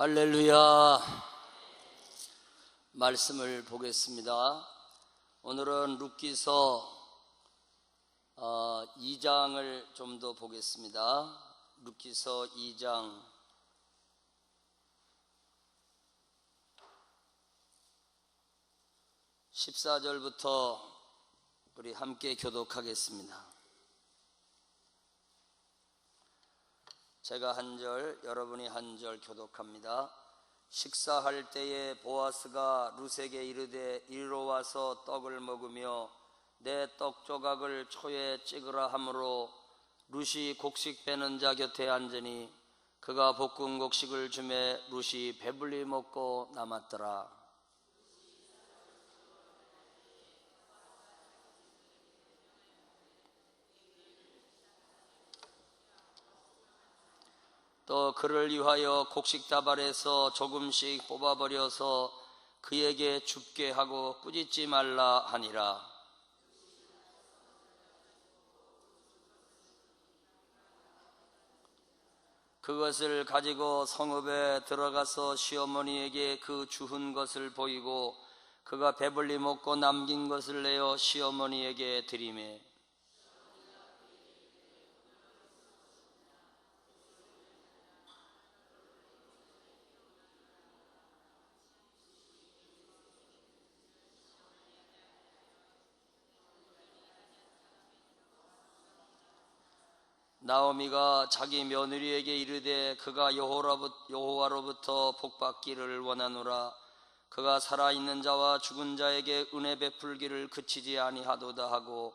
할렐루야. 말씀을 보겠습니다. 오늘은 룻기서 2장을 좀 더 보겠습니다. 룻기서 2장 14절부터 우리 함께 교독하겠습니다. 제가 한 절, 여러분이 한 절 교독합니다. 식사할 때에 보아스가 룻에게 이르되 이리로 와서 떡을 먹으며 내 떡 조각을 초에 찍으라 하므로 룻이 곡식 빼는 자 곁에 앉으니 그가 볶은 곡식을 주매 룻이 배불리 먹고 남았더라. 또 그를 위하여 곡식 다발에서 조금씩 뽑아버려서 그에게 줍게 하고 꾸짖지 말라 하니라. 그것을 가지고 성읍에 들어가서 시어머니에게 그 주운 것을 보이고 그가 배불리 먹고 남긴 것을 내어 시어머니에게 드리매 나오미가 자기 며느리에게 이르되 그가 여호와로부터 복받기를 원하노라. 그가 살아있는 자와 죽은 자에게 은혜 베풀기를 그치지 아니하도다 하고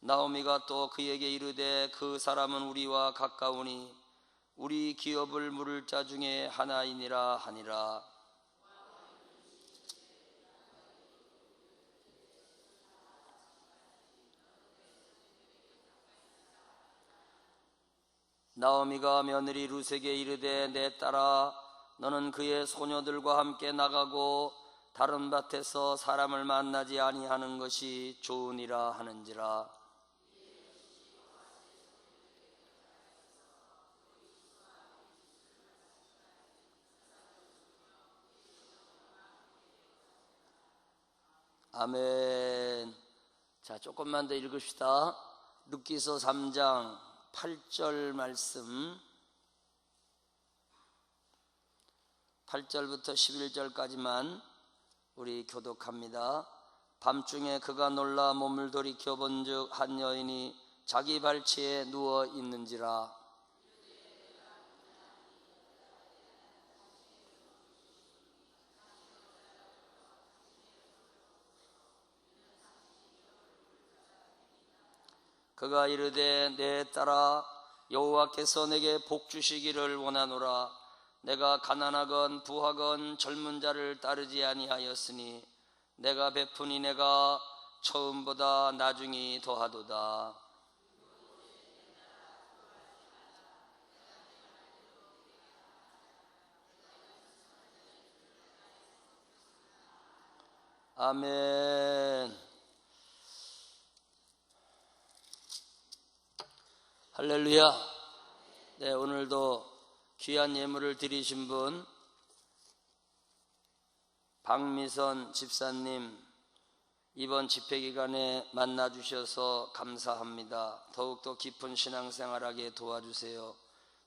나오미가 또 그에게 이르되 그 사람은 우리와 가까우니 우리 기업을 물을 자 중에 하나이니라 하니라. 나오미가 며느리 룻에게 이르되 내 딸아 너는 그의 소녀들과 함께 나가고 다른 밭에서 사람을 만나지 아니하는 것이 좋으니라 하는지라. 아멘. 자, 조금만 더 읽읍시다. 룻기서 3장 8절 말씀, 8절부터 11절까지만 우리 교독합니다. 밤중에 그가 놀라 몸을 돌이켜 본즉 한 여인이 자기 발치에 누워 있는지라. 그가 이르되 내 딸아 여호와께서 내게 복 주시기를 원하노라. 내가 가난하건 부하건 젊은 자를 따르지 아니하였으니 내가 베푸니 내가 처음보다 나중이 더하도다. 아멘. 할렐루야. 네, 오늘도 귀한 예물을 드리신 분 박미선 집사님 이번 집회기간에 만나주셔서 감사합니다. 더욱더 깊은 신앙생활하게 도와주세요.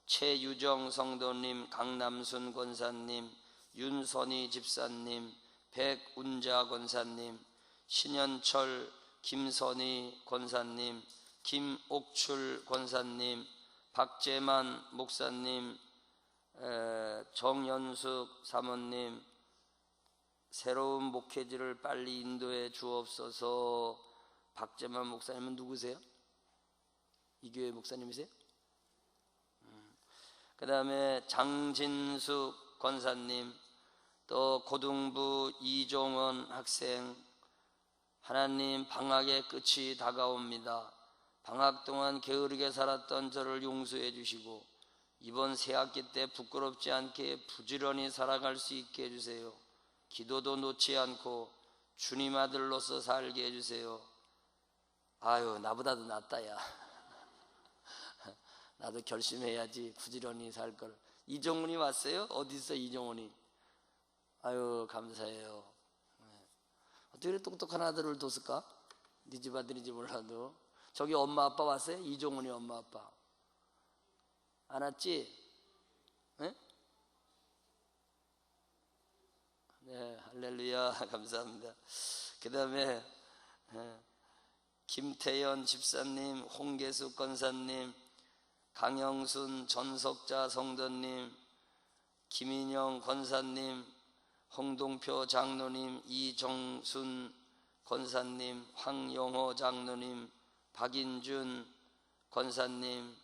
최유정 성도님, 강남순 권사님, 윤선희 집사님, 백운자 권사님, 신현철 김선희 권사님, 김옥출 권사님, 박재만 목사님, 정연숙 사모님, 새로운 목회지를 빨리 인도해 주옵소서. 박재만 목사님은 누구세요? 이 교회 목사님이세요? 그 다음에 장진숙 권사님, 또 고등부 이종원 학생, 하나님 방학의 끝이 다가옵니다. 방학 동안 게으르게 살았던 저를 용서해 주시고 이번 새학기 때 부끄럽지 않게 부지런히 살아갈 수 있게 해주세요. 기도도 놓지 않고 주님 아들로서 살게 해주세요. 아유, 나보다도 낫다 야. 나도 결심해야지 부지런히 살 걸. 이종훈이 왔어요? 어디 있어 이종훈이? 아유 감사해요. 어떻게 그렇게 똑똑한 아들을 뒀을까? 네 집 아들인지 몰라도. 저기 엄마 아빠 왔어요? 이종훈이 엄마 아빠 안 왔지? 네? 네, 할렐루야. 감사합니다. 그 다음에 김태연 집사님, 홍계숙 권사님, 강영순 전석자 성도님, 김인영 권사님, 홍동표 장로님, 이정순 권사님, 황영호 장로님, 박인준 권사님,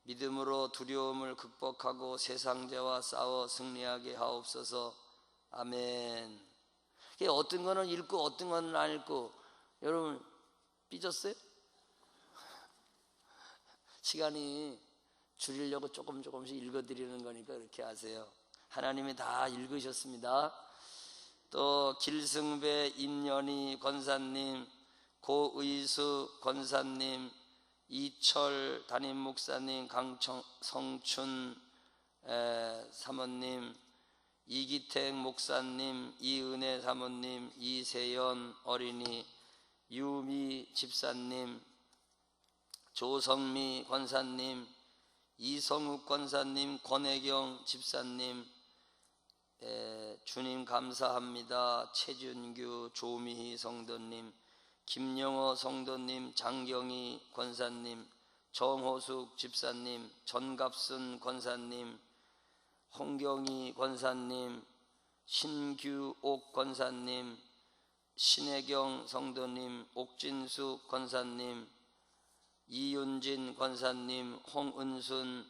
믿음으로 두려움을 극복하고 세상죄와 싸워 승리하게 하옵소서. 아멘. 어떤 거는 읽고 어떤 거는 안 읽고. 여러분 삐졌어요? 시간이 줄이려고 조금씩 읽어드리는 거니까 그렇게 하세요. 하나님이 다 읽으셨습니다. 또 길승배 임연희 권사님, 고의수 권사님, 이철 담임 목사님, 강성춘 사모님, 이기택 목사님, 이은혜 사모님, 이세연 어린이, 유미 집사님, 조성미 권사님, 이성욱 권사님, 권혜경 집사님, 주님 감사합니다. 최준규, 조미희 성도님, 김영호 성도님, 장경희 권사님, 정호숙 집사님, 전갑순 권사님, 홍경희 권사님, 신규옥 권사님, 신혜경 성도님, 옥진숙 권사님, 이윤진 권사님, 홍은순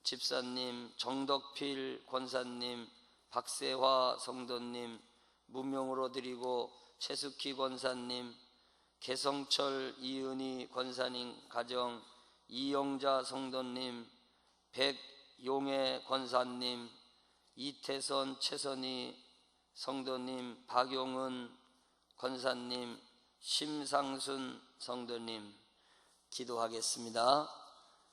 집사님, 정덕필 권사님, 박세화 성도님, 무명으로 드리고 최숙희 권사님, 개성철 이은희 권사님 가정, 이영자 성도님, 백용혜 권사님, 이태선 최선희 성도님, 박용은 권사님, 심상순 성도님, 기도하겠습니다.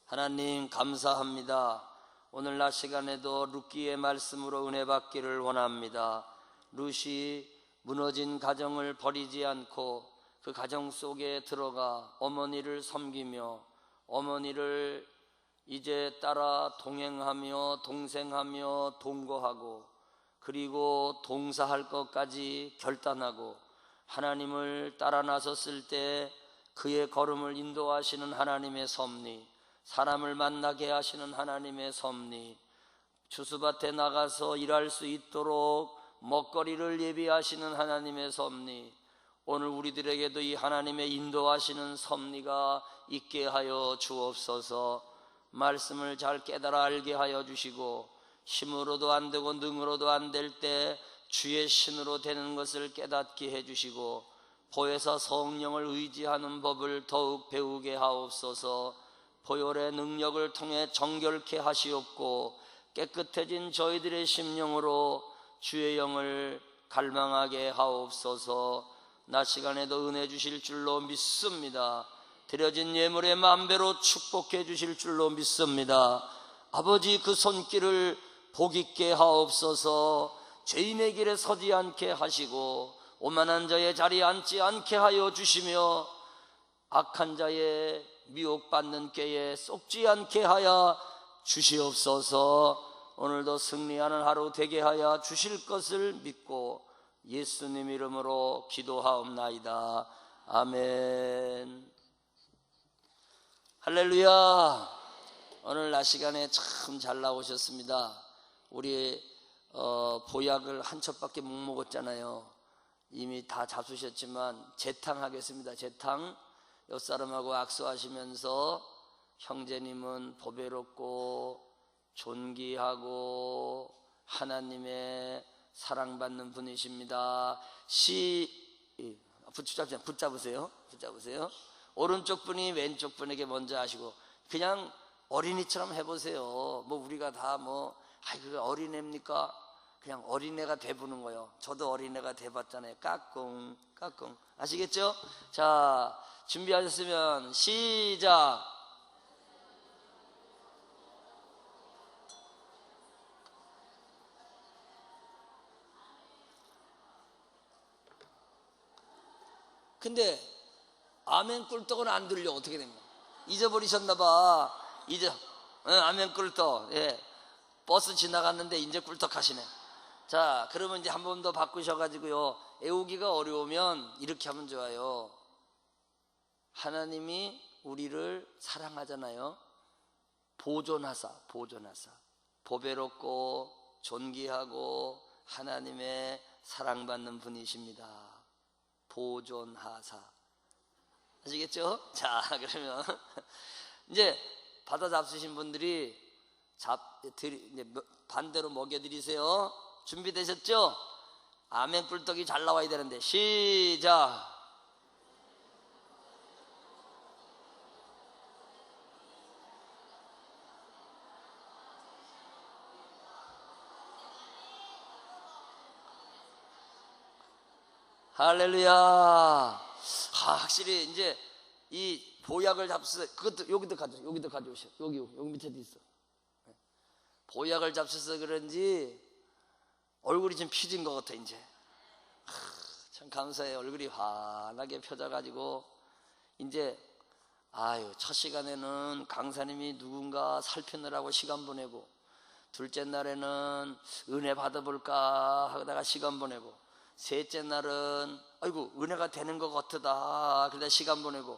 하나님 감사합니다. 오늘날 시간에도 룻기의 말씀으로 은혜 받기를 원합니다. 룻이 무너진 가정을 버리지 않고 그 가정 속에 들어가 어머니를 섬기며 어머니를 이제 따라 동행하며 동생하며 동거하고 그리고 동사할 것까지 결단하고 하나님을 따라 나섰을 때 그의 걸음을 인도하시는 하나님의 섭리, 사람을 만나게 하시는 하나님의 섭리, 주수밭에 나가서 일할 수 있도록 먹거리를 예비하시는 하나님의 섭리, 오늘 우리들에게도 이 하나님의 인도하시는 섭리가 있게 하여 주옵소서. 말씀을 잘 깨달아 알게 하여 주시고 힘으로도 안 되고 능으로도 안 될 때 주의 신으로 되는 것을 깨닫게 해주시고 보혜사 성령을 의지하는 법을 더욱 배우게 하옵소서. 보혈의 능력을 통해 정결케 하시옵고 깨끗해진 저희들의 심령으로 주의 영을 갈망하게 하옵소서. 낮 시간에도 은혜 주실 줄로 믿습니다. 드려진 예물의 만배로 축복해 주실 줄로 믿습니다. 아버지 그 손길을 복 있게 하옵소서. 죄인의 길에 서지 않게 하시고 오만한 자의 자리에 앉지 않게 하여 주시며 악한 자의 미혹받는 꾀에 쏙지 않게 하여 주시옵소서. 오늘도 승리하는 하루 되게 하여 주실 것을 믿고 예수님 이름으로 기도하옵나이다. 아멘. 할렐루야. 오늘 낮 시간에 참 잘 나오셨습니다. 우리 보약을 한 첩밖에 못 먹었잖아요. 이미 다 잡수셨지만 재탕하겠습니다. 재탕. 옆 사람하고 악수하시면서 형제님은 보배롭고 존귀하고 하나님의 사랑받는 분이십니다. 붙잡으세요. 오른쪽 분이 왼쪽 분에게 먼저 하시고 그냥 어린이처럼 해보세요. 뭐 우리가 다 그거 어린애입니까? 그냥 어린애가 돼보는 거예요. 저도 어린애가 돼봤잖아요. 까꿍 아시겠죠? 자, 준비하셨으면 시작. 근데 아멘 꿀떡은 안 들려. 어떻게 됩니까? 잊어버리셨나 봐. 아멘 꿀떡. 예. 버스 지나갔는데 이제 꿀떡 하시네. 자, 그러면 이제 한 번 더 바꾸셔가지고요, 외우기가 어려우면 이렇게 하면 좋아요. 하나님이 우리를 사랑하잖아요. 보존하사. 보배롭고 존귀하고 하나님의 사랑받는 분이십니다. 보존하사. 아시겠죠? 자, 그러면 이제 받아 잡수신 분들이 이제 반대로 먹여드리세요. 준비되셨죠? 아멘 꿀떡이 잘 나와야 되는데 시작. 할렐루야. 확실히 이제 이 보약을 잡수서, 그것도 여기도 가져오셔. 여기 밑에도 있어. 보약을 잡수서 그런지 얼굴이 좀 피진 것 같아. 이제 참 감사해요. 얼굴이 환하게 펴져가지고 이제 첫 시간에는 강사님이 누군가 살피느라고 시간 보내고, 둘째 날에는 은혜 받아볼까 하다가 시간 보내고, 셋째 날은 은혜가 되는 것 같다 그러다 시간 보내고,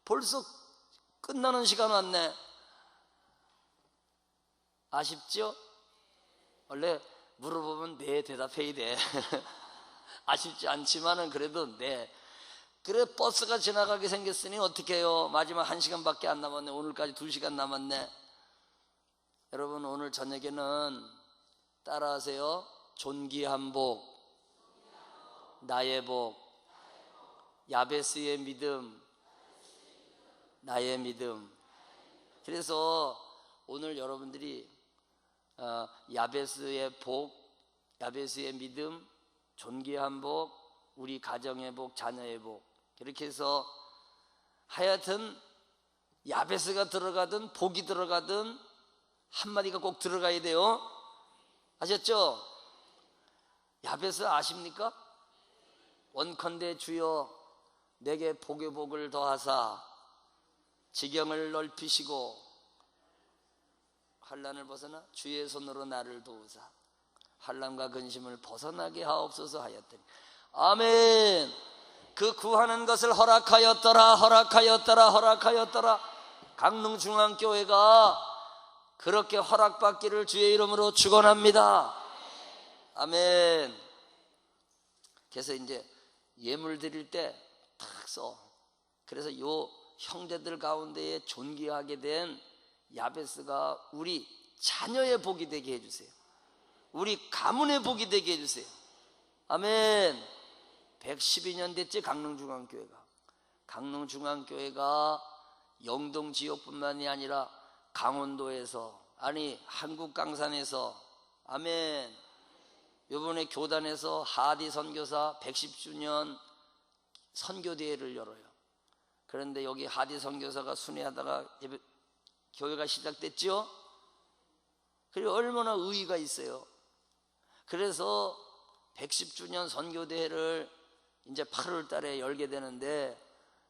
벌써 끝나는 시간 왔네. 아쉽죠? 원래 물어보면 네 대답해야 돼. 아쉽지 않지만은 그래도 네. 그래, 버스가 지나가게 생겼으니 어떻게 해요? 마지막 1시간밖에 안 남았네. 오늘까지 2시간 남았네. 여러분, 오늘 저녁에는 따라하세요. 존귀한 복, 나의 복, 야베스의 믿음, 나의 믿음. 그래서 오늘 여러분들이 야베스의 복, 야베스의 믿음, 존귀한 복, 우리 가정의 복, 자녀의 복, 이렇게 해서 하여튼 야베스가 들어가든 복이 들어가든 한마디가 꼭 들어가야 돼요. 아셨죠? 야베스 아십니까? 원컨대 주여 내게 복의 복을 더하사 지경을 넓히시고 환난을 벗어나 주의 손으로 나를 도우사 환난과 근심을 벗어나게 하옵소서 하였더니, 아멘. 그 구하는 것을 허락하였더라. 강릉중앙교회가 그렇게 허락받기를 주의 이름으로 축원합니다. 아멘. 그래서 이제 예물 드릴 때 탁 써. 그래서 요 형제들 가운데에 존귀하게 된 야베스가 우리 자녀의 복이 되게 해주세요. 우리 가문의 복이 되게 해주세요. 아멘. 112년 됐지, 강릉중앙교회가. 강릉중앙교회가 영동 지역뿐만이 아니라 강원도에서, 한국 강산에서, 아멘. 이번에 교단에서 하디 선교사 110주년 선교대회를 열어요. 그런데 여기 하디 선교사가 순회하다가 교회가 시작됐죠. 그리고 얼마나 의의가 있어요. 그래서 110주년 선교대회를 이제 8월 달에 열게 되는데,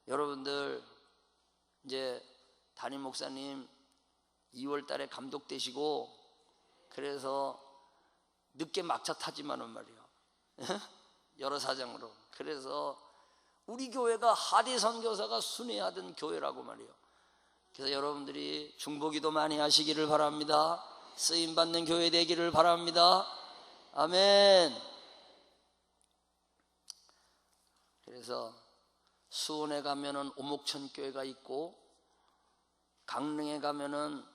여러분들 이제 담임 목사님 2월 달에 감독되시고, 그래서 늦게 막차 타지만은 말이요. 여러 사정으로. 그래서 우리 교회가 하디 선교사가 순회하던 교회라고 말이요. 그래서 여러분들이 중보기도 많이 하시기를 바랍니다. 쓰임받는 교회 되기를 바랍니다. 아멘. 그래서 수원에 가면은 오목천 교회가 있고, 강릉에 가면은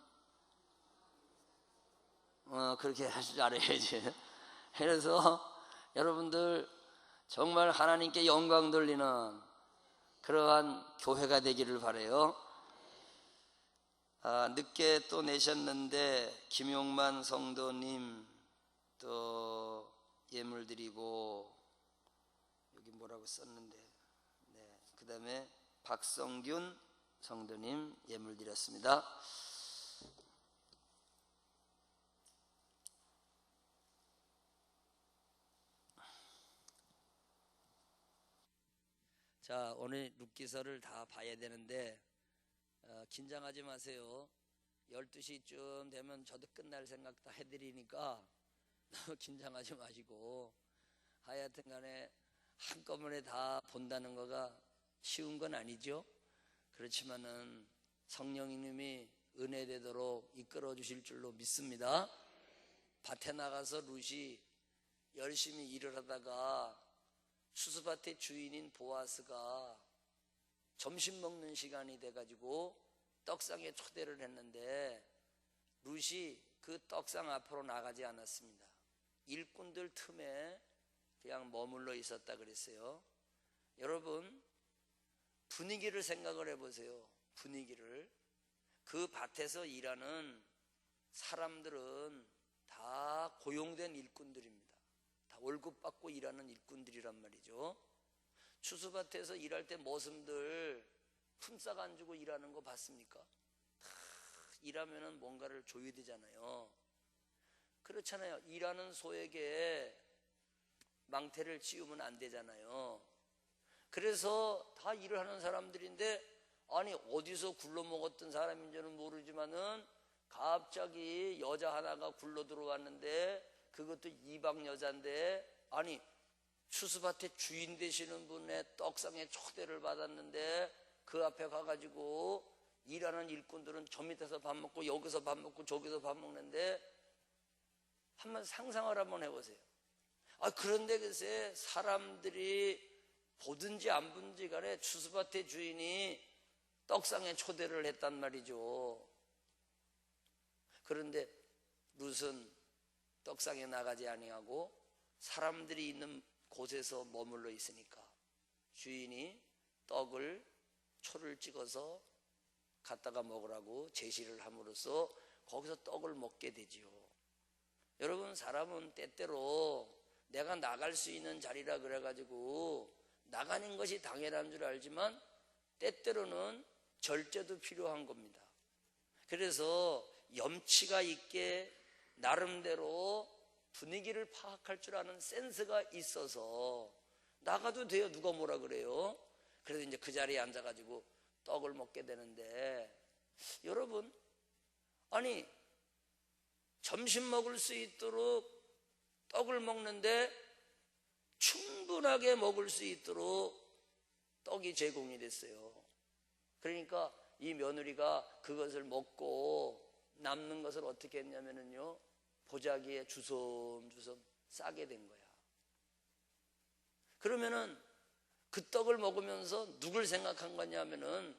그렇게 잘해야지. 그래서 여러분들 정말 하나님께 영광 돌리는 그러한 교회가 되기를 바라요. 늦게 또 내셨는데 김용만 성도님 또 예물 드리고, 여기 뭐라고 썼는데, 네, 그 다음에 박성균 성도님 예물 드렸습니다. 자, 오늘 룻기서를 다 봐야 되는데 긴장하지 마세요. 12시쯤 되면 저도 끝날 생각 다 해드리니까 너무 긴장하지 마시고, 하여튼 간에 한꺼번에 다 본다는 거가 쉬운 건 아니죠. 그렇지만은 성령님이 은혜되도록 이끌어 주실 줄로 믿습니다. 밭에 나가서 룻이 열심히 일을 하다가 추수밭의 주인인 보아스가 점심 먹는 시간이 돼가지고 떡상에 초대를 했는데 룻이 그 떡상 앞으로 나가지 않았습니다. 일꾼들 틈에 그냥 머물러 있었다 그랬어요. 여러분, 분위기를 생각을 해보세요. 분위기를. 그 밭에서 일하는 사람들은 다 고용된 일꾼들입니다. 다 월급 받고 일하는 일꾼들이란 말이죠. 추수밭에서 일할 때 모습들 품삯 안 주고 일하는 거 봤습니까? 다 일하면은 뭔가를 줘야 되잖아요. 그렇잖아요. 일하는 소에게 망태를 씌우면 안 되잖아요. 그래서 다 일을 하는 사람들인데, 아니 어디서 굴러 먹었던 사람인지는 모르지만은 갑자기 여자 하나가 굴러 들어왔는데, 그것도 이방 여자인데, 아니 추수밭의 주인 되시는 분의 떡상에 초대를 받았는데 그 앞에 가가지고 일하는 일꾼들은 저 밑에서 밥 먹고 여기서 밥 먹고 저기서 밥 먹는데, 한번 상상을 한번 해보세요. 그런데 글쎄 사람들이 보든지 안 보든지 간에 추수밭의 주인이 떡상에 초대를 했단 말이죠. 그런데 룻은 떡상에 나가지 아니하고 사람들이 있는 곳에서 머물러 있으니까 주인이 떡을 초를 찍어서 갖다가 먹으라고 제시를 함으로써 거기서 떡을 먹게 되지요. 여러분, 사람은 때때로 내가 나갈 수 있는 자리라 그래가지고 나가는 것이 당연한 줄 알지만 때때로는 절제도 필요한 겁니다. 그래서 염치가 있게 나름대로 분위기를 파악할 줄 아는 센스가 있어서 나가도 돼요. 누가 뭐라 그래요? 그래도 이제 그 자리에 앉아가지고 떡을 먹게 되는데, 여러분, 아니 점심 먹을 수 있도록 떡을 먹는데 충분하게 먹을 수 있도록 떡이 제공이 됐어요. 그러니까 이 며느리가 그것을 먹고 남는 것을 어떻게 했냐면요, 보자기에 주섬주섬 싸게 된 거야. 그러면은 그 떡을 먹으면서 누굴 생각한 거냐면은,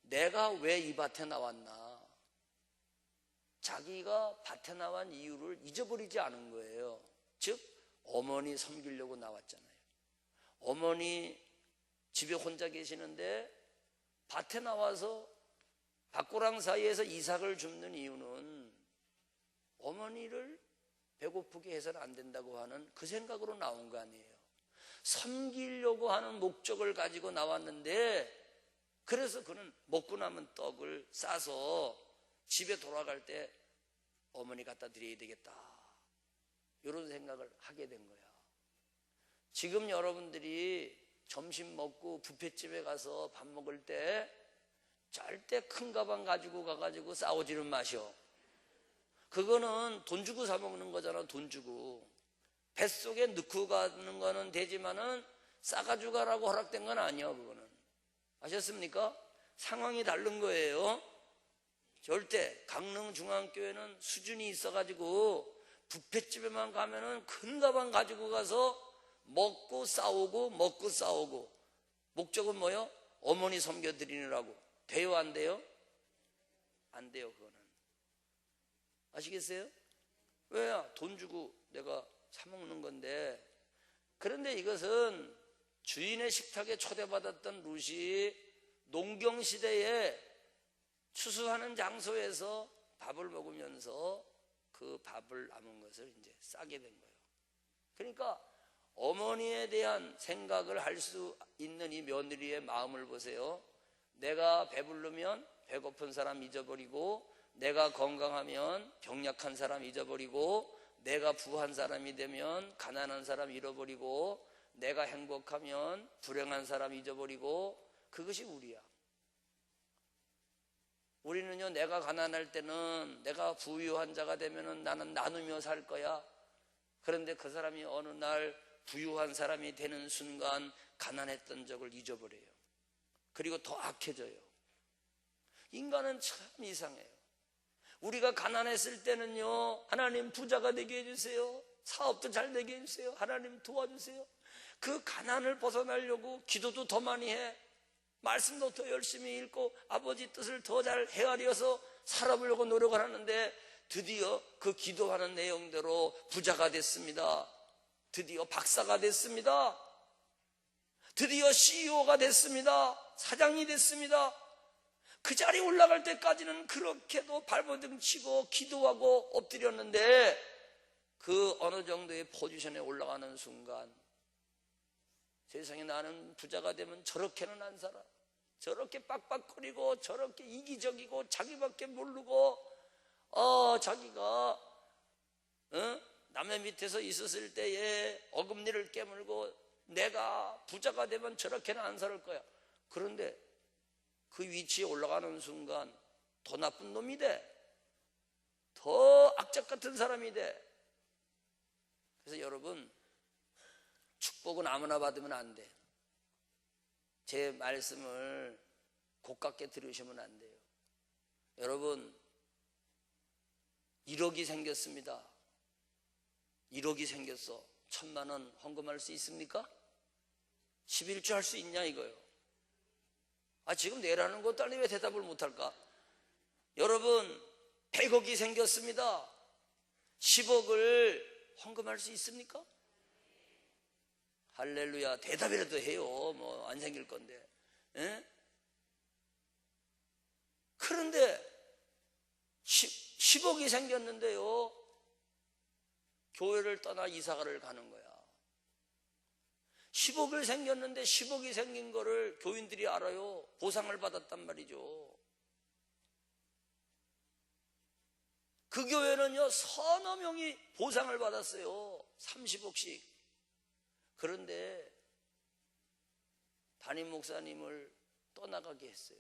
내가 왜 이 밭에 나왔나, 자기가 밭에 나온 이유를 잊어버리지 않은 거예요. 즉 어머니 섬기려고 나왔잖아요. 어머니 집에 혼자 계시는데 밭에 나와서 밭고랑 사이에서 이삭을 줍는 이유는 어머니를 배고프게 해서는 안 된다고 하는 그 생각으로 나온 거 아니에요. 섬기려고 하는 목적을 가지고 나왔는데, 그래서 그는 먹고 남은 떡을 싸서 집에 돌아갈 때 어머니 갖다 드려야 되겠다, 이런 생각을 하게 된 거야. 지금 여러분들이 점심 먹고 뷔페집에 가서 밥 먹을 때 절대 큰 가방 가지고 가가지고 싸우지는 마셔. 그거는 돈 주고 사 먹는 거잖아. 돈 주고 뱃속에 넣고 가는 거는 되지만은 싸가지고 가라고 허락된 건 아니야. 그거는 아셨습니까? 상황이 다른 거예요. 절대 강릉중앙교회는 수준이 있어가지고 뷔페집에만 가면은 큰 가방 가지고 가서 먹고 싸우고 먹고 싸우고, 목적은 뭐요? 어머니 섬겨드리느라고. 돼요 안 돼요? 안 돼요. 그거는 아시겠어요? 왜야? 돈 주고 내가 사 먹는 건데. 그런데 이것은 주인의 식탁에 초대받았던 룻이 농경시대에 추수하는 장소에서 밥을 먹으면서 그 밥을 남은 것을 이제 싸게 된 거예요. 그러니까 어머니에 대한 생각을 할 수 있는 이 며느리의 마음을 보세요. 내가 배부르면 배고픈 사람 잊어버리고, 내가 건강하면 병약한 사람 잊어버리고, 내가 부한 사람이 되면 가난한 사람 잃어버리고, 내가 행복하면 불행한 사람 잊어버리고, 그것이 우리야. 우리는요, 내가 가난할 때는, 내가 부유한 자가 되면은 나는 나누며 살 거야. 그런데 그 사람이 어느 날 부유한 사람이 되는 순간 가난했던 적을 잊어버려요. 그리고 더 악해져요. 인간은 참 이상해요. 우리가 가난했을 때는요, 하나님 부자가 되게 해주세요. 사업도 잘 되게 해주세요. 하나님 도와주세요. 그 가난을 벗어나려고 기도도 더 많이 해. 말씀도 더 열심히 읽고 아버지 뜻을 더 잘 헤아려서 살아보려고 노력을 하는데, 드디어 그 기도하는 내용대로 부자가 됐습니다. 드디어 박사가 됐습니다. 드디어 CEO가 됐습니다. 사장이 됐습니다. 그 자리에 올라갈 때까지는 그렇게도 발버둥 치고 기도하고 엎드렸는데, 그 어느 정도의 포지션에 올라가는 순간, 세상에 나는 부자가 되면 저렇게는 안 살아. 저렇게 빡빡거리고 저렇게 이기적이고 자기밖에 모르고, 자기가 남의 밑에서 있었을 때에 어금니를 깨물고 내가 부자가 되면 저렇게는 안 살 거야. 그런데 그 위치에 올라가는 순간 더 나쁜 놈이 돼. 더 악착 같은 사람이 돼. 그래서 여러분, 축복은 아무나 받으면 안 돼. 제 말씀을 고깝게 들으시면 안 돼요. 여러분, 1억이 생겼습니다. 1억이 생겼어. 1,000만 원 헌금할 수 있습니까? 11조 할 수 있냐 이거요. 지금 내라는 것도 아니 왜 대답을 못할까? 여러분, 100억이 생겼습니다. 10억을 헌금할 수 있습니까? 할렐루야. 대답이라도 해요. 뭐 안 생길 건데. 에? 그런데 10억이 생겼는데요, 교회를 떠나 이사가를 가는 거야. 10억을 생겼는데 10억이 생긴 거를 교인들이 알아요. 보상을 받았단 말이죠. 그 교회는요, 서너 명이 보상을 받았어요. 30억씩. 그런데 담임 목사님을 떠나가게 했어요.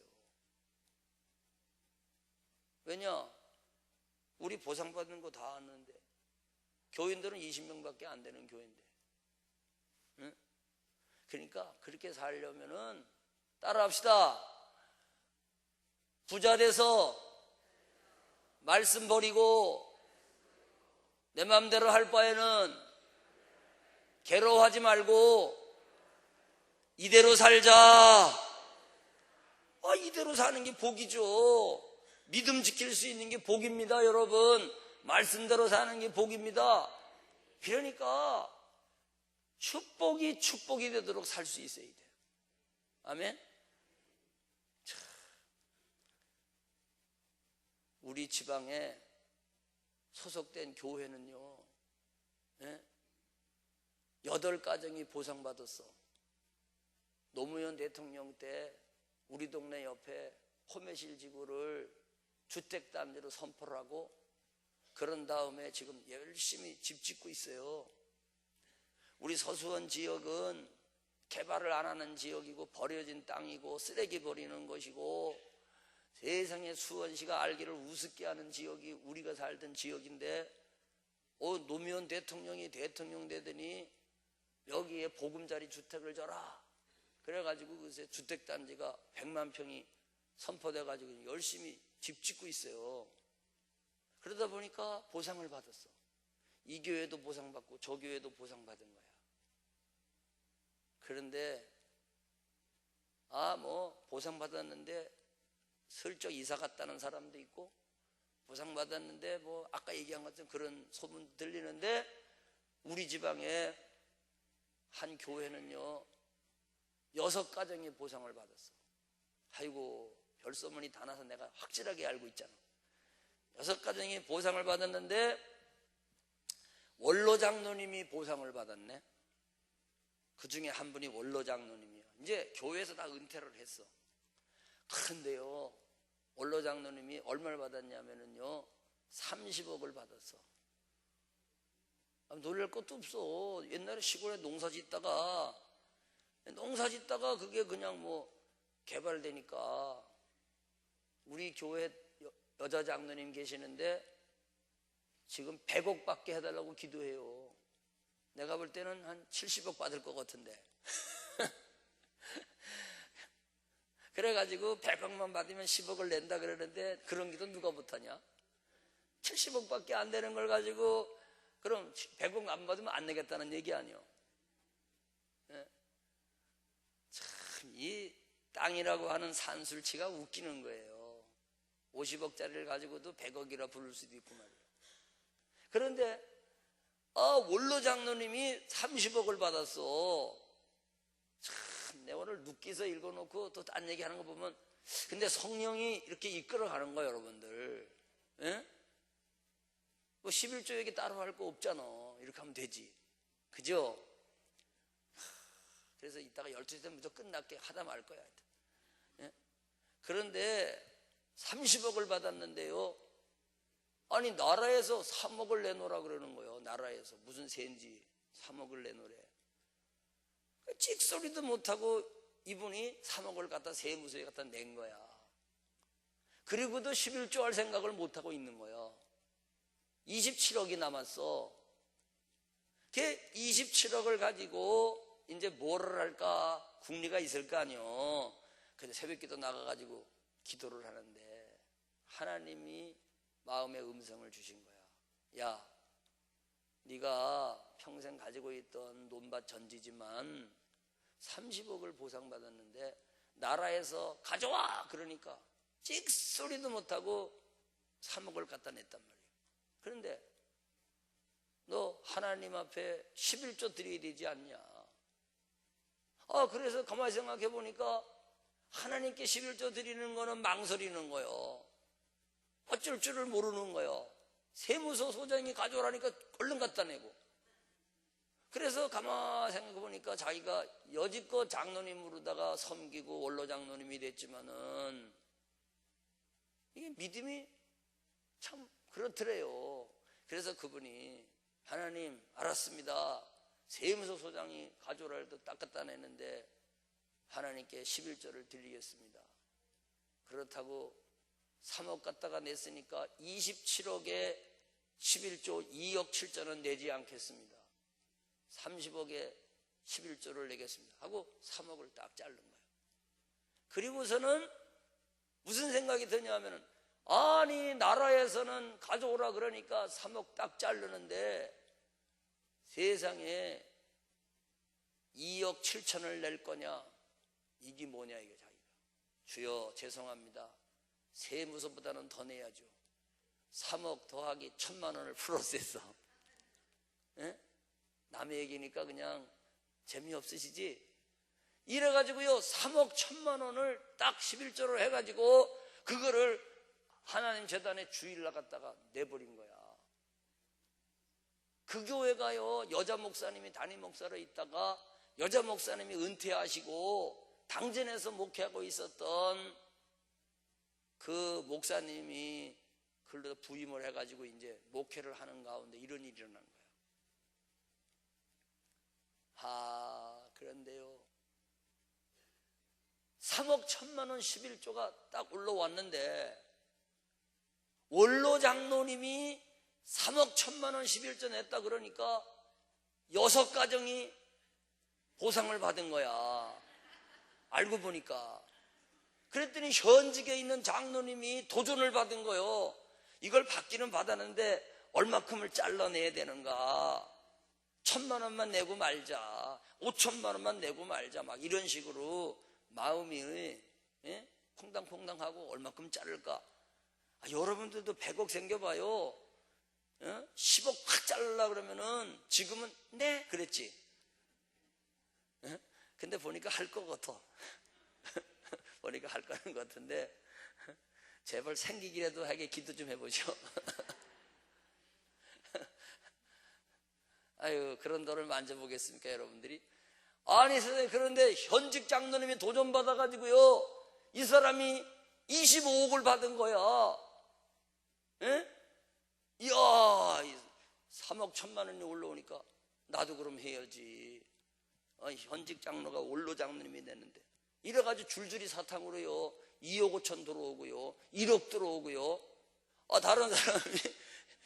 왜냐? 우리 보상받는 거 다 아는데, 교인들은 20명밖에 안 되는 교인데. 응? 그러니까 그렇게 살려면은 따라합시다. 부자 돼서 말씀 버리고 내 마음대로 할 바에는 괴로워하지 말고 이대로 살자. 이대로 사는 게 복이죠. 믿음 지킬 수 있는 게 복입니다, 여러분. 말씀대로 사는 게 복입니다. 그러니까 축복이 되도록 살 수 있어야 돼요. 아멘? 우리 지방에 소속된 교회는요, 8가정이 보상받았어. 노무현 대통령 때 우리 동네 옆에 포매실 지구를 주택단지로 선포를 하고, 그런 다음에 지금 열심히 집 짓고 있어요. 우리 서수원 지역은 개발을 안 하는 지역이고 버려진 땅이고 쓰레기 버리는 것이고, 세상에 수원시가 알기를 우습게 하는 지역이 우리가 살던 지역인데, 노무현 대통령이 대통령 되더니 여기에 보금자리 주택을 줘라. 그래가지고 그새 주택단지가 100만 평이 선포돼가지고 열심히 집 짓고 있어요. 그러다 보니까 보상을 받았어. 이 교회도 보상받고 저 교회도 보상받은 거야. 그런데 보상받았는데 슬쩍 이사 갔다는 사람도 있고, 보상받았는데 아까 얘기한 것처럼 그런 소문 들리는데, 우리 지방에 한 교회는요 6가정이 보상을 받았어. 아이고, 별소문이 다 나서 내가 확실하게 알고 있잖아. 6가정이 보상을 받았는데 원로 장로님이 보상을 받았네. 그 중에 한 분이 원로 장로님이야. 이제 교회에서 다 은퇴를 했어. 그런데요, 원로 장로님이 얼마를 받았냐면요 30억을 받았어. 놀랄 것도 없어. 옛날에 시골에 농사 짓다가 그게 그냥 뭐 개발되니까. 우리 교회 여자 장로님 계시는데 지금 100억밖에 해달라고 기도해요. 내가 볼 때는 한 70억 받을 것 같은데. 그래가지고 100억만 받으면 10억을 낸다 그러는데 그런 기도 누가 못하냐? 70억밖에 안 되는 걸 가지고 그럼 100억 안 받으면 안 내겠다는 얘기 아니요? 참 이 땅이라고 하는 산술치가 웃기는 거예요. 50억짜리를 가지고도 100억이라 부를 수도 있고 말이에요. 그런데 원로 장로님이 30억을 받았어. 참, 내 오늘 눕기서 읽어놓고 또 딴 얘기하는 거 보면, 근데 성령이 이렇게 이끌어가는 거예요, 여러분들. 예? 뭐 11조 얘기 따로 할 거 없잖아. 이렇게 하면 되지. 그죠? 그래서 이따가 12시 되면 무조건 끝날게 하다 말 거야. 예? 그런데 30억을 받았는데요. 아니 나라에서 3억을 내놓으라 그러는 거예요. 나라에서 무슨 세인지 3억을 내놓으래. 찍소리도 못하고 이분이 3억을 갖다 세무서에 갖다 낸 거야. 그리고도 11조 할 생각을 못하고 있는 거야. 27억이 남았어. 걔 27억을 가지고 이제 뭐를 할까? 궁리가 있을 거 아니요. 근데 새벽기도 나가가지고 기도를 하는데 하나님이 마음의 음성을 주신 거야. 야, 네가 평생 가지고 있던 논밭 전지지만 30억을 보상받았는데 나라에서 가져와! 그러니까 찍소리도 못하고 3억을 갖다 냈단 말이야. 그런데 너 하나님 앞에 11조 드려야 되지 않냐? 그래서 가만히 생각해 보니까 하나님께 11조 드리는 거는 망설이는 거예요. 어쩔 줄을 모르는 거예요. 세무서 소장이 가져오라니까 얼른 갖다 내고. 그래서 가만히 생각해 보니까 자기가 여지껏 장로님으로다가 섬기고 원로 장로님이 됐지만은 이게 믿음이 참 그렇더래요. 그래서 그분이 하나님 알았습니다. 세무서 소장이 가져오라 해도 딱 갖다 내는데 하나님께 11조를 드리겠습니다. 그렇다고 3억 갖다가 냈으니까 27억에 11조 2억 7천은 내지 않겠습니다. 30억에 11조를 내겠습니다. 하고 3억을 딱 자른 거예요. 그리고서는 무슨 생각이 드냐면은 아니 나라에서는 가져오라 그러니까 3억 딱 자르는데 세상에 2억 7천을 낼 거냐? 이게 뭐냐 이게 자기가. 주여 죄송합니다. 세무서보다는 더 내야죠. 3억 더하기 1,000만 원을 플러스했어. 예? 남의 얘기니까 그냥 재미없으시지? 이래가지고요 3억 1,000만 원을 딱 11조를 해가지고 그거를 하나님 재단에 주일날 갖다가 내버린 거야. 그 교회가요 여자 목사님이 담임 목사로 있다가 여자 목사님이 은퇴하시고 당전에서 목회하고 있었던 그 목사님이 그걸로 부임을 해가지고 이제 목회를 하는 가운데 이런 일이 일어난 거예요. 그런데요 3억 1,000만 원 11조가 딱 올라왔는데 원로 장로님이 3억 1,000만 원 11조 냈다 그러니까 6가정이 보상을 받은 거야. 알고 보니까. 그랬더니 현직에 있는 장로님이 도전을 받은 거예요. 이걸 받기는 받았는데 얼마큼을 잘라내야 되는가. 1,000만 원만 내고 말자. 5천만 원만 내고 말자. 막 이런 식으로 마음이 퐁당퐁당하고 얼마큼 자를까. 여러분들도 100억 생겨봐요. 10억 확 자르려고 그러면은 지금은 네 그랬지. 근데 보니까 할 것 같아. 보니까 할 거는 것 같은데 제발 생기기라도 하게 기도 좀 해보죠. 아유 그런 돈을 만져보겠습니까 여러분들이? 아니 선생님 그런데 현직 장로님이 도전 받아가지고요 이 사람이 25억을 받은 거야. 예? 이야 3억 1천만 원이 올라오니까 나도 그럼 해야지. 현직 장로가 원로 장로님이 됐는데 이래가지고 줄줄이 사탕으로요 2억 5천 들어오고요 1억 들어오고요. 다른 사람이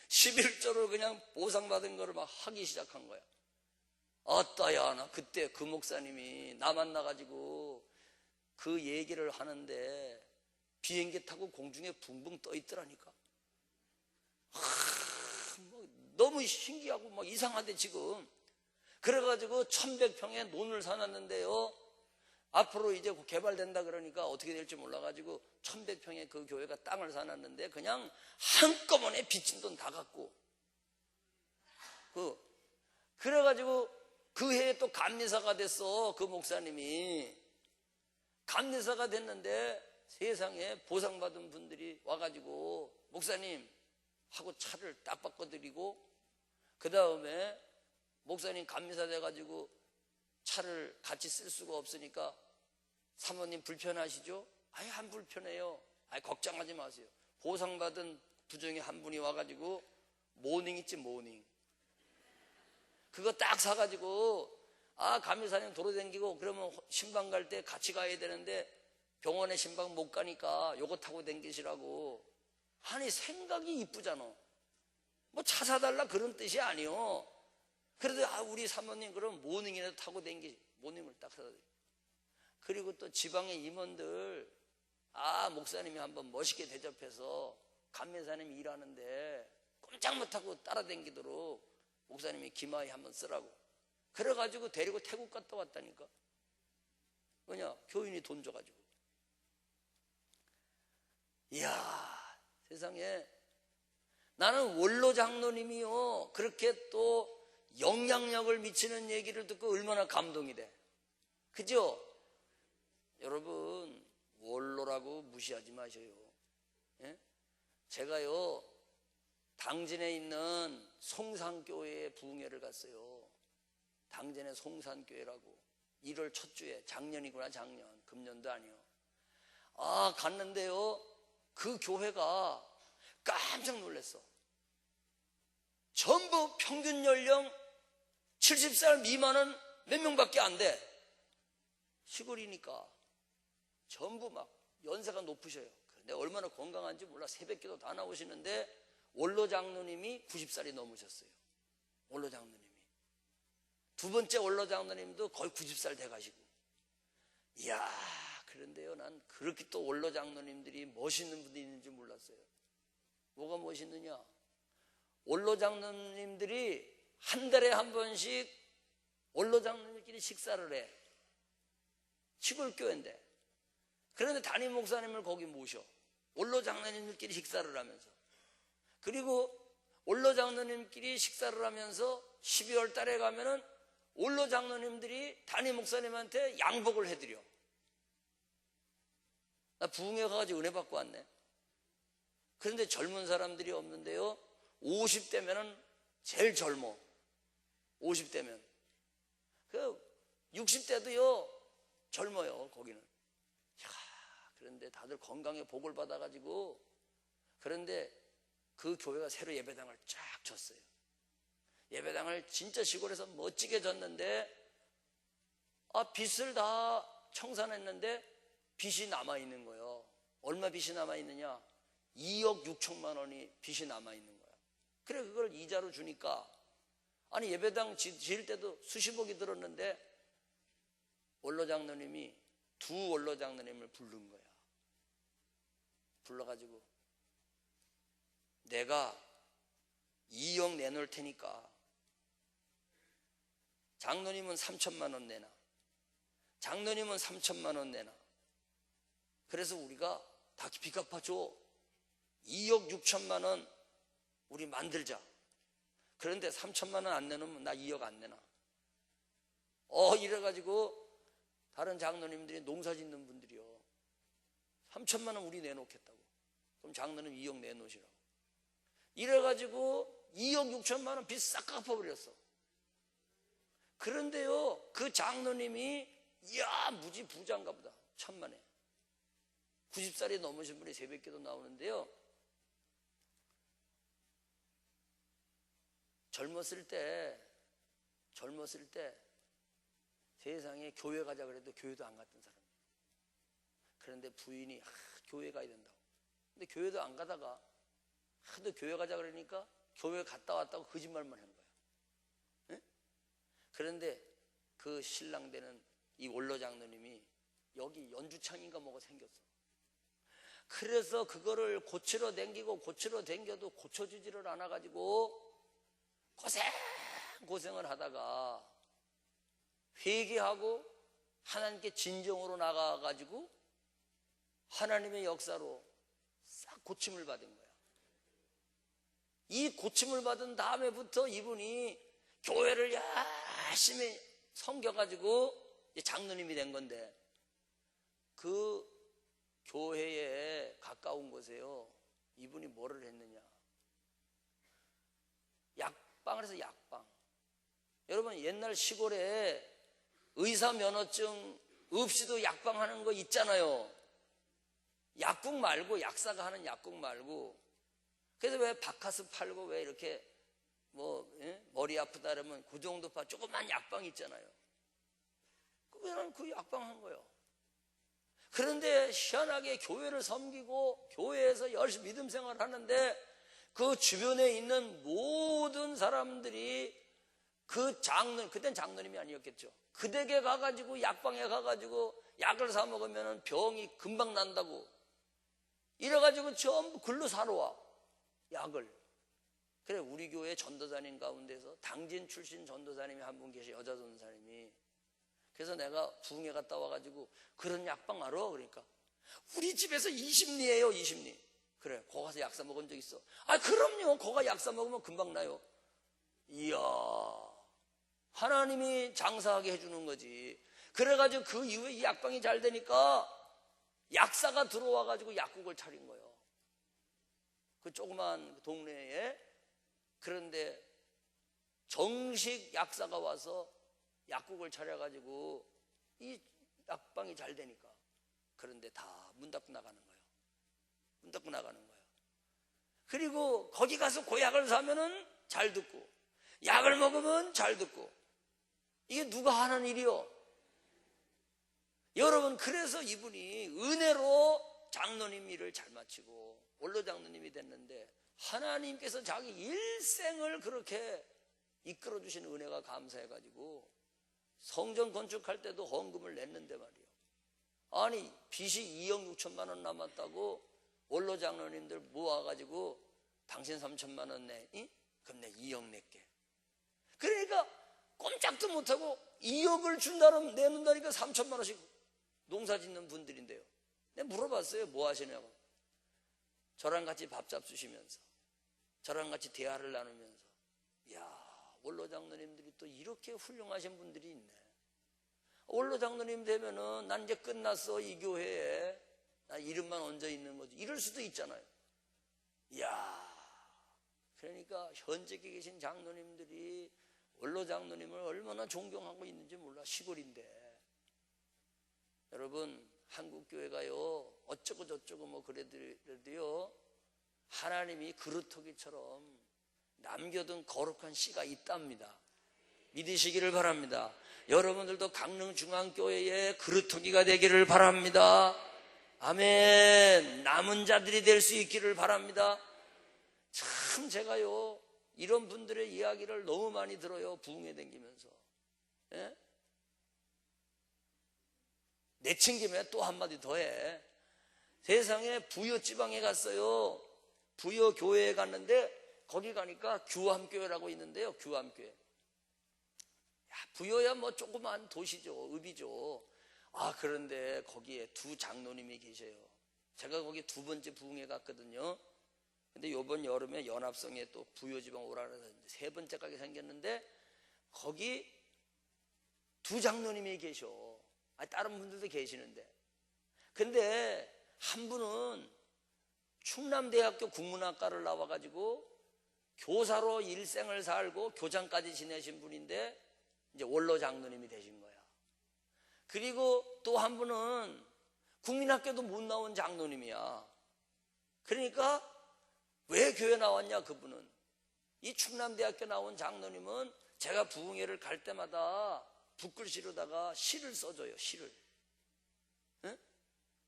11조로 그냥 보상받은 거를 막 하기 시작한 거야. 아따야, 나 그때 그 목사님이 나 만나가지고 그 얘기를 하는데 비행기 타고 공중에 붕붕 떠 있더라니까. 뭐 너무 신기하고 막 이상하대 지금. 그래가지고 1100평에 논을 사놨는데요, 앞으로 이제 개발된다 그러니까 어떻게 될지 몰라가지고 1100평에 그 교회가 땅을 사놨는데 그냥 한꺼번에 빚진 돈 다 갚고, 그래가지고 그 해에 또 감리사가 됐어. 그 목사님이 감리사가 됐는데 세상에 보상받은 분들이 와가지고 목사님 하고 차를 딱 바꿔드리고, 그 다음에 목사님 감리사 돼가지고 차를 같이 쓸 수가 없으니까 사모님 불편하시죠? 아예 안 불편해요. 아예 걱정하지 마세요. 보상받은 부중에 한 분이 와가지고 모닝 있지, 모닝. 그거 딱 사가지고 감리사님 돌아다니고 그러면 신방 갈 때 같이 가야 되는데 병원에 신방 못 가니까 요거 타고 다니시라고. 아니 생각이 이쁘잖아. 뭐 차 사달라 그런 뜻이 아니요. 그래도 우리 사모님 그럼 모닝이라도 타고 다니시. 모닝을 딱 사다 드리고. 그리고 또 지방의 임원들 목사님이 한번 멋있게 대접해서 감리사님이 일하는데 꼼짝 못하고 따라다니도록 목사님이 기마에 한번 쓰라고. 그래가지고 데리고 태국 갔다 왔다니까. 뭐냐, 교인이 돈 줘가지고. 이야, 세상에. 나는 원로 장로님이요 그렇게 또 영향력을 미치는 얘기를 듣고 얼마나 감동이 돼. 그죠? 여러분, 원로라고 무시하지 마셔요. 예? 제가요 당진에 있는 송산교회에 부흥회를 갔어요. 당진의 송산교회라고. 1월 첫 주에, 작년이구나, 작년. 금년도 아니요. 갔는데요, 그 교회가 깜짝 놀랐어. 전부 평균 연령 70살 미만은 몇 명밖에 안 돼. 시골이니까 전부 막 연세가 높으셔요. 근데 얼마나 건강한지 몰라. 새벽기도 다 나오시는데 원로 장로님이 90살이 넘으셨어요. 원로 장로님이. 두 번째 원로 장로님도 거의 90살 돼가시고. 이야, 그런데요, 난 그렇게 또 원로 장로님들이 멋있는 분들이 있는지 몰랐어요. 뭐가 멋있느냐? 원로 장로님들이 한 달에 한 번씩 원로 장로님끼리 식사를 해. 시골 교회인데. 그런데 담임 목사님을 거기 모셔. 원로 장로님들끼리 식사를 하면서. 그리고 원로 장로님끼리 식사를 하면서 12월 달에 가면은 원로 장로님들이 담임 목사님한테 양복을 해드려. 나 부흥회 가가지고 은혜 받고 왔네. 그런데 젊은 사람들이 없는데요, 50대면은 제일 젊어. 50대면. 60대도요 젊어요, 거기는. 그런데 다들 건강에 복을 받아가지고. 그런데 그 교회가 새로 예배당을 쫙 졌어요. 예배당을 진짜 시골에서 멋지게 졌는데 빚을 다 청산했는데 빚이 남아있는 거예요. 얼마 빚이 남아있느냐? 2억 6천만 원이 빚이 남아있는 거야. 그래, 그걸 이자로 주니까. 아니, 예배당 지을 때도 수십억이 들었는데 원로 장로님이 두 원로 장로님을 부른 거야. 불러가지고 내가 2억 내놓을 테니까 장로님은 3천만 원 내놔. 장로님은 3천만 원 내놔. 그래서 우리가 다 빚 갚아줘. 2억 6천만 원 우리 만들자. 그런데 3천만 원 안 내놓으면 나 2억 안 내놔. 이래가지고 다른 장로님들이 농사 짓는 분들이요, 3천만 원 우리 내놓겠다고. 그럼 장로님 2억 내놓으시라고. 이래가지고 2억 6천만 원 빚 싹 갚아버렸어. 그런데요, 그 장로님이 이야 무지 부자인가 보다. 천만에 90살이 넘으신 분이 새벽기도 나오는데요, 젊었을 때 세상에 교회 가자 그래도 교회도 안 갔던 사람. 그런데 부인이 교회 가야 된다고. 근데 교회도 안 가다가 하도 교회 가자 그러니까 교회 갔다 왔다고 거짓말만 하는 거야. 네? 그런데 그 신랑 되는 이 원로 장로님이 여기 연주창인가 뭐가 생겼어. 그래서 그거를 고치러 댕겨도 고쳐주지를 않아가지고 고생을 하다가 회개하고 하나님께 진정으로 나가가지고 하나님의 역사로 싹 고침을 받은 거야. 이 고침을 받은 다음에부터 이분이 교회를 열심히 섬겨가지고 장로님이 된 건데, 그 교회에 가까운 곳에요, 이분이 뭐를 했느냐, 약방을 해서 약방. 여러분, 옛날 시골에 의사 면허증 없이도 약방하는 거 있잖아요. 약국 말고, 약사가 하는 약국 말고. 그래서 왜 바카스 팔고 왜 이렇게 머리 아프다 그러면 그 정도 조그만 약방 있잖아요. 그냥 그 약방 한 거예요. 그런데 희한하게 교회를 섬기고 교회에서 열심히 믿음 생활을 하는데 그 주변에 있는 모든 사람들이 그 그땐 장로님이 아니었겠죠. 그 댁에 가가지고 약방에 가가지고 약을 사 먹으면 병이 금방 난다고 이래가지고 전부 글로 사러 와, 약을. 그래, 우리 교회 전도사님 가운데서 당진 출신 전도사님이 한 분 계셔, 여자 전도사님이. 그래서 내가 부흥회 갔다 와가지고 그런 약방 알아? 그러니까 우리 집에서 20리예요 20리. 그래, 거기 가서 약사 먹은 적 있어? 아, 그럼요. 거기 약사 먹으면 금방 나요. 이야, 하나님이 장사하게 해주는 거지. 그래가지고 그 이후에 이 약방이 잘 되니까 약사가 들어와가지고 약국을 차린 거예요, 그 조그만 동네에. 그런데 정식 약사가 와서 약국을 차려가지고 이 약방이 잘 되니까. 그런데 다 문 닫고 나가는 거예요. 문 닫고 나가는 거예요. 그리고 거기 가서 고약을 사면은 잘 듣고, 약을 먹으면 잘 듣고. 이게 누가 하는 일이요? 여러분, 그래서 이분이 은혜로 장로님 일을 잘 마치고 원로 장로님이 됐는데, 하나님께서 자기 일생을 그렇게 이끌어 주신 은혜가 감사해가지고 성전 건축할 때도 헌금을 냈는데 말이에요. 아니, 빚이 2억 6천만 원 남았다고 원로 장로님들 모아가지고 당신 3천만 원 내? 그럼 내 2억 낼게. 그러니까 꼼짝도 못하고 2억을 준다면 내는다니까 3천만 원씩 농사 짓는 분들인데요. 내가 물어봤어요. 뭐 하시냐고. 저랑 같이 밥 잡수시면서, 저랑 같이 대화를 나누면서, 이야, 원로 장로님들이 또 이렇게 훌륭하신 분들이 있네. 원로 장로님 되면은 난 이제 끝났어, 이 교회에 나 이름만 얹어 있는 거지, 이럴 수도 있잖아요. 이야, 그러니까 현직에 계신 장로님들이 원로 장로님을 얼마나 존경하고 있는지 몰라. 시골인데. 여러분, 한국교회가요, 어쩌고 저쩌고 뭐 그래도요, 하나님이 그루터기처럼 남겨둔 거룩한 씨가 있답니다. 믿으시기를 바랍니다. 여러분들도 강릉중앙교회의 그루터기가 되기를 바랍니다. 아멘. 남은 자들이 될 수 있기를 바랍니다. 참 제가요, 이런 분들의 이야기를 너무 많이 들어요, 부흥회 다니면서. 예? 내친 김에 또 한마디 더 해. 세상에 부여 지방에 갔어요. 부여 교회에 갔는데 거기 가니까 규암교회라고 있는데요, 규암교회. 야, 부여야 뭐 조그만 도시죠, 읍이죠. 아, 그런데 거기에 두 장로님이 계셔요. 제가 거기 두 번째 부흥회 갔거든요. 근데 이번 여름에 연합성에 또 부여 지방 오라 그래서 세 번째 가게 생겼는데 거기 두 장로님이 계셔. 다른 분들도 계시는데. 근데 한 분은 충남대학교 국문학과를 나와가지고 교사로 일생을 살고 교장까지 지내신 분인데 이제 원로 장로님이 되신 거야. 그리고 또 한 분은 국민학교도 못 나온 장로님이야. 그러니까 왜 교회 나왔냐, 그분은. 이 충남대학교 나온 장로님은 제가 부흥회를 갈 때마다 붓글씨로다가 시를 써줘요. 시를. 응?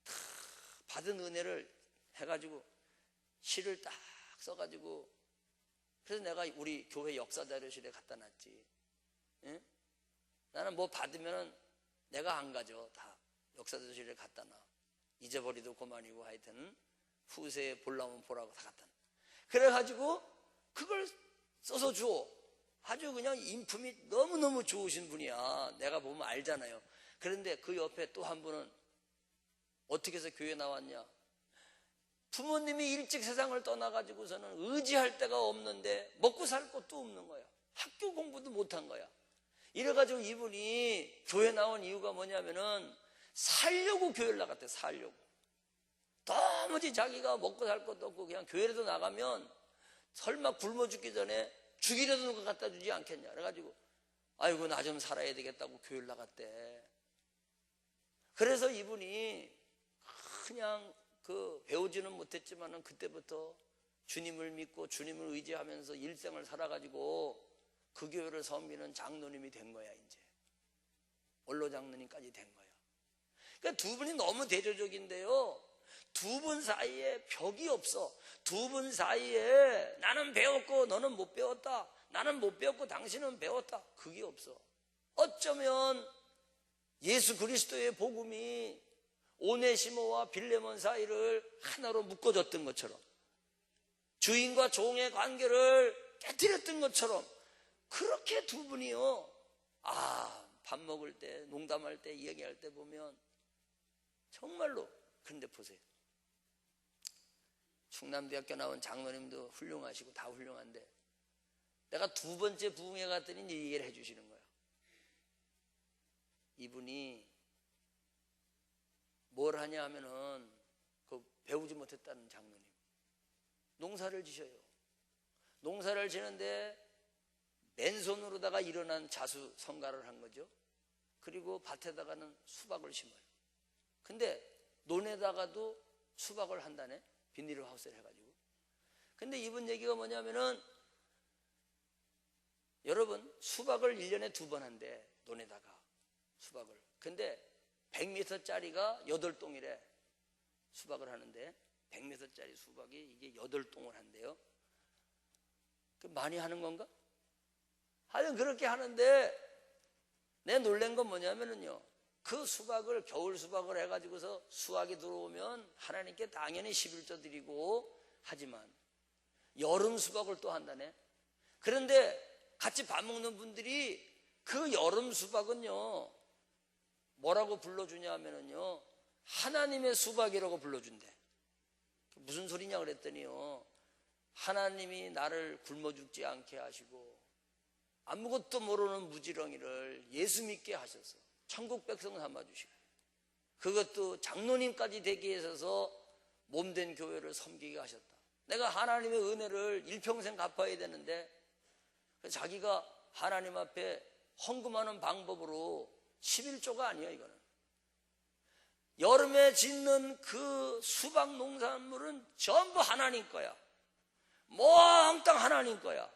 다 받은 은혜를 해가지고 시를 딱 써가지고, 그래서 내가 우리 교회 역사자료실에 갖다 놨지. 응? 나는 뭐 받으면 내가 안 가져. 다 역사자료실에 갖다 놔. 잊어버리도 그만이고 하여튼 후세에 보려면 보라고 다 갖다 놔. 그래가지고 그걸 써서 줘. 아주 그냥 인품이 너무너무 좋으신 분이야. 내가 보면 알잖아요. 그런데 그 옆에 또 한 분은 어떻게 해서 교회 나왔냐? 부모님이 일찍 세상을 떠나가지고서는 의지할 데가 없는데 먹고 살 것도 없는 거야. 학교 공부도 못한 거야. 이래가지고 이분이 교회 나온 이유가 뭐냐면은 살려고 교회를 나갔대. 살려고. 도무지 자기가 먹고 살 것도 없고 그냥 교회라도 나가면 설마 굶어 죽기 전에 죽이려도 누가 갖다 주지 않겠냐. 그래가지고 아이고 나 좀 살아야 되겠다고 교회를 나갔대. 그래서 이분이 그냥 배우지는 못했지만은 그때부터 주님을 믿고 주님을 의지하면서 일생을 살아가지고 그 교회를 섬기는 장로님이 된 거야. 이제 원로 장로님까지 된 거야. 그러니까 두 분이 너무 대조적인데요, 두 분 사이에 벽이 없어. 두 분 사이에 나는 배웠고 너는 못 배웠다, 나는 못 배웠고 당신은 배웠다, 그게 없어. 어쩌면 예수 그리스도의 복음이 오네시모와 빌레몬 사이를 하나로 묶어줬던 것처럼, 주인과 종의 관계를 깨뜨렸던 것처럼, 그렇게 두 분이요, 밥 먹을 때, 농담할 때, 이야기할 때 보면 정말로. 그런데 보세요, 충남대학교 나온 장로님도 훌륭하시고 다 훌륭한데 내가 두 번째 부흥회 갔더니 이 얘기를 해주시는 거예요. 이분이 뭘 하냐 하면은 배우지 못했다는 장로님, 농사를 지셔요. 농사를 지는데 맨손으로다가 일어난 자수 성가를 한 거죠. 그리고 밭에다가는 수박을 심어요. 근데 논에다가도 수박을 한다네, 비닐하우스를 해가지고. 근데 이분 얘기가 뭐냐면은, 여러분 수박을 1년에 2번 한대, 논에다가 수박을. 근데 100m짜리가 8동이래. 수박을 하는데 100m짜리 수박이 이게 8동을 한대요. 많이 하는 건가? 하여튼 그렇게 하는데 내 놀란 건 뭐냐면은요, 그 수박을, 겨울 수박을 해가지고서 수확이 들어오면 하나님께 당연히 11조 드리고 하지만 여름 수박을 또 한다네. 그런데 같이 밥 먹는 분들이 그 여름 수박은요 뭐라고 불러주냐 하면은요, 하나님의 수박이라고 불러준대. 무슨 소리냐 그랬더니요, 하나님이 나를 굶어 죽지 않게 하시고 아무것도 모르는 무지렁이를 예수 믿게 하셔서 천국 백성 삼아주시고, 그것도 장로님까지 되게 해서 몸된 교회를 섬기게 하셨다. 내가 하나님의 은혜를 일평생 갚아야 되는데 자기가 하나님 앞에 헌금하는 방법으로 11조가 아니야. 이거는 여름에 짓는 그 수박 농산물은 전부 하나님 거야. 몽땅 하나님 거야.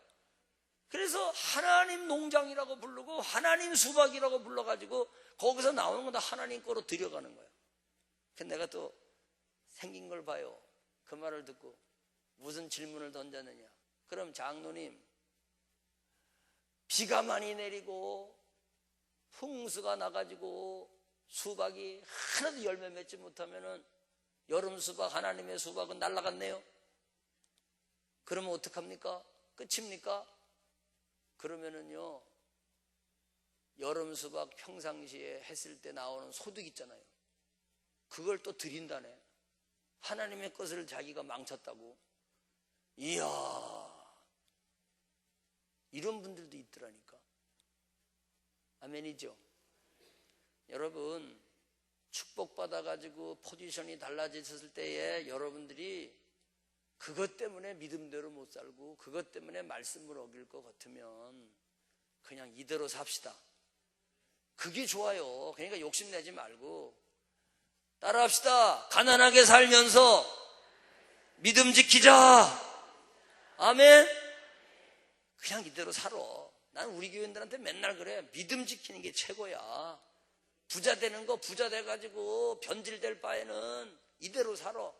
그래서 하나님 농장이라고 부르고 하나님 수박이라고 불러가지고 거기서 나오는 건 다 하나님 거로 들여가는 거야. 근데 내가 또 생긴 걸 봐요. 그 말을 듣고 무슨 질문을 던졌느냐. 그럼 장로님, 비가 많이 내리고 풍수가 나가지고 수박이 하나도 열매 맺지 못하면은 여름 수박, 하나님의 수박은 날아갔네요. 그러면 어떡합니까? 끝입니까? 그러면은요, 여름 수박 평상시에 했을 때 나오는 소득 있잖아요. 그걸 또 드린다네. 하나님의 것을 자기가 망쳤다고. 이야, 이런 분들도 있더라니까. 아멘이죠. 여러분, 축복받아가지고 포지션이 달라졌을 때에 여러분들이 그것 때문에 믿음대로 못 살고 그것 때문에 말씀을 어길 것 같으면 그냥 이대로 삽시다. 그게 좋아요. 그러니까 욕심내지 말고 따라합시다. 가난하게 살면서 믿음 지키자. 아멘. 그냥 이대로 살아. 난 우리 교인들한테 맨날 그래. 믿음 지키는 게 최고야. 부자 되는 거 부자 돼가지고 변질될 바에는 이대로 살아.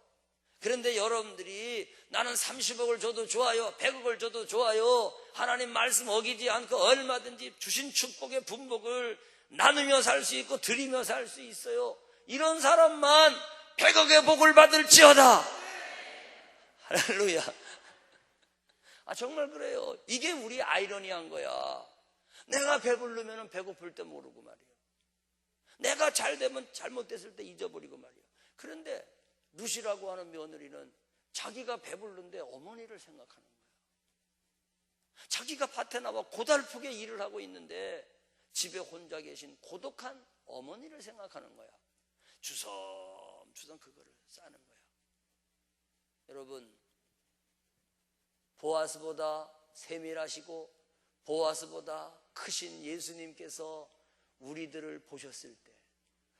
그런데 여러분들이 나는 30억을 줘도 좋아요, 100억을 줘도 좋아요, 하나님 말씀 어기지 않고 얼마든지 주신 축복의 분복을 나누며 살 수 있고 드리며 살 수 있어요. 이런 사람만 100억의 복을 받을지어다. 할렐루야. 정말 그래요. 이게 우리 아이러니한 거야. 내가 배부르면 배고플 때 모르고 말이야. 내가 잘 되면 잘못됐을 때 잊어버리고 말이야. 그런데 룻이라고 하는 며느리는 자기가 배부른데 어머니를 생각하는 거야. 자기가 밭에 나와 고달프게 일을 하고 있는데 집에 혼자 계신 고독한 어머니를 생각하는 거야. 주섬주섬 그거를 싸는 거야. 여러분, 보아스보다 세밀하시고 보아스보다 크신 예수님께서 우리들을 보셨을 때,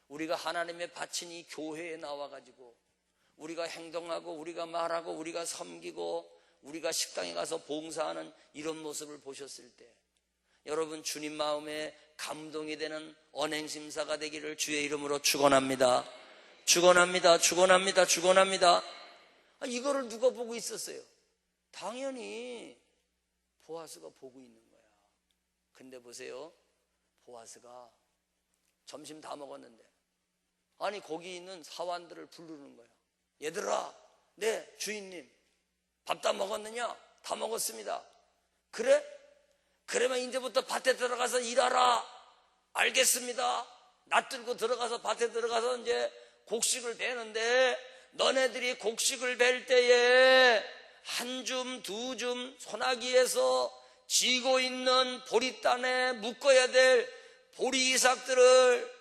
우리가 하나님의 바친 이 교회에 나와가지고 우리가 행동하고 우리가 말하고 우리가 섬기고 우리가 식당에 가서 봉사하는 이런 모습을 보셨을 때, 여러분 주님 마음에 감동이 되는 언행심사가 되기를 주의 이름으로 축원합니다. 축원합니다. 축원합니다. 축원합니다. 이거를 누가 보고 있었어요? 당연히 보아스가 보고 있는 거야. 근데 보세요, 보아스가 점심 다 먹었는데 거기 있는 사환들을 부르는 거야. 얘들아, 네 주인님 밥 다 먹었느냐? 다 먹었습니다. 그래? 그러면 이제부터 밭에 들어가서 일하라. 알겠습니다. 낯들고 들어가서 밭에 들어가서 이제 곡식을 베는데, 너네들이 곡식을 벨 때에 한 줌, 두 줌 소나기에서 지고 있는 보리단에 묶어야 될 보리 이삭들을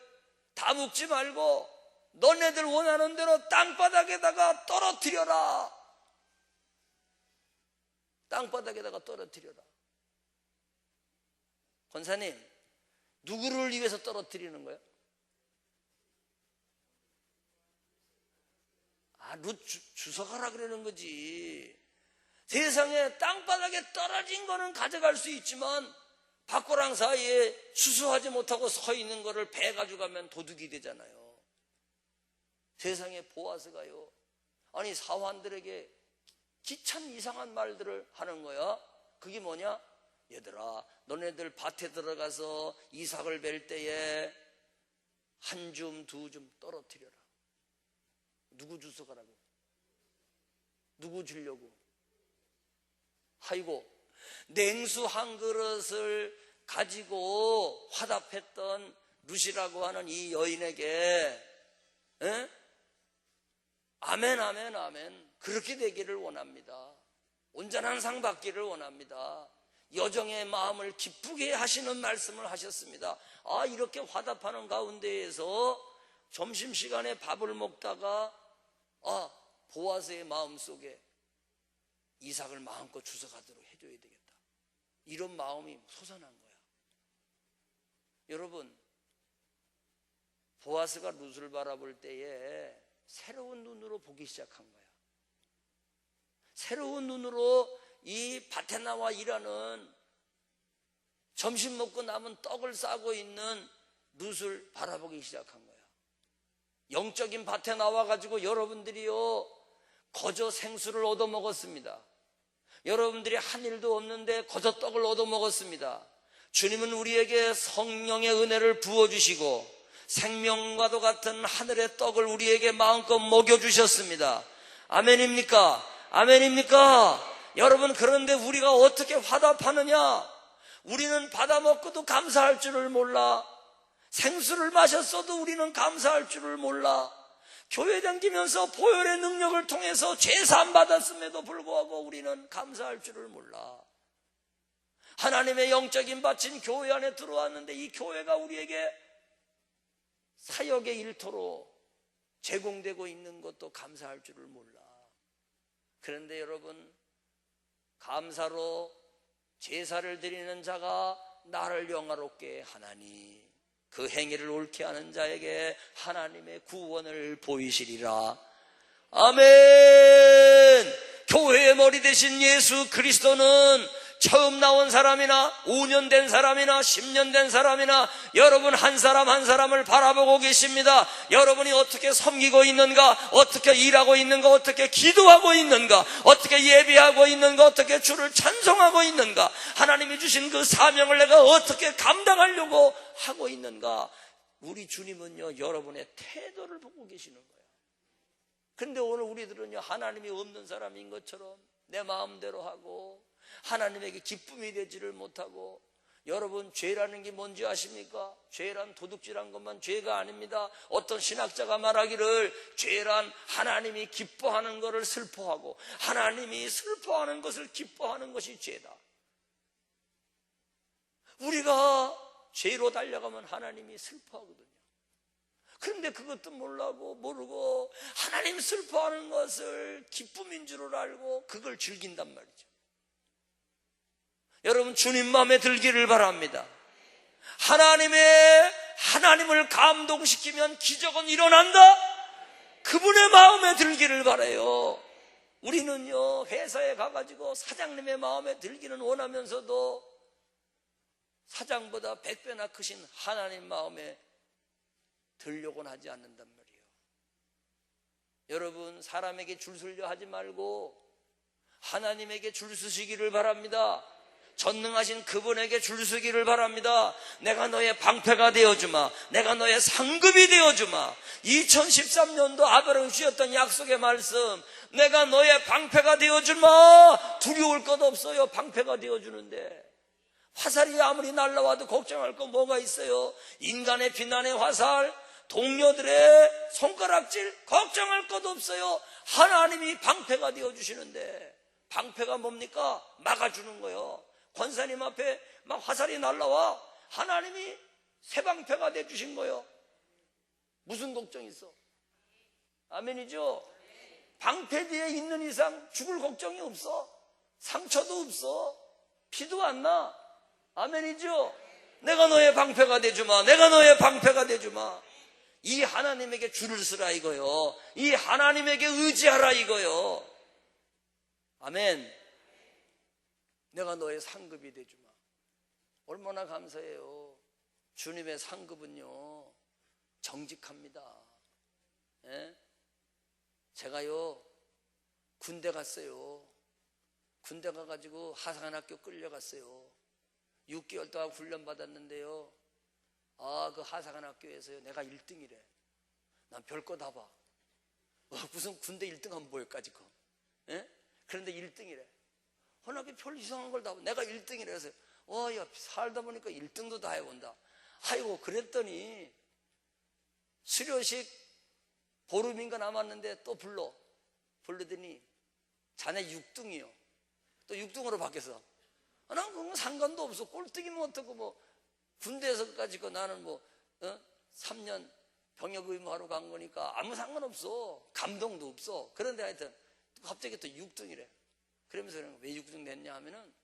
다 묶지 말고 너네들 원하는 대로 땅바닥에다가 떨어뜨려라. 땅바닥에다가 떨어뜨려라. 권사님, 누구를 위해서 떨어뜨리는 거예요? 룻 주워가라 그러는 거지. 세상에 땅바닥에 떨어진 거는 가져갈 수 있지만 밭고랑 사이에 수수하지 못하고 서 있는 거를 배 가져가면 도둑이 되잖아요. 세상에 보아스가요, 사환들에게 기참 이상한 말들을 하는 거야. 그게 뭐냐? 얘들아, 너네들 밭에 들어가서 이삭을 벨 때에 한 줌, 두 줌 떨어뜨려라. 누구 주워가라고? 누구 주려고? 아이고, 냉수 한 그릇을 가지고 화답했던 룻이라고 하는 이 여인에게 아멘, 아멘, 아멘, 그렇게 되기를 원합니다. 온전한 상 받기를 원합니다. 여정의 마음을 기쁘게 하시는 말씀을 하셨습니다. 이렇게 화답하는 가운데에서 점심시간에 밥을 먹다가 보아스의 마음속에 이삭을 마음껏 주워가도록 해줘야 되겠다, 이런 마음이 솟아난 거야. 여러분, 보아스가 룻을 바라볼 때에 새로운 눈으로 보기 시작한 거야. 새로운 눈으로 이 밭에 나와 일하는, 점심 먹고 남은 떡을 싸고 있는 룻을 바라보기 시작한 거야. 영적인 밭에 나와가지고 여러분들이요, 거저 생수를 얻어먹었습니다. 여러분들이 한 일도 없는데 거저 떡을 얻어먹었습니다. 주님은 우리에게 성령의 은혜를 부어주시고 생명과도 같은 하늘의 떡을 우리에게 마음껏 먹여주셨습니다. 아멘입니까? 아멘입니까? 여러분, 그런데 우리가 어떻게 화답하느냐? 우리는 받아먹고도 감사할 줄을 몰라. 생수를 마셨어도 우리는 감사할 줄을 몰라. 교회 다니면서 보혈의 능력을 통해서 제사함 받았음에도 불구하고 우리는 감사할 줄을 몰라. 하나님의 영적인 밭인 교회 안에 들어왔는데 이 교회가 우리에게 사역의 일터로 제공되고 있는 것도 감사할 줄을 몰라. 그런데 여러분, 감사로 제사를 드리는 자가 나를 영화롭게 하나니 그 행위를 옳게 하는 자에게 하나님의 구원을 보이시리라. 아멘. 교회의 머리 되신 예수 그리스도는 처음 나온 사람이나 5년 된 사람이나 10년 된 사람이나 여러분 한 사람 한 사람을 바라보고 계십니다. 여러분이 어떻게 섬기고 있는가, 어떻게 일하고 있는가, 어떻게 기도하고 있는가, 어떻게 예배하고 있는가, 어떻게 주를 찬송하고 있는가, 하나님이 주신 그 사명을 내가 어떻게 감당하려고 하고 있는가. 우리 주님은요, 여러분의 태도를 보고 계시는 거예요. 그런데 오늘 우리들은요, 하나님이 없는 사람인 것처럼 내 마음대로 하고 하나님에게 기쁨이 되지를 못하고. 여러분, 죄라는 게 뭔지 아십니까? 죄란 도둑질한 것만 죄가 아닙니다. 어떤 신학자가 말하기를 죄란 하나님이 기뻐하는 것을 슬퍼하고 하나님이 슬퍼하는 것을 기뻐하는 것이 죄다. 우리가 죄로 달려가면 하나님이 슬퍼하거든요. 그런데 그것도 모르고 하나님 슬퍼하는 것을 기쁨인 줄 알고 그걸 즐긴단 말이죠. 여러분, 주님 마음에 들기를 바랍니다. 하나님을 감동시키면 기적은 일어난다. 그분의 마음에 들기를 바라요. 우리는요, 회사에 가가지고 사장님의 마음에 들기는 원하면서도 사장보다 100배나 크신 하나님 마음에 들려고는 하지 않는단 말이에요. 여러분, 사람에게 줄 서려 하지 말고 하나님에게 줄 서시기를 바랍니다. 전능하신 그분에게 줄 서기를 바랍니다. 내가 너의 방패가 되어주마. 내가 너의 상급이 되어주마. 2013년도 아브라함이 주셨던 약속의 말씀, 내가 너의 방패가 되어주마. 두려울 것 없어요. 방패가 되어주는데. 화살이 아무리 날라와도 걱정할 거 뭐가 있어요? 인간의 비난의 화살, 동료들의 손가락질 걱정할 것 없어요. 하나님이 방패가 되어주시는데. 방패가 뭡니까? 막아주는 거예요. 권사님 앞에 막 화살이 날라와. 하나님이 새 방패가 되어주신 거예요. 무슨 걱정 있어? 아멘이죠? 방패 뒤에 있는 이상 죽을 걱정이 없어. 상처도 없어. 피도 안 나. 아멘이죠? 내가 너의 방패가 되주마. 내가 너의 방패가 되주마. 이 하나님에게 줄을 서라 이거요. 이 하나님에게 의지하라 이거요. 아멘. 내가 너의 상급이 되주마. 얼마나 감사해요. 주님의 상급은요, 정직합니다. 예? 제가요, 군대 갔어요. 군대 가가지고 하사관학교 끌려갔어요. 6개월 동안 훈련 받았는데요, 그 하사관학교에서요, 내가 1등이래. 난 별거 다 봐. 무슨 군대 1등하면 뭐여까지 거. 예? 그런데 1등이래. 허나게 별 이상한 걸 다 봐. 내가 1등이래서 야, 살다 보니까 1등도 다 해본다. 아이고, 그랬더니 수료식 보름인가 남았는데 또 부르더니 자네 6등이요. 또 6등으로 바뀌었어. 난 그건 상관도 없어. 꼴등이면 어떻고, 군대에서까지 나는 3년 병역 의무하러 간 거니까 아무 상관없어. 감동도 없어. 그런데 하여튼 갑자기 또 6등이래. 그러면서 왜 6등 냈냐 하면은,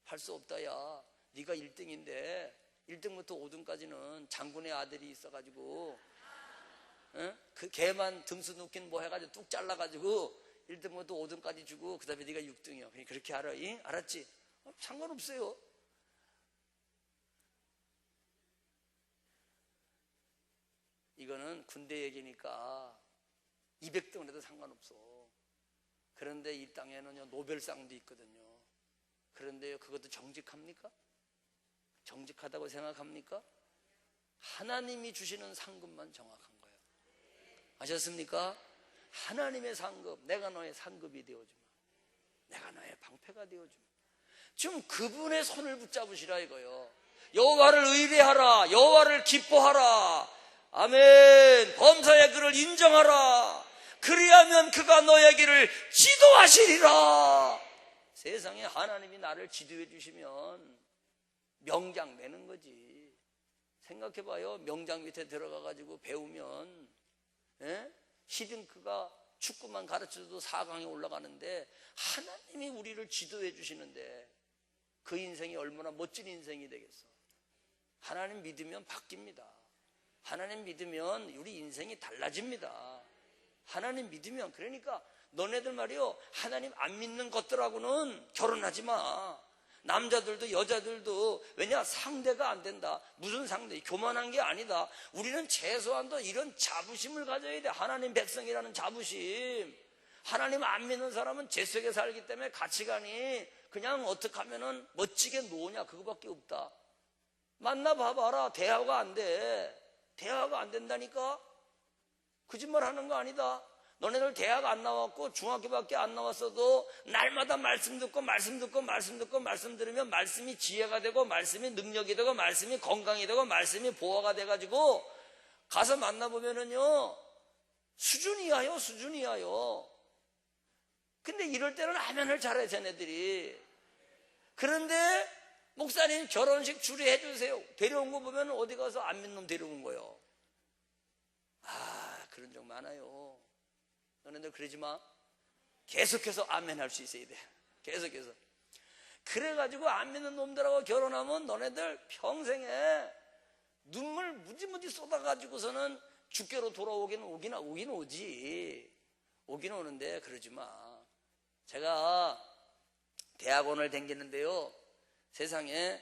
할 수 없다, 야. 네가 1등인데 1등부터 5등까지는 장군의 아들이 있어가지고, 그 걔만 등수 넣긴 해가지고 뚝 잘라가지고 1등부터 5등까지 주고 그 다음에 네가 6등이야. 그렇게 알아? 잉? 알았지? 상관없어요. 이거는 군대 얘기니까 200등을 해도 상관없어. 그런데 이 땅에는요, 노벨상도 있거든요. 그런데요, 그것도 정직합니까? 정직하다고 생각합니까? 하나님이 주시는 상급만 정확한 거예요. 아셨습니까? 하나님의 상급, 내가 너의 상급이 되어주마. 내가 너의 방패가 되어주마. 지금 그분의 손을 붙잡으시라 이거요. 여호와를 의뢰하라. 여호와를 기뻐하라. 아멘. 범사의 그를 인정하라. 그리하면 그가 너의 길을 지도하시리라. 세상에 하나님이 나를 지도해 주시면 명장 내는 거지. 생각해봐요. 명장 밑에 들어가가지고 배우면, 히딩크가 축구만 가르쳐줘도 4강에 올라가는데 하나님이 우리를 지도해 주시는데 그 인생이 얼마나 멋진 인생이 되겠어. 하나님 믿으면 바뀝니다. 하나님 믿으면 우리 인생이 달라집니다. 하나님 믿으면. 그러니까 너네들 말이요, 하나님 안 믿는 것들하고는 결혼하지 마. 남자들도 여자들도. 왜냐? 상대가 안 된다. 무슨 상대? 교만한 게 아니다. 우리는 최소한도 이런 자부심을 가져야 돼. 하나님 백성이라는 자부심. 하나님 안 믿는 사람은 죄 속에 살기 때문에 가치관이 그냥 어떻게 하면은 멋지게 노냐, 그거밖에 없다. 만나봐봐라. 대화가 안 돼. 대화가 안 된다니까. 거짓말 하는 거 아니다. 너네들 대학 안 나왔고 중학교밖에 안 나왔어도 날마다 말씀 듣고 말씀 들으면 말씀이 지혜가 되고 말씀이 능력이 되고 말씀이 건강이 되고 말씀이 보화가 돼가지고 가서 만나보면은요, 수준이야요. 근데 이럴 때는 아멘을 잘해, 쟤네들이. 그런데 목사님 결혼식 주례해 주세요. 데려온 거 보면 어디 가서 안 믿는 놈 데려온 거예요. 그런 적 많아요. 너네들 그러지 마. 계속해서 아멘 할 수 있어야 돼. 계속해서. 그래가지고 안 믿는 놈들하고 결혼하면 너네들 평생에 눈물 무지무지 쏟아가지고서는 주께로 돌아오긴 오지. 오긴 오는데 그러지 마. 제가 대학원을 다니는데요, 세상에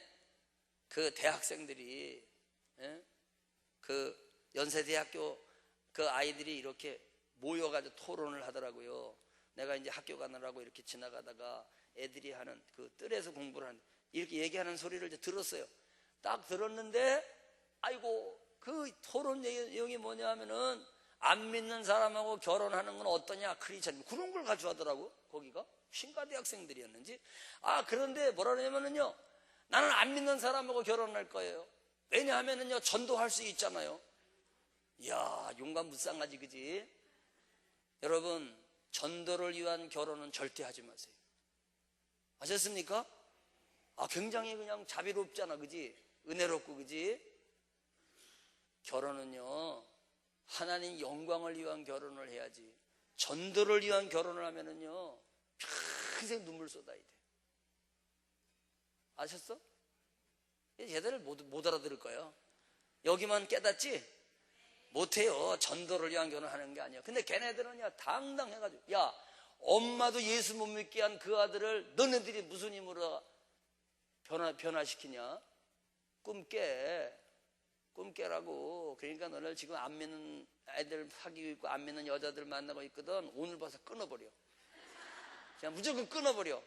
그 대학생들이, 그 연세대학교 그 아이들이 이렇게 모여가지고 토론을 하더라고요. 내가 이제 학교 가느라고 이렇게 지나가다가 애들이 하는 그 뜰에서 공부를 하는, 이렇게 얘기하는 소리를 이제 들었어요. 딱 들었는데, 아이고, 그 토론 내용이 뭐냐 하면은, 안 믿는 사람하고 결혼하는 건 어떠냐, 크리스찬. 그런 걸 가져가더라고, 거기가. 신과대학생들이었는지. 그런데 뭐라 그러냐면은요, 나는 안 믿는 사람하고 결혼할 거예요. 왜냐하면은요, 전도할 수 있잖아요. 이야, 용감 무쌍하지, 그지? 여러분, 전도를 위한 결혼은 절대 하지 마세요. 아셨습니까? 굉장히 그냥 자비롭잖아, 그지? 은혜롭고, 그지? 결혼은요, 하나님 영광을 위한 결혼을 해야지. 전도를 위한 결혼을 하면은요, 평생 눈물 쏟아야 돼. 아셨어? 얘들 못 알아들을 거예요. 여기만 깨닫지? 못해요. 전도를 위한 결혼하는 게 아니야. 근데 걔네들은요, 당당해가지고, 야, 엄마도 예수 못 믿게 한 그 아들을 너네들이 무슨 힘으로 변화시키냐? 꿈 깨라고. 그러니까 너네들 지금 안 믿는 애들 사귀고 있고 안 믿는 여자들 만나고 있거든. 오늘 봐서 끊어버려. 그냥 무조건 끊어버려.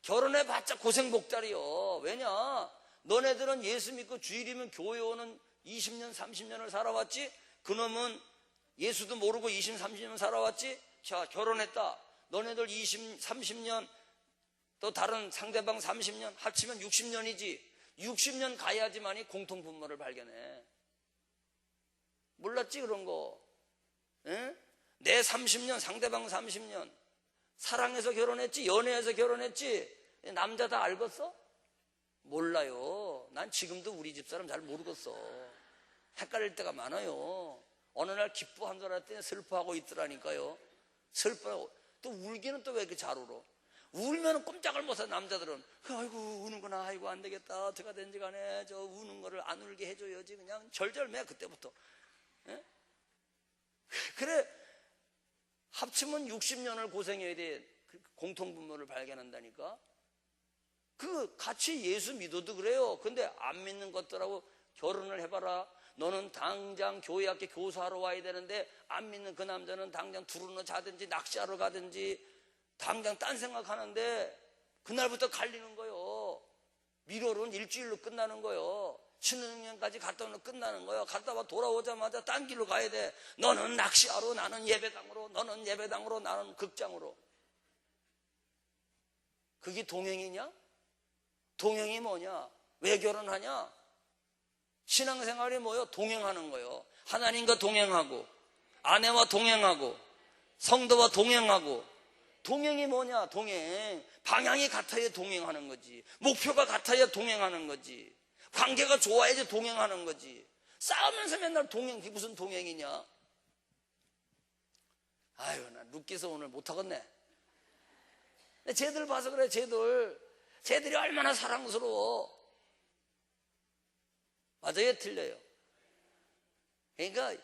결혼해봤자 고생복달이요. 왜냐? 너네들은 예수 믿고 주일이면 교회 오는 20년, 30년을 살아왔지? 그놈은 예수도 모르고 20, 30년 살아왔지? 자, 결혼했다. 너네들 20, 30년, 또 다른 상대방 30년, 합치면 60년이지. 60년 가야지만이 공통분모를 발견해. 몰랐지, 그런 거? 에? 내 30년, 상대방 30년. 사랑해서 결혼했지? 연애해서 결혼했지? 남자 다 알겠어? 몰라요. 난 지금도 우리 집사람 잘 모르겠어. 헷갈릴 때가 많아요. 어느 날 기뻐한 줄 알았더니 슬퍼하고 있더라니까요. 슬퍼하고. 또 울기는 또 왜 이렇게 잘 울어? 울면 꼼짝을 못해. 남자들은 아이고 우는구나, 아이고 안 되겠다, 어떻게 된지 간에 저 우는 거를 안 울게 해줘야지. 그냥 절절매 그때부터. 에? 그래 합치면 60년을 고생해야 돼. 공통분모를 발견한다니까. 그 같이 예수 믿어도 그래요. 근데 안 믿는 것들하고 결혼을 해봐라. 너는 당장 교회 학교 교사하러 와야 되는데 안 믿는 그 남자는 당장 두루너 자든지 낚시하러 가든지 당장 딴 생각하는데 그날부터 갈리는 거요. 미로는 일주일로 끝나는 거요. 신혼여행까지 갔다 오면 끝나는 거예요. 갔다 와 돌아오자마자 딴 길로 가야 돼. 너는 낚시하러, 나는 예배당으로, 너는 예배당으로, 나는 극장으로. 그게 동행이냐? 동행이 뭐냐? 왜 결혼하냐? 신앙생활이 뭐요? 동행하는 거예요. 하나님과 동행하고, 아내와 동행하고, 성도와 동행하고. 동행이 뭐냐? 동행. 방향이 같아야 동행하는 거지. 목표가 같아야 동행하는 거지. 관계가 좋아야지 동행하는 거지. 싸우면서 맨날 동행, 그게 무슨 동행이냐? 아유, 나 룻기서 오늘 못하겠네. 쟤들 봐서 그래, 쟤들이 얼마나 사랑스러워. 맞아요, 틀려요? 그러니까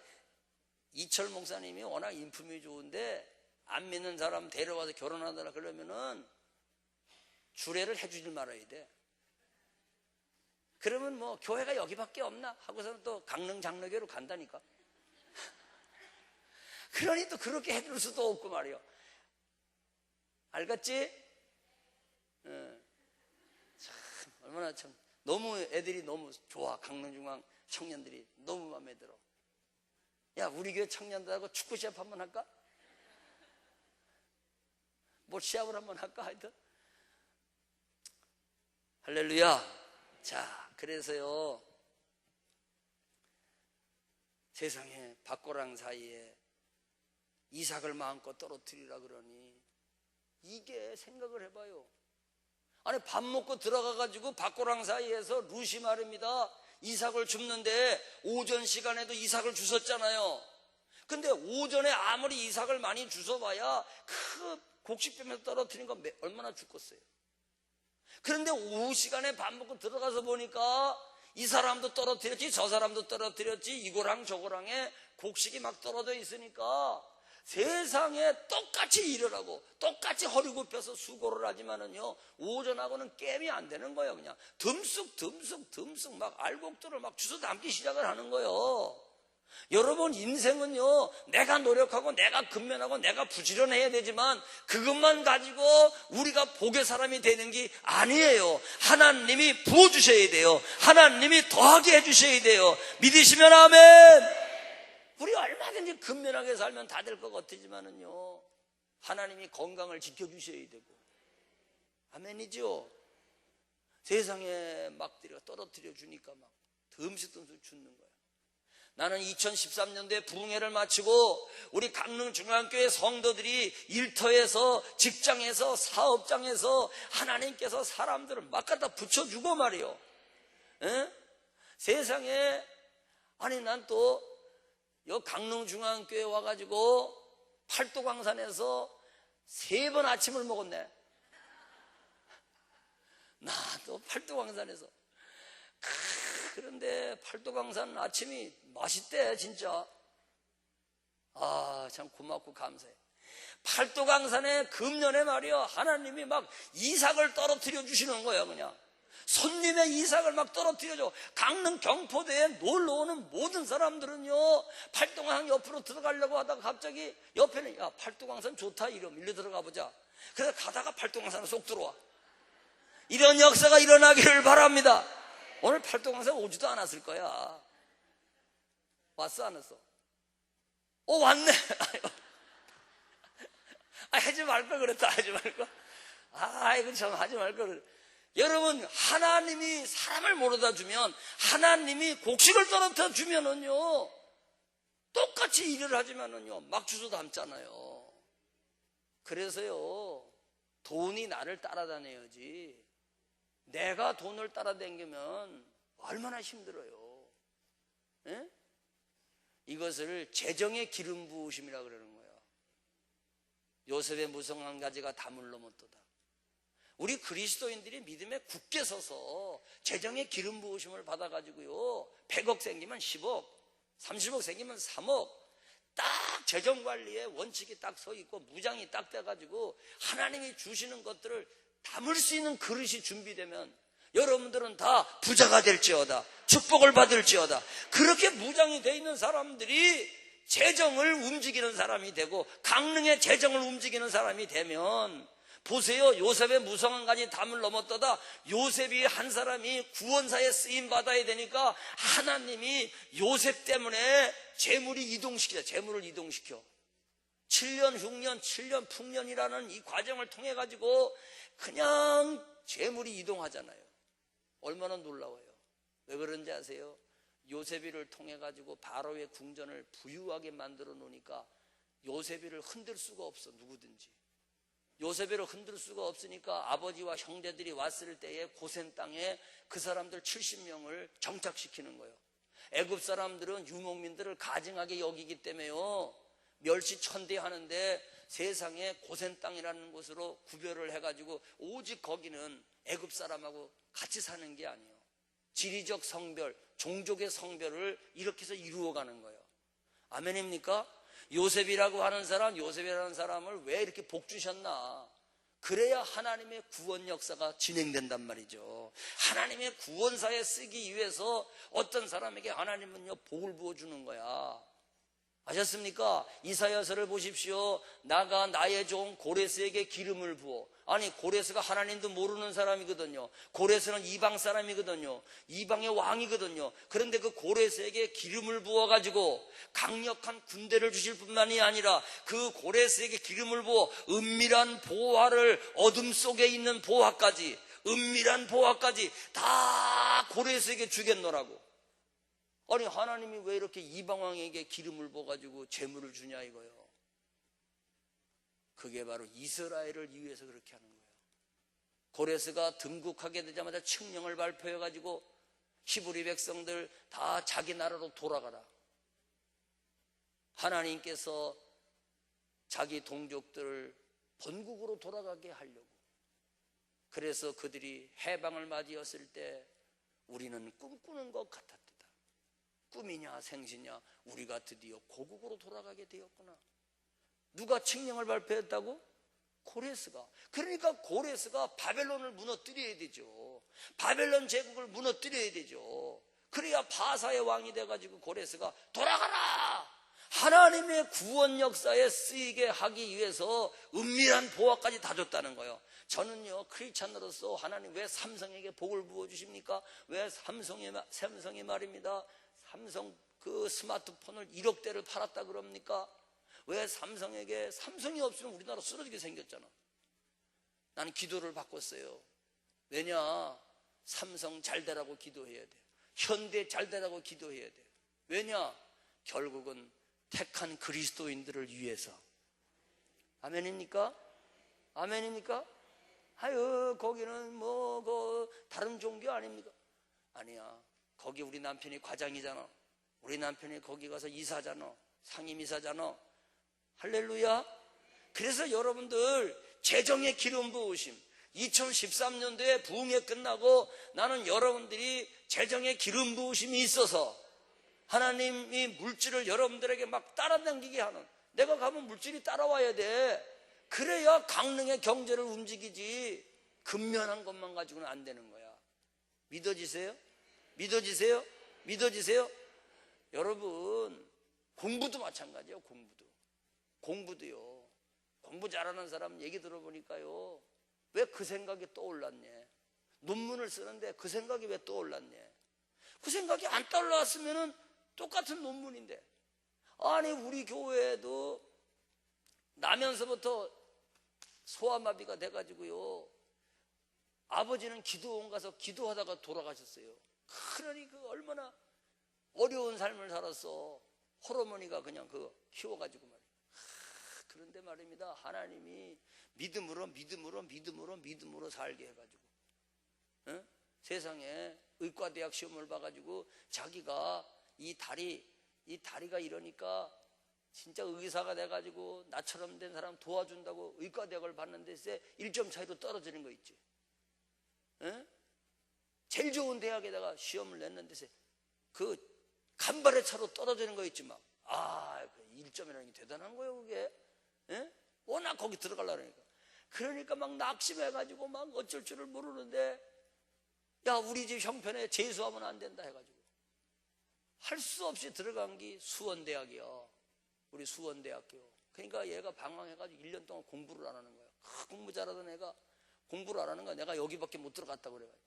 이철 목사님이 워낙 인품이 좋은데 안 믿는 사람 데려와서 결혼하더라 그러면은 주례를 해주질 말아야 돼. 그러면 뭐 교회가 여기밖에 없나 하고서는 또 강릉 장로교로 간다니까. 그러니 또 그렇게 해줄 수도 없고 말이요. 알겠지? 참 얼마나 참 너무 애들이 너무 좋아. 강릉중앙 청년들이 너무 마음에 들어. 야, 우리 교회 청년들하고 축구 시합 한번 할까? 뭐 시합을 한번 할까? 하여튼 할렐루야. 자, 그래서요, 세상에 밭고랑 사이에 이삭을 마음껏 떨어뜨리라 그러니, 이게 생각을 해봐요. 아니, 밥 먹고 들어가가지고 밭고랑 사이에서 루시 말입니다. 이삭을 줍는데 오전 시간에도 이삭을 주셨잖아요. 근데 오전에 아무리 이삭을 많이 주워봐야 그 곡식뱀에서 떨어뜨린 건 얼마나 죽겠어요. 그런데 오후 시간에 밥 먹고 들어가서 보니까 이 사람도 떨어뜨렸지 저 사람도 떨어뜨렸지 이거랑 저거랑에 곡식이 막 떨어져 있으니까 세상에 똑같이 일을 하고 똑같이 허리 굽혀서 수고를 하지만은요, 오전하고는 게임이 안 되는 거예요. 그냥 듬숙 막 알곡들을 막 주워 담기 시작을 하는 거예요. 여러분, 인생은요, 내가 노력하고 내가 근면하고 내가 부지런해야 되지만 그것만 가지고 우리가 복의 사람이 되는 게 아니에요. 하나님이 부어주셔야 돼요. 하나님이 더하게 해주셔야 돼요. 믿으시면 아멘. 우리 얼마든지 근면하게 살면 다 될 것 같지만은요, 하나님이 건강을 지켜주셔야 되고. 아멘이죠. 세상에 막 떨어뜨려 주니까 막 듬뿍 죽는 거야. 나는 2013년도에 부흥회를 마치고 우리 강릉중앙교회 성도들이 일터에서, 직장에서, 사업장에서 하나님께서 사람들을 막 갖다 붙여주고 말이요. 에? 세상에, 아니 난 또 여 강릉중앙교회 와가지고 팔도광산에서 3번 아침을 먹었네. 나도 팔도광산에서. 그런데 팔도광산 아침이 맛있대 진짜. 아, 참 고맙고 감사해. 팔도광산의 금년에 말이요, 하나님이 막 이삭을 떨어뜨려 주시는 거예요. 그냥 손님의 이삭을 막 떨어뜨려줘. 강릉 경포대에 놀러오는 모든 사람들은요, 팔도광산 옆으로 들어가려고 하다가 갑자기 옆에는, 야, 팔도광산 좋다 이러면 일로 들어가 보자. 그래서 가다가 팔도광산으로 쏙 들어와. 이런 역사가 일어나기를 바랍니다. 오늘 팔도광산 오지도 않았을 거야. 왔어 안 왔어? 오, 왔네. 하지 말걸 그랬다. 하지 말걸. 이거 참 하지 말걸. 여러분, 하나님이 사람을 모르다 주면, 하나님이 곡식을 떨어뜨려 주면은요, 똑같이 일을 하지만은요, 막 주워 담잖아요. 그래서요, 돈이 나를 따라다녀야지, 내가 돈을 따라다니면 얼마나 힘들어요. 에? 이것을 재정의 기름 부으심이라 그러는 거예요. 요셉의 무성한 가지가 담을 넘었도다. 우리 그리스도인들이 믿음에 굳게 서서 재정의 기름 부으심을 받아가지고요, 100억 생기면 10억, 30억 생기면 3억, 딱 재정관리에 원칙이 딱 서 있고 무장이 딱 돼가지고 하나님이 주시는 것들을 담을 수 있는 그릇이 준비되면 여러분들은 다 부자가 될지어다, 축복을 받을지어다. 그렇게 무장이 돼 있는 사람들이 재정을 움직이는 사람이 되고 강릉의 재정을 움직이는 사람이 되면, 보세요. 요셉의 무성한 가지 담을 넘었다다. 요셉이 한 사람이 구원사에 쓰임받아야 되니까 하나님이 요셉 때문에 재물이 이동시키자. 재물을 이동시켜. 7년 흉년, 7년 풍년이라는 이 과정을 통해 가지고 그냥 재물이 이동하잖아요. 얼마나 놀라워요. 왜 그런지 아세요? 요셉이를 통해 가지고 바로의 궁전을 부유하게 만들어 놓으니까 요셉이를 흔들 수가 없어. 누구든지 요셉이를 흔들 수가 없으니까 아버지와 형제들이 왔을 때에 고센 땅에 그 사람들 70명을 정착시키는 거예요. 애굽 사람들은 유목민들을 가증하게 여기기 때문에요, 멸시천대하는데 세상에 고센 땅이라는 곳으로 구별을 해가지고 오직 거기는 애굽 사람하고 같이 사는 게 아니에요. 지리적 성별, 종족의 성별을 이렇게 해서 이루어가는 거예요. 아멘입니까? 요셉이라고 하는 사람, 요셉이라는 사람을 왜 이렇게 복 주셨나? 그래야 하나님의 구원 역사가 진행된단 말이죠. 하나님의 구원사에 쓰기 위해서 어떤 사람에게 하나님은요 복을 부어주는 거야. 아셨습니까? 이사야서를 보십시오. 나가 나의 종 고레스에게 기름을 부어. 아니, 고레스가 하나님도 모르는 사람이거든요. 고레스는 이방 사람이거든요. 이방의 왕이거든요. 그런데 그 고레스에게 기름을 부어가지고 강력한 군대를 주실 뿐만이 아니라 그 고레스에게 기름을 부어 은밀한 보화를, 어둠 속에 있는 보화까지, 은밀한 보화까지 다 고레스에게 주겠노라고. 아니, 하나님이 왜 이렇게 이방왕에게 기름을 부어가지고 재물을 주냐 이거요. 그게 바로 이스라엘을 위해서 그렇게 하는 거예요. 고레스가 등극하게 되자마자 칙령을 발표해가지고 히브리 백성들 다 자기 나라로 돌아가라. 하나님께서 자기 동족들을 본국으로 돌아가게 하려고. 그래서 그들이 해방을 맞이했을 때 우리는 꿈꾸는 것 같았다. 꿈이냐 생시냐, 우리가 드디어 고국으로 돌아가게 되었구나. 누가 칙령을 발표했다고? 고레스가. 그러니까 고레스가 바벨론을 무너뜨려야 되죠. 바벨론 제국을 무너뜨려야 되죠. 그래야 바사의 왕이 돼가지고 고레스가 돌아가라! 하나님의 구원 역사에 쓰이게 하기 위해서 은밀한 보화까지 다 줬다는 거예요. 저는요, 크리스찬으로서 하나님 왜 삼성에게 복을 부어주십니까? 왜 삼성이 말입니다. 삼성 그 스마트폰을 1억 대를 팔았다 그럽니까? 왜 삼성에게, 삼성이 없으면 우리나라 쓰러지게 생겼잖아. 나는 기도를 바꿨어요. 왜냐? 삼성 잘 되라고 기도해야 돼. 현대 잘 되라고 기도해야 돼. 왜냐? 결국은 택한 그리스도인들을 위해서. 아멘입니까? 아멘입니까? 아유, 거기는 뭐 다른 종교 아닙니까? 아니야. 거기 우리 남편이 과장이잖아. 우리 남편이 거기 가서 이사잖아. 상임이사잖아. 할렐루야. 그래서 여러분들 재정의 기름 부으심, 2013년도에 부흥회 끝나고 나는 여러분들이 재정의 기름 부으심이 있어서 하나님이 물질을 여러분들에게 막 따라당기게 하는, 내가 가면 물질이 따라와야 돼. 그래야 강릉의 경제를 움직이지 근면한 것만 가지고는 안 되는 거야. 믿어지세요? 믿어지세요? 믿어지세요? 여러분, 공부도 마찬가지예요. 공부도요. 공부 잘하는 사람 얘기 들어보니까요, 왜 그 생각이 떠올랐네. 논문을 쓰는데 그 생각이 왜 떠올랐네. 그 생각이 안 떠올랐으면 똑같은 논문인데. 아니, 우리 교회에도 나면서부터 소아마비가 돼가지고요, 아버지는 기도원 가서 기도하다가 돌아가셨어요. 그러니 그 얼마나 어려운 삶을 살았어. 홀어머니가 그냥 키워가지고 말이야. 그런데 말입니다, 하나님이 믿음으로 살게 해가지고, 응? 세상에 의과대학 시험을 봐가지고 자기가 이 다리가 이러니까 진짜 의사가 돼가지고 나처럼 된 사람 도와준다고 의과대학을 봤는데 1점 차이로 떨어지는 거 있지. 응? 제일 좋은 대학에다가 시험을 냈는데 그 간발의 차로 떨어지는 거 있지 막. 그 1점이라는 게 대단한 거예요, 그게. 예? 워낙 거기 들어가려고 그러니까 막 낙심해가지고 막 어쩔 줄을 모르는데, 야, 우리 집 형편에 재수하면 안 된다 해가지고 할 수 없이 들어간 게 수원대학이요. 우리 수원대학교. 그러니까 얘가 방황해가지고 1년 동안 공부를 안 하는 거야. 공부 잘하던 애가 공부를 안 하는 거야. 내가 여기밖에 못 들어갔다고 그래가지고.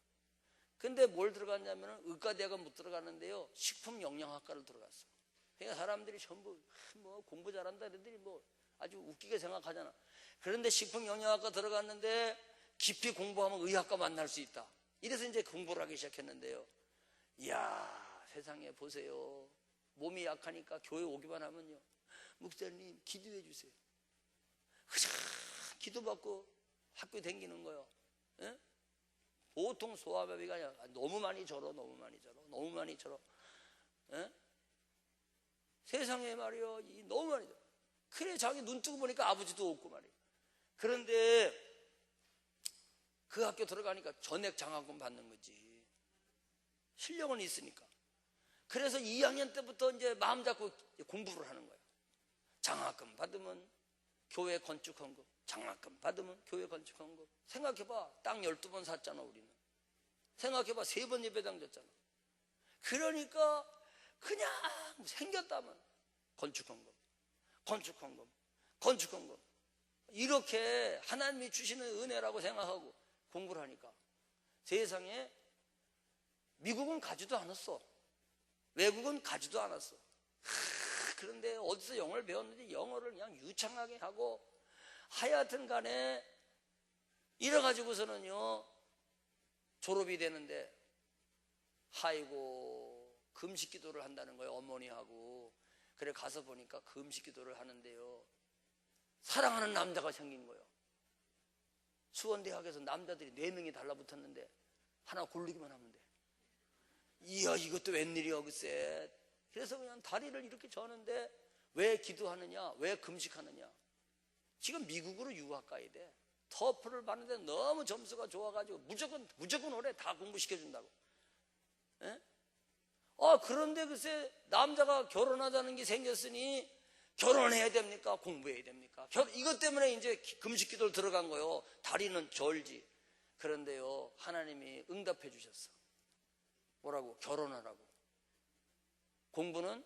근데 뭘 들어갔냐면 의과대학은 못 들어갔는데요, 식품영양학과를 들어갔어. 그러니까 사람들이 전부 뭐 공부 잘한다 애들이 뭐 아주 웃기게 생각하잖아. 그런데 식품영양학과 들어갔는데 깊이 공부하면 의학과 만날 수 있다. 이래서 이제 공부를 하기 시작했는데요, 이야, 세상에 보세요. 몸이 약하니까 교회 오기만 하면요, 목사님 기도해 주세요. 기도받고 학교 다니는 거예요. 예? 보통 소아마비가 아니라 너무 많이 절어. 예? 세상에 말이요, 너무 많이 절어. 그래, 자기 눈 뜨고 보니까 아버지도 없고 말이에요. 그런데 그 학교 들어가니까 전액 장학금 받는 거지. 실력은 있으니까. 그래서 2학년 때부터 이제 마음 잡고 공부를 하는 거예요. 장학금 받으면 교회 건축한 거 장학금 받으면 교회 건축한 거. 생각해봐. 땅 12번 샀잖아 우리는. 생각해봐. 3번 예배당 졌잖아. 그러니까 그냥 생겼다면 건축헌금, 건축헌금, 건축헌금. 이렇게 하나님이 주시는 은혜라고 생각하고 공부를 하니까 세상에 미국은 가지도 않았어. 외국은 가지도 않았어. 그런데 어디서 영어를 배웠는지 영어를 그냥 유창하게 하고 하여튼 간에 이래가지고서는요 졸업이 되는데 아이고 금식 기도를 한다는 거예요. 어머니하고. 그래 가서 보니까 금식 기도를 하는데요 사랑하는 남자가 생긴 거예요. 수원대학에서 남자들이 4명이 달라붙었는데 하나 고르기만 하면 돼. 이야 이것도 웬일이야 글쎄. 그래서 그냥 다리를 이렇게 저는데 왜 기도하느냐, 왜 금식하느냐. 지금 미국으로 유학 가야 돼. 터프를 받는데 너무 점수가 좋아가지고 무조건 오래 다 공부시켜준다고. 예? 그런데 글쎄 남자가 결혼하자는 게 생겼으니 결혼해야 됩니까? 공부해야 됩니까? 이것 때문에 이제 금식 기도를 들어간 거예요. 다리는 절지. 그런데요 하나님이 응답해 주셨어. 뭐라고? 결혼하라고. 공부는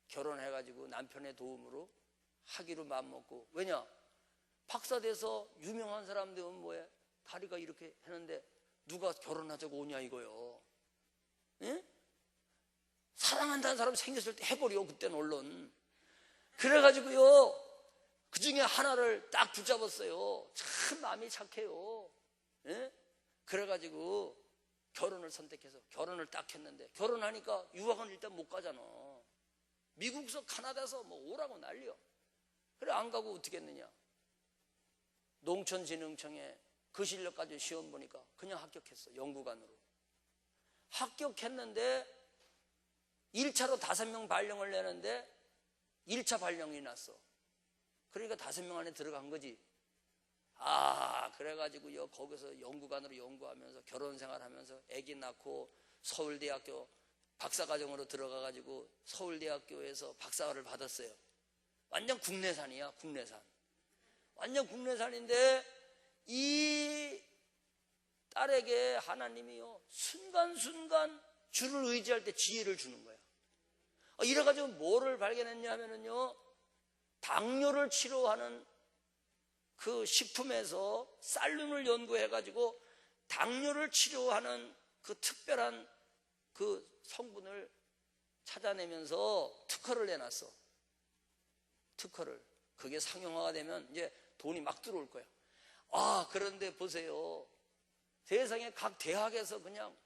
결혼해가지고 남편의 도움으로 하기로 마음먹고. 왜냐? 박사 돼서 유명한 사람 되면 뭐해? 다리가 이렇게 했는데 누가 결혼하자고 오냐 이거요. 예? 사랑한다는 사람 생겼을 때 해버려. 그때는 얼른. 그래가지고요 그 중에 하나를 딱 붙잡았어요. 참 마음이 착해요. 예? 그래가지고 결혼을 선택해서 결혼을 딱 했는데 결혼하니까 유학은 일단 못 가잖아. 미국서 카나다서 뭐 오라고 난리요. 그래 안 가고 어떻게 했느냐. 농촌진흥청에 그 실력 가지고 시험 보니까 그냥 합격했어. 연구관으로. 합격했는데 1차로 5명 발령을 내는데 1차 발령이 났어. 그러니까 5명 안에 들어간 거지. 그래가지고요 거기서 연구관으로 연구하면서 결혼생활하면서 아기 낳고 서울대학교 박사과정으로 들어가가지고 서울대학교에서 박사를 받았어요. 완전 국내산이야. 국내산. 완전 국내산인데 이 딸에게 하나님이요 순간순간 주를 의지할 때 지혜를 주는 거야. 이래가지고 뭐를 발견했냐 하면은요 당뇨를 치료하는 그 식품에서 쌀륨을 연구해가지고 당뇨를 치료하는 그 특별한 그 성분을 찾아내면서 특허를 내놨어. 특허를. 그게 상용화가 되면 이제 돈이 막 들어올 거야. 그런데 보세요. 세상에 각 대학에서 그냥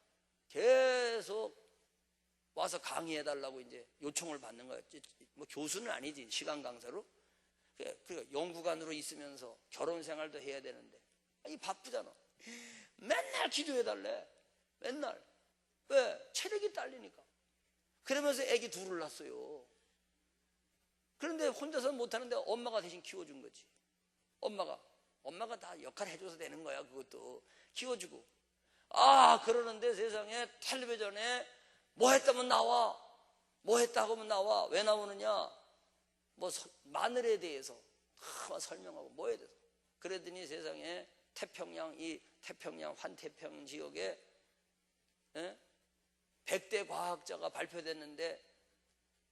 계속 와서 강의해달라고 이제 요청을 받는 거야. 뭐 교수는 아니지. 시간 강사로. 그 연구관으로 있으면서 결혼 생활도 해야 되는데 이 바쁘잖아. 맨날 기도해달래. 맨날. 왜? 체력이 딸리니까. 그러면서 애기 둘을 낳았어요. 그런데 혼자서는 못하는데 엄마가 대신 키워준 거지. 엄마가 다 역할 해줘서 되는 거야. 그것도 키워주고. 그러는데 세상에 텔레비전에 뭐 했다면 나와. 뭐 했다 하면 나와. 왜 나오느냐? 뭐 마늘에 대해서 설명하고 뭐에 대해서. 그러더니 세상에 태평양 환태평 지역에 100대 과학자가 발표됐는데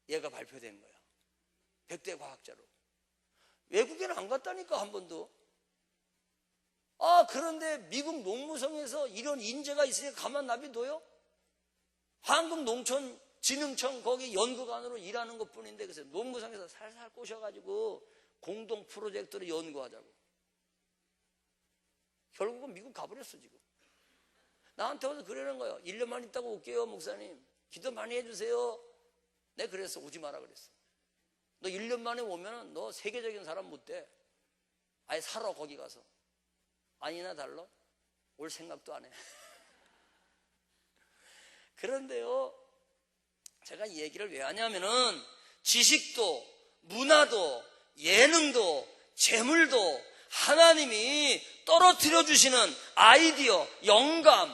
얘가 발표된 거야. 100대 과학자로. 외국에는 안 갔다니까 한 번도. 그런데 미국 농무성에서 이런 인재가 있으니까 가만 놔둬요? 한국농촌진흥청 거기 연구관으로 일하는 것뿐인데 그래서 농무성에서 살살 꼬셔가지고 공동 프로젝트를 연구하자고. 결국은 미국 가버렸어 지금. 나한테 와서 그러는 거예요. 1년만 있다가 올게요 목사님. 기도 많이 해주세요. 내가 그랬어. 오지 마라 그랬어. 너 1년 만에 오면 너 세계적인 사람 못 돼. 아예 살아 거기 가서. 아니나 달라? 올 생각도 안 해. 그런데요 제가 이 얘기를 왜 하냐면은 지식도 문화도 예능도 재물도 하나님이 떨어뜨려 주시는 아이디어, 영감,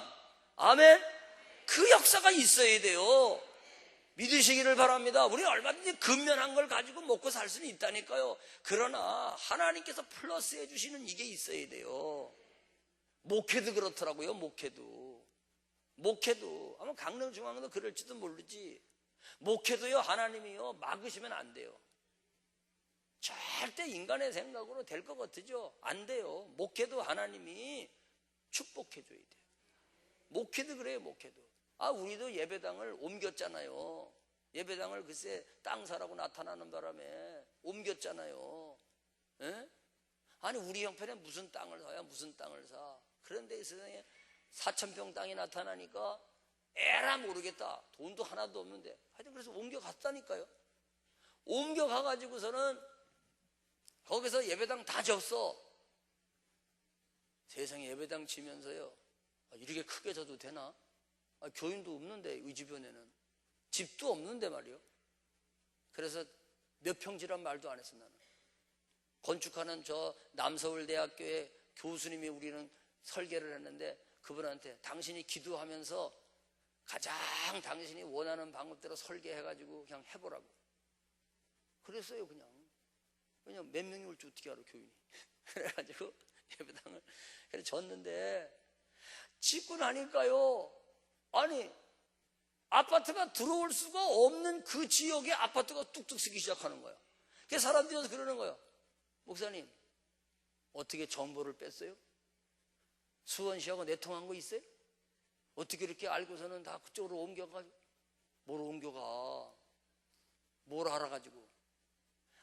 아멘? 그 역사가 있어야 돼요. 믿으시기를 바랍니다. 우리 얼마든지 근면한 걸 가지고 먹고 살 수는 있다니까요. 그러나 하나님께서 플러스해 주시는 이게 있어야 돼요. 목회도 그렇더라고요. 목회도 아마 강릉중앙도 그럴지도 모르지. 목회도요, 하나님이요 막으시면 안 돼요. 절대 인간의 생각으로 될 것 같으죠? 안 돼요. 목회도 하나님이 축복해 줘야 돼요. 목회도 그래요. 목회도. 우리도 예배당을 옮겼잖아요. 예배당을 글쎄 땅 사라고 나타나는 바람에 옮겼잖아요. 에? 아니 우리 형편에 무슨 땅을 사야 무슨 땅을 사. 그런데 이 세상에 4,000평 땅이 나타나니까 에라 모르겠다. 돈도 하나도 없는데 하여튼 그래서 옮겨갔다니까요. 옮겨가가지고서는 거기서 예배당 다 졌어. 세상에 예배당 지면서요, 이렇게 크게 져도 되나? 교인도 없는데 이 주변에는 집도 없는데 말이요. 그래서 몇 평지란 말도 안 했어. 나는 건축하는 저 남서울대학교의 교수님이 우리는 설계를 했는데 그분한테 당신이 기도하면서 가장 당신이 원하는 방법대로 설계해가지고 그냥 해보라고 그랬어요. 그냥 몇 명이 올지 어떻게 알아 교인이. 그래가지고 예배당을 그래 졌는데 짓고 나니까요, 아니 아파트가 들어올 수가 없는 그 지역에 아파트가 뚝뚝 서기 시작하는 거야. 그래서 사람들이 와서 그러는 거야. 목사님 어떻게 정보를 뺐어요? 수원시하고 내통한 거 있어요? 어떻게 이렇게 알고서는 다 그쪽으로 옮겨가지고. 뭘 옮겨가, 뭘 알아가지고.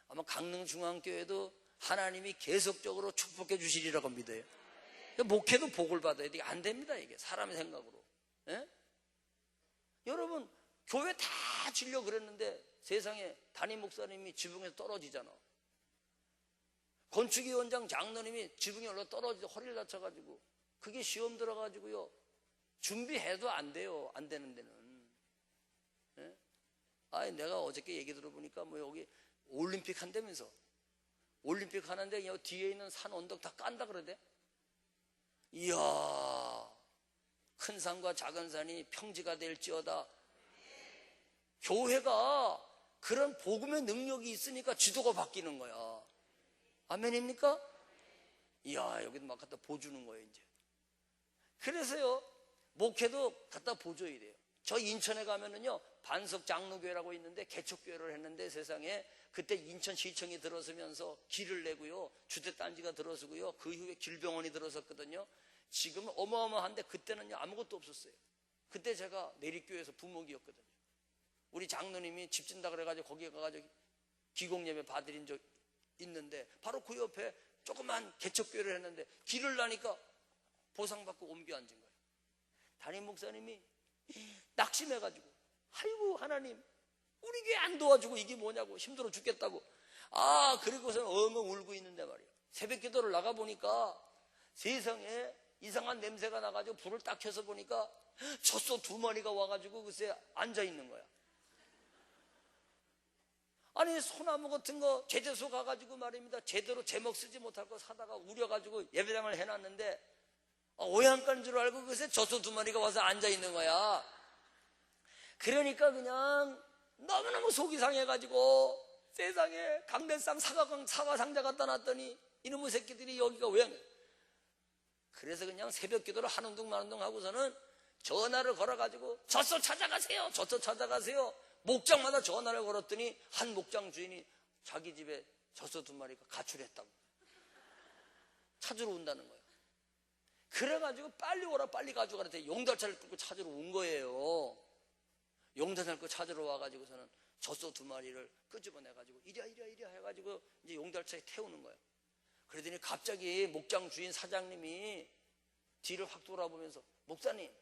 아마 강릉중앙교회도 하나님이 계속적으로 축복해 주시리라고 믿어요. 목회도 복을 받아야 돼. 안 됩니다 이게 사람의 생각으로. 예? 여러분 교회 다 지려고 그랬는데 세상에 담임 목사님이 지붕에서 떨어지잖아. 건축위원장 장로님이 지붕에 올라 떨어지고 허리를 다쳐가지고 그게 시험 들어가지고요 준비해도 안 돼요. 안 되는 데는. 예? 내가 어저께 얘기 들어보니까 뭐 여기 올림픽 한다면서 올림픽 하는데 뒤에 있는 산 언덕 다 깐다 그러대. 이야, 큰 산과 작은 산이 평지가 될지어다. 교회가 그런 복음의 능력이 있으니까 지도가 바뀌는 거야. 아멘입니까? 이야, 여기도 막 갖다 보주는 거예요 이제. 그래서요 목회도 갖다 보줘야 돼요. 저 인천에 가면은요 반석 장로교회라고 있는데 개척교회를 했는데 세상에 그때 인천시청이 들어서면서 길을 내고요 주택단지가 들어서고요 그 이후에 길병원이 들어섰거든요. 지금은 어마어마한데 그때는요 아무것도 없었어요. 그때 제가 내립교회에서 부목이었거든요. 우리 장로님이 집 진다 그래가지고 거기에 가가지고 기공예배 봐드린 적 있는데 바로 그 옆에 조그만 개척교회를 했는데 길을 나니까 보상받고 옮겨 앉은 거예요. 담임 목사님이 낙심해가지고 아이고 하나님 우리 교회 안 도와주고 이게 뭐냐고 힘들어 죽겠다고. 그리고서는 엉엉 울고 있는데 말이야. 새벽 기도를 나가보니까 세상에 이상한 냄새가 나가지고 불을 딱 켜서 보니까 젖소 2마리가 와가지고 글쎄 앉아있는 거야. 아니 소나무 같은 거 제재소 가가지고 말입니다 제대로 제목 쓰지 못할 거 사다가 우려가지고 예배당을 해놨는데 오양간 줄 알고 그새 젖소 2마리가 와서 앉아있는 거야. 그러니까 그냥 너무너무 속이 상해가지고 세상에 강대상 사과 상자 갖다 놨더니 이놈의 새끼들이 여기가 왜 그래서 그냥 새벽 기도를 하는 둥 마는 둥 하고서는 전화를 걸어가지고 젖소 찾아가세요. 젖소 찾아가세요. 목장마다 전화를 걸었더니 한 목장 주인이 자기 집에 젖소 2마리가 가출했다고 찾으러 온다는 거예요. 그래가지고 빨리 오라 빨리 가져가라 해서 용달차를 끌고 찾으러 온 거예요. 용달차를 끌고 찾으러 와가지고서는 젖소 2마리를 끄집어내가지고 이랴 해가지고 이제 용달차에 태우는 거예요. 그러더니 갑자기 목장 주인 사장님이 뒤를 확 돌아보면서 목사님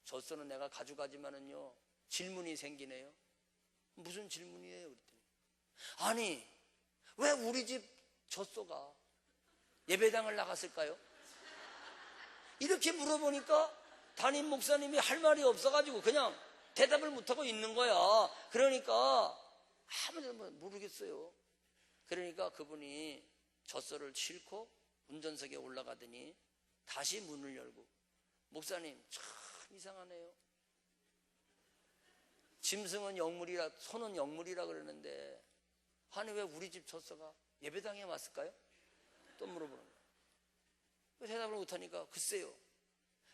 젖소는 내가 가져가지만은요 질문이 생기네요. 무슨 질문이에요? 그랬더니 아니 왜 우리 집 젖소가 예배당을 나갔을까요? 이렇게 물어보니까 담임 목사님이 할 말이 없어가지고 그냥 대답을 못하고 있는 거야. 그러니까 아무도 모르겠어요. 그러니까 그분이 젖소를 싣고 운전석에 올라가더니 다시 문을 열고 목사님 참 이상하네요. 짐승은 영물이라, 소는 영물이라 그러는데 아니 왜 우리 집 젖소가 예배당에 왔을까요? 또 물어보는 거예요. 대답을 못하니까 글쎄요.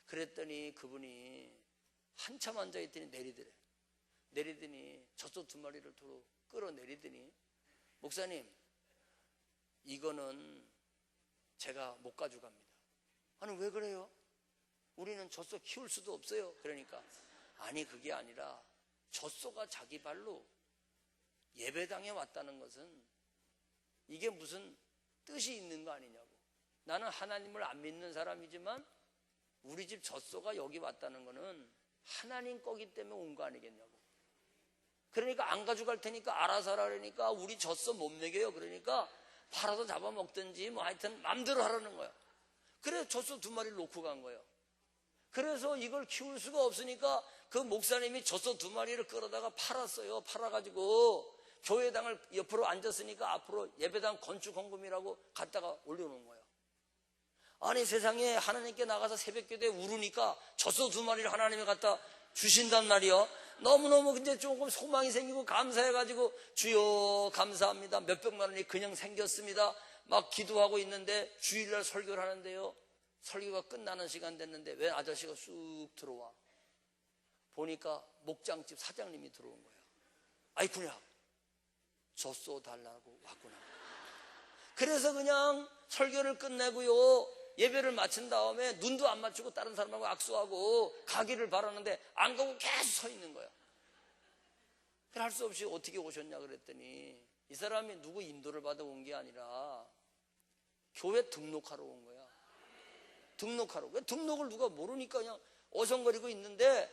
그랬더니 그분이 한참 앉아있더니 내리더래. 내리더니 젖소 2마리를 도로 끌어내리더니 목사님 이거는 제가 못 가져갑니다. 아니 왜 그래요? 우리는 젖소 키울 수도 없어요. 그러니까 아니 그게 아니라 젖소가 자기 발로 예배당에 왔다는 것은 이게 무슨 뜻이 있는 거 아니냐고. 나는 하나님을 안 믿는 사람이지만 우리 집 젖소가 여기 왔다는 거는 하나님 거기 때문에 온 거 아니겠냐고. 그러니까 안 가져갈 테니까 알아서 하라 그러니까 우리 젖소 못 먹여요. 그러니까 팔아서 잡아먹든지 뭐 하여튼 맘대로 하라는 거야. 그래서 젖소 2마리를 놓고 간 거예요. 그래서 이걸 키울 수가 없으니까 그 목사님이 젖소 2마리를 끌어다가 팔았어요. 팔아가지고 교회당을 옆으로 앉았으니까 앞으로 예배당 건축 헌금이라고 갖다가 올려놓은 거예요. 아니 세상에 하나님께 나가서 새벽기도에 울으니까 젖소 2마리를 하나님이 갖다 주신단 말이요. 너무너무 이제 조금 소망이 생기고 감사해가지고 주여 감사합니다. 몇백만 원이 그냥 생겼습니다. 막 기도하고 있는데 주일날 설교를 하는데요. 설교가 끝나는 시간 됐는데 왜 아저씨가 쑥 들어와. 보니까 목장집 사장님이 들어온 거예요. 아이쿠야 젖소 달라고 왔구나. 그래서 그냥 설교를 끝내고요. 예배를 마친 다음에 눈도 안 맞추고 다른 사람하고 악수하고 가기를 바라는데 안 가고 계속 서 있는 거야. 할 수 없이 어떻게 오셨냐 그랬더니 이 사람이 누구 인도를 받아 온 게 아니라 교회 등록하러 온 거야. 등록하러. 왜 등록을 누가 모르니까 그냥 어성거리고 있는데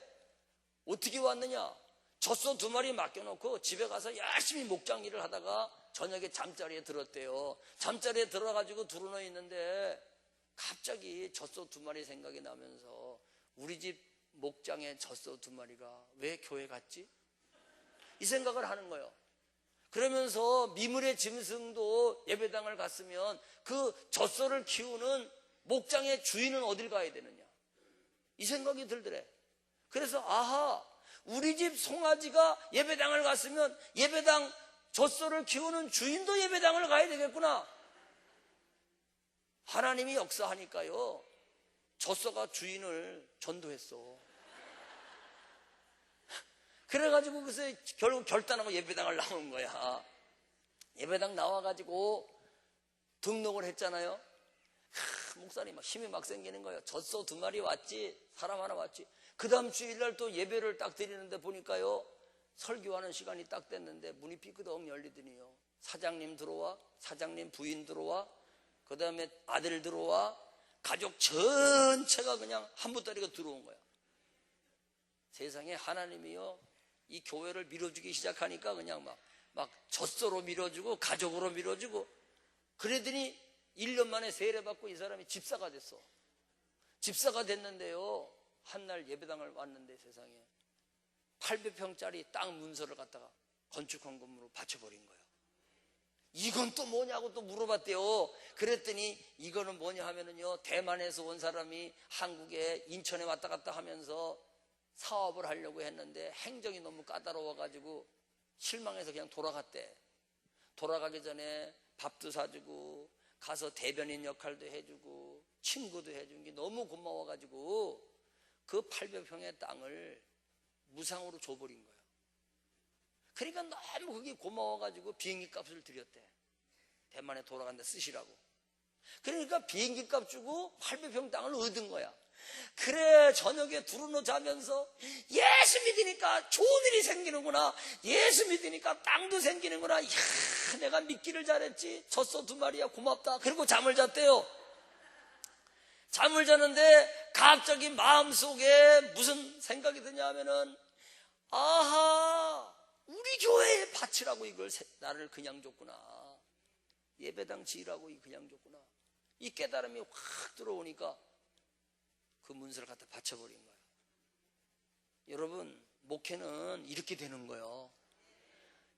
어떻게 왔느냐. 젖소 2마리 맡겨놓고 집에 가서 열심히 목장 일을 하다가 저녁에 잠자리에 들었대요. 잠자리에 들어가지고 드러누워 있는데 갑자기 젖소 2마리 생각이 나면서 우리 집 목장에 젖소 2마리가 왜 교회 갔지? 이 생각을 하는 거예요. 그러면서 미물의 짐승도 예배당을 갔으면 그 젖소를 키우는 목장의 주인은 어딜 가야 되느냐 이 생각이 들더래. 그래서 아하 우리 집 송아지가 예배당을 갔으면 예배당 젖소를 키우는 주인도 예배당을 가야 되겠구나. 하나님이 역사하니까요 젖소가 주인을 전도했어. 그래가지고 그래서 결국 결단하고 예배당을 나온 거야. 예배당 나와가지고 등록을 했잖아요. 목사님 막 힘이 막 생기는 거예요. 젖소 2마리 왔지 사람 하나 왔지. 그 다음 주일날 또 예배를 딱 드리는데 보니까요 설교하는 시간이 딱 됐는데 문이 삐끗 열리더니요 사장님 들어와, 사장님 부인 들어와, 그 다음에 아들 들어와, 가족 전체가 그냥 한부따리가 들어온 거야. 세상에 하나님이요 이 교회를 밀어주기 시작하니까 그냥 막 젖소로 밀어주고 가족으로 밀어주고 그러더니 1년 만에 세례 받고 이 사람이 집사가 됐어. 집사가 됐는데요 한날 예배당을 왔는데 세상에 800평짜리 땅 문서를 갖다가 건축헌금으로 바쳐버린 거예요. 이건 또 뭐냐고 또 물어봤대요. 그랬더니 이거는 뭐냐 하면은요 대만에서 온 사람이 한국에 인천에 왔다 갔다 하면서 사업을 하려고 했는데 행정이 너무 까다로워가지고 실망해서 그냥 돌아갔대. 돌아가기 전에 밥도 사주고 가서 대변인 역할도 해주고 친구도 해준 게 너무 고마워가지고 그 800평의 땅을 무상으로 줘버린 거예요. 그러니까 너무 그게 고마워가지고 비행기 값을 드렸대. 대만에 돌아간다 쓰시라고. 그러니까 비행기 값 주고 800평 땅을 얻은 거야. 그래 저녁에 두루누 자면서 예수 믿으니까 좋은 일이 생기는구나. 예수 믿으니까 땅도 생기는구나. 이야 내가 믿기를 잘했지. 젖소 2마리야 고맙다. 그리고 잠을 잤대요. 잠을 자는데 갑자기 마음속에 무슨 생각이 드냐 하면은 아하 우리 교회에 바치라고 이걸 나를 그냥 줬구나. 예배당 지으라고 그냥 줬구나. 이 깨달음이 확 들어오니까 그 문서를 갖다 바쳐버린 거예요. 여러분 목회는 이렇게 되는 거예요.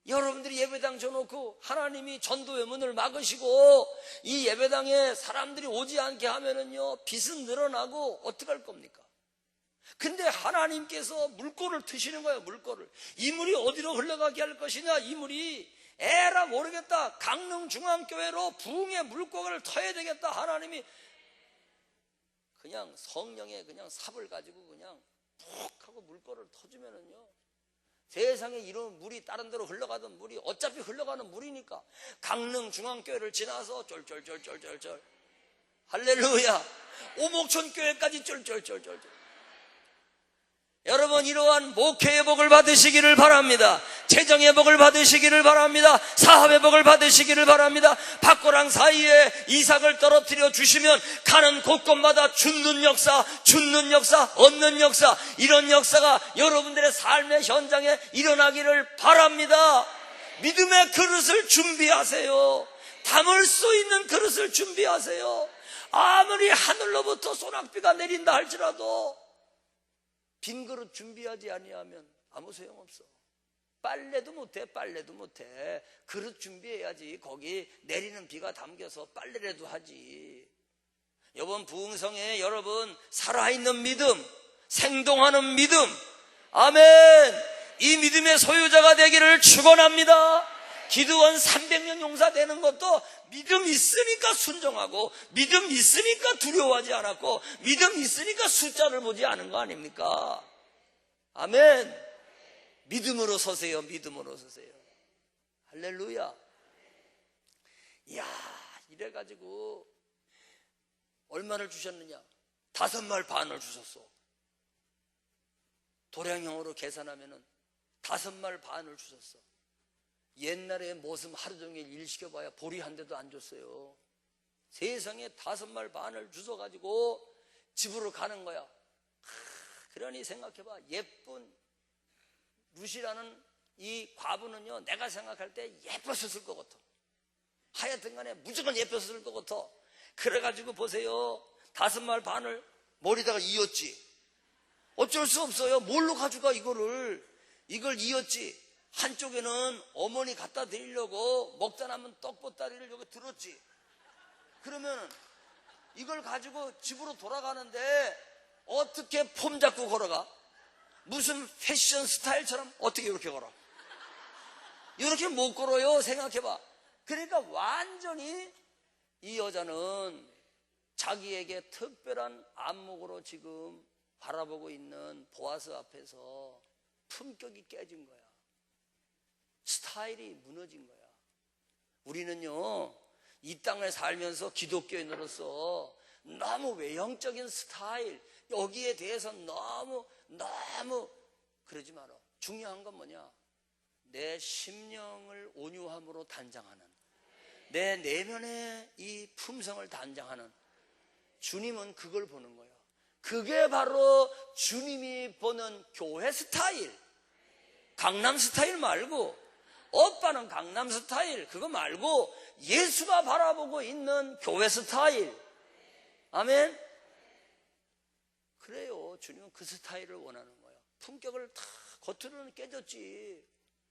여러분들이 예배당 줘놓고 하나님이 전도의 문을 막으시고 이 예배당에 사람들이 오지 않게 하면은요 빚은 늘어나고 어떡할 겁니까? 근데 하나님께서 물꼬를 트시는 거예요. 물꼬를. 이 물이 어디로 흘러가게 할 것이냐. 이 물이 에라 모르겠다, 강릉중앙교회로 부흥의 물꼬를 터야 되겠다. 하나님이 그냥 성령의 그냥 삽을 가지고 그냥 푹 하고 물꼬를 터주면은요, 세상에 이런 물이 다른 데로 흘러가던 물이 어차피 흘러가는 물이니까 강릉중앙교회를 지나서 쫄쫄쫄쫄쫄쫄, 할렐루야, 오목천교회까지 쫄쫄쫄쫄쫄. 여러분, 이러한 목회의 복을 받으시기를 바랍니다. 재정의 복을 받으시기를 바랍니다. 사업의 복을 받으시기를 바랍니다. 밭고랑 사이에 이삭을 떨어뜨려 주시면 가는 곳곳마다 죽는 역사, 얻는 역사, 이런 역사가 여러분들의 삶의 현장에 일어나기를 바랍니다. 믿음의 그릇을 준비하세요. 담을 수 있는 그릇을 준비하세요. 아무리 하늘로부터 소낙비가 내린다 할지라도 빈 그릇 준비하지 아니하면 아무 소용없어. 빨래도 못해. 그릇 준비해야지. 거기 내리는 비가 담겨서 빨래라도 하지. 이번 부흥성에 여러분, 살아있는 믿음, 생동하는 믿음, 아멘, 이 믿음의 소유자가 되기를 축원합니다. 기드온 300년 용사되는 것도 믿음 있으니까 순종하고, 믿음 있으니까 두려워하지 않았고, 믿음 있으니까 숫자를 보지 않은 거 아닙니까? 아멘. 믿음으로 서세요. 믿음으로 서세요. 할렐루야. 이야, 이래가지고 얼마를 주셨느냐? 5말 반을 주셨어. 도량형으로 계산하면은 5말 반을 주셨어. 옛날에 모습 하루 종일 일 시켜봐야 보리 한 대도 안 줬어요. 세상에 5말 반을 주워가지고 집으로 가는 거야. 그러니 생각해봐. 예쁜 루시라는 이 과부는요, 내가 생각할 때 예뻤었을 것 같아. 하여튼 간에 무조건 예뻤을 것 같아. 그래가지고 보세요, 5말 반을 머리다가 이었지. 어쩔 수 없어요. 뭘로 가져가 이걸 이었지. 한쪽에는 어머니 갖다 드리려고 먹다 남은 떡보따리를 여기 들었지. 그러면 이걸 가지고 집으로 돌아가는데 어떻게 폼 잡고 걸어가? 무슨 패션 스타일처럼 어떻게 이렇게 걸어? 이렇게 못 걸어요. 생각해봐. 그러니까 완전히 이 여자는 자기에게 특별한 안목으로 지금 바라보고 있는 보아스 앞에서 품격이 깨진 거야. 스타일이 무너진 거야. 우리는요, 이 땅을 살면서 기독교인으로서 너무 외형적인 스타일, 여기에 대해서 너무 그러지 마라. 중요한 건 뭐냐? 내 심령을 온유함으로 단장하는, 내 내면의 이 품성을 단장하는, 주님은 그걸 보는 거예요. 그게 바로 주님이 보는 교회 스타일. 강남 스타일 말고, 오빠는 강남 스타일 그거 말고 예수가 바라보고 있는 교회 스타일. 아멘. 그래요. 주님은 그 스타일을 원하는 거예요. 품격을 다 겉으로는 깨졌지,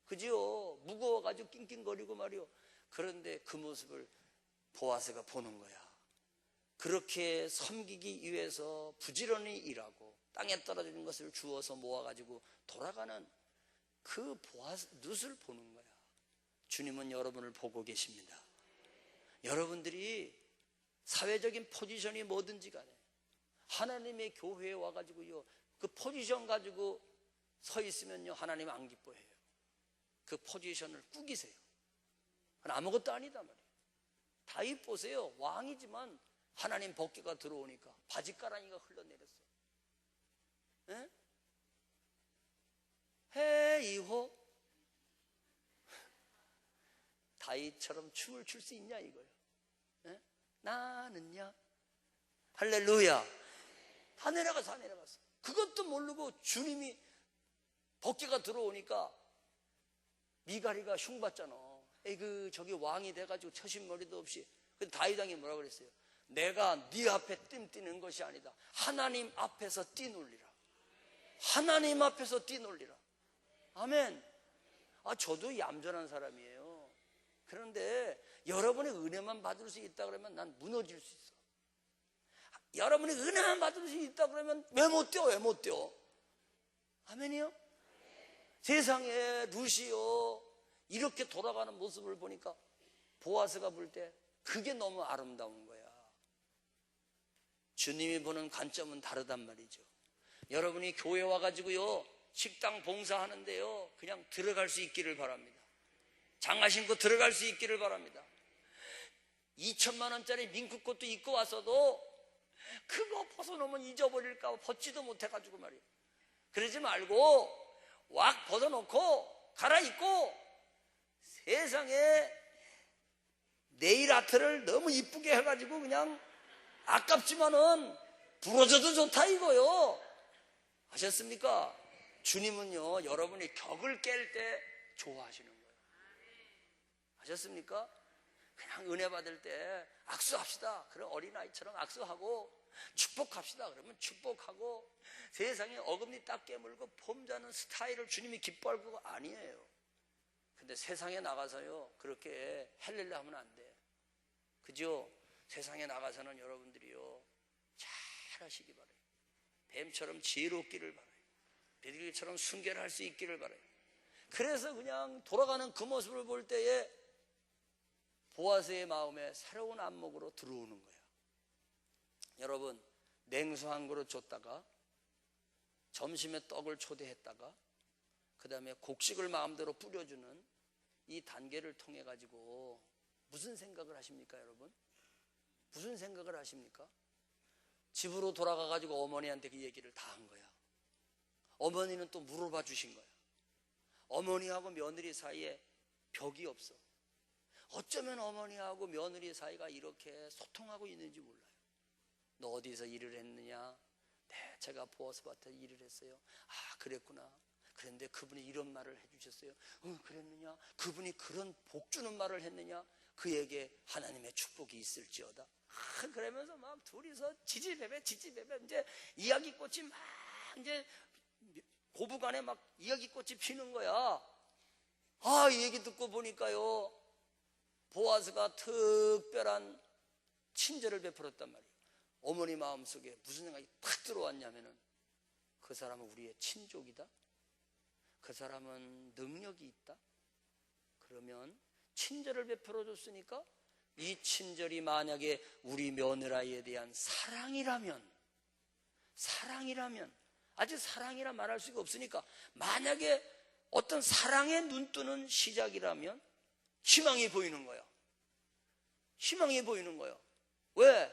그지요? 무거워가지고 낑낑거리고 말이요. 그런데 그 모습을 보아스가 보는 거야. 그렇게 섬기기 위해서 부지런히 일하고 땅에 떨어지는 것을 주워서 모아가지고 돌아가는 그 보아스 눈을 보는 거야. 주님은 여러분을 보고 계십니다. 여러분들이 사회적인 포지션이 뭐든지 간에 하나님의 교회에 와가지고요, 그 포지션 가지고 서 있으면요, 하나님 안 기뻐해요. 그 포지션을 꾸기세요. 그건 아무것도 아니다 말이에요. 다윗 보세요. 왕이지만 하나님 법궤가 들어오니까 바짓가랑이가 흘러내렸어. 에? 헤이호. 다윗처럼 춤을 출 수 있냐 이거예요. 에? 나는야. 할렐루야. 다 내려갔어. 그것도 모르고 주님이 법궤가 들어오니까 미가리가 흉봤잖아. 에이그 저기 왕이 돼가지고 처신머리도 없이. 근데 다윗 왕이 뭐라 그랬어요? 내가 네 앞에 띠는 것이 아니다. 하나님 앞에서 뛰놀리라. 하나님 앞에서 뛰놀리라. 아멘. 저도 얌전한 사람이에요. 그런데 여러분의 은혜만 받을 수 있다 그러면 난 무너질 수 있어. 여러분이 은혜만 받을 수 있다 그러면 왜 못 뛰어? 왜 못 뛰어? 아멘이요? 세상에 루시오 이렇게 돌아가는 모습을 보니까 보아스가 볼 때 그게 너무 아름다운 거야. 주님이 보는 관점은 다르단 말이죠. 여러분이 교회 와가지고요 식당 봉사하는데요 그냥 들어갈 수 있기를 바랍니다. 장화 신고 들어갈 수 있기를 바랍니다. 2천만 원짜리 밍크꽃도 입고 왔어도 그거 벗어놓으면 잊어버릴까 봐 벗지도 못해가지고 말이에요. 그러지 말고 왁 벗어놓고 갈아입고 세상에 네일 아트를 너무 이쁘게 해가지고 그냥 아깝지만은 부러져도 좋다 이거요. 아셨습니까? 주님은요 여러분이 격을 깰 때 좋아하시는 거예요. 아셨습니까? 그냥 은혜 받을 때 악수합시다. 그럼 어린아이처럼 악수하고 축복합시다. 그러면 축복하고 세상에 어금니 딱 깨물고 폼자는 스타일을 주님이 기뻐할 거 아니에요. 근데 세상에 나가서요 그렇게 헬렐레 하면 안 돼. 그죠? 세상에 나가서는 여러분들이요 잘 하시기 바라요. 뱀처럼 지혜롭기를 바라요. 비둘기처럼 순결할 수 있기를 바라요. 그래서 그냥 돌아가는 그 모습을 볼 때에 보아스의 마음에 새로운 안목으로 들어오는 거예요. 여러분 냉수 한 그릇 줬다가 점심에 떡을 초대했다가 그 다음에 곡식을 마음대로 뿌려주는 이 단계를 통해 가지고 무슨 생각을 하십니까 여러분? 무슨 생각을 하십니까? 집으로 돌아가 가지고 어머니한테 그 얘기를 다 한 거야. 어머니는 또 물어봐 주신 거야. 어머니하고 며느리 사이에 벽이 없어. 어쩌면 어머니하고 며느리 사이가 이렇게 소통하고 있는지 몰라요. 너 어디서 일을 했느냐? 네, 제가 보아스밭에 일을 했어요. 아, 그랬구나. 그런데 그분이 이런 말을 해주셨어요. 그랬느냐? 그분이 그런 복 주는 말을 했느냐? 그에게 하나님의 축복이 있을지어다. 그러면서 막 둘이서 지지배배 이제 이야기꽃이 막 이제 고부간에 막 이야기꽃이 피는 거야. 아, 이 얘기 듣고 보니까요 보아스가 특별한 친절을 베풀었단 말이에요. 어머니 마음속에 무슨 생각이 탁 들어왔냐면은 그 사람은 우리의 친족이다. 그 사람은 능력이 있다. 그러면 친절을 베풀어 줬으니까 이 친절이 만약에 우리 며느라이에 대한 사랑이라면 아직 사랑이라 말할 수가 없으니까 만약에 어떤 사랑의 눈뜨는 시작이라면 희망이 보이는 거예요. 희망이 보이는 거예요. 왜?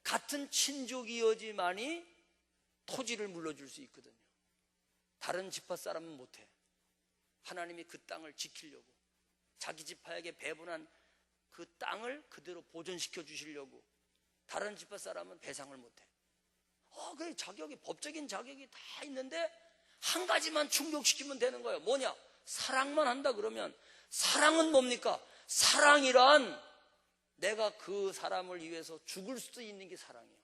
같은 친족이어지만이 토지를 물려줄 수 있거든요. 다른 지파 사람은 못해. 하나님이 그 땅을 지키려고 자기 지파에게 배분한 그 땅을 그대로 보존시켜 주시려고 다른 지파 사람은 배상을 못해. 그 자격이 법적인 자격이 다 있는데 한 가지만 충족시키면 되는 거예요. 뭐냐? 사랑만 한다 그러면 사랑은 뭡니까? 사랑이란 내가 그 사람을 위해서 죽을 수도 있는 게 사랑이에요.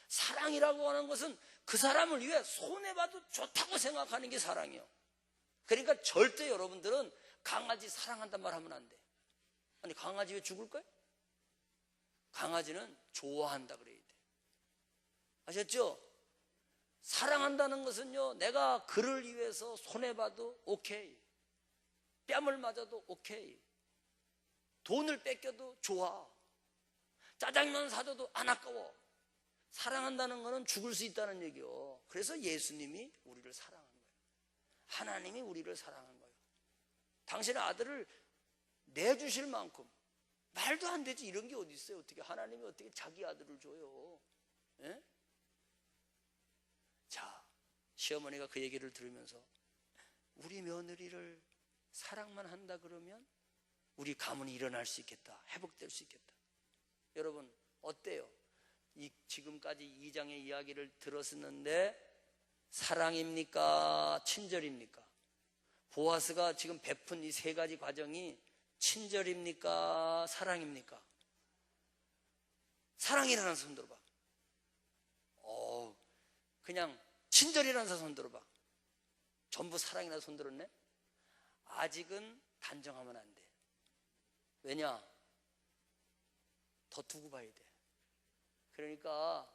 사랑이라고 하는 것은 그 사람을 위해 손해봐도 좋다고 생각하는 게 사랑이에요. 그러니까 절대 여러분들은 강아지 사랑한단 말 하면 안 돼. 아니 강아지 왜 죽을 거예요? 강아지는 좋아한다 그래야 돼. 아셨죠? 사랑한다는 것은요 내가 그를 위해서 손해봐도 오케이, 뺨을 맞아도 오케이, 돈을 뺏겨도 좋아, 짜장면 사줘도 안 아까워. 사랑한다는 것은 죽을 수 있다는 얘기요. 그래서 예수님이 우리를 사랑한 거예요. 하나님이 우리를 사랑한 거예요. 당신의 아들을 내주실 만큼 말도 안 되지. 이런 게 어디 있어요? 어떻게 하나님이 어떻게 자기 아들을 줘요? 예? 자, 시어머니가 그 얘기를 들으면서 우리 며느리를 사랑만 한다 그러면 우리 가문이 일어날 수 있겠다, 회복될 수 있겠다. 여러분 어때요? 지금까지 2장의 이야기를 들었었는데 사랑입니까? 친절입니까? 보아스가 지금 베푼 이 세 가지 과정이 친절입니까? 사랑입니까? 사랑이라는 손 들어봐. 그냥 친절이라는 손 들어봐. 전부 사랑이라는 손 들었네? 아직은 단정하면 안 돼. 왜냐? 더 두고 봐야 돼. 그러니까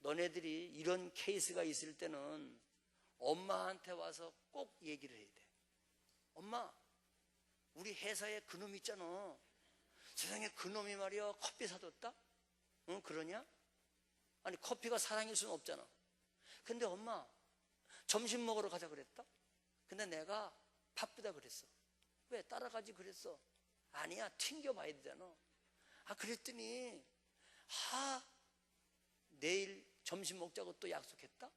너네들이 이런 케이스가 있을 때는 엄마한테 와서 꼭 얘기를 해야 돼. 엄마, 우리 회사에 그놈 있잖아. 세상에 그놈이 말이야 커피 사줬다? 응, 그러냐? 아니, 커피가 사랑일 수는 없잖아. 근데 엄마, 점심 먹으러 가자 그랬다? 근데 내가 바쁘다 그랬어. 왜? 따라가지 그랬어. 아니야, 튕겨봐야 되잖아. 그랬더니 내일 점심 먹자고 또 약속했다?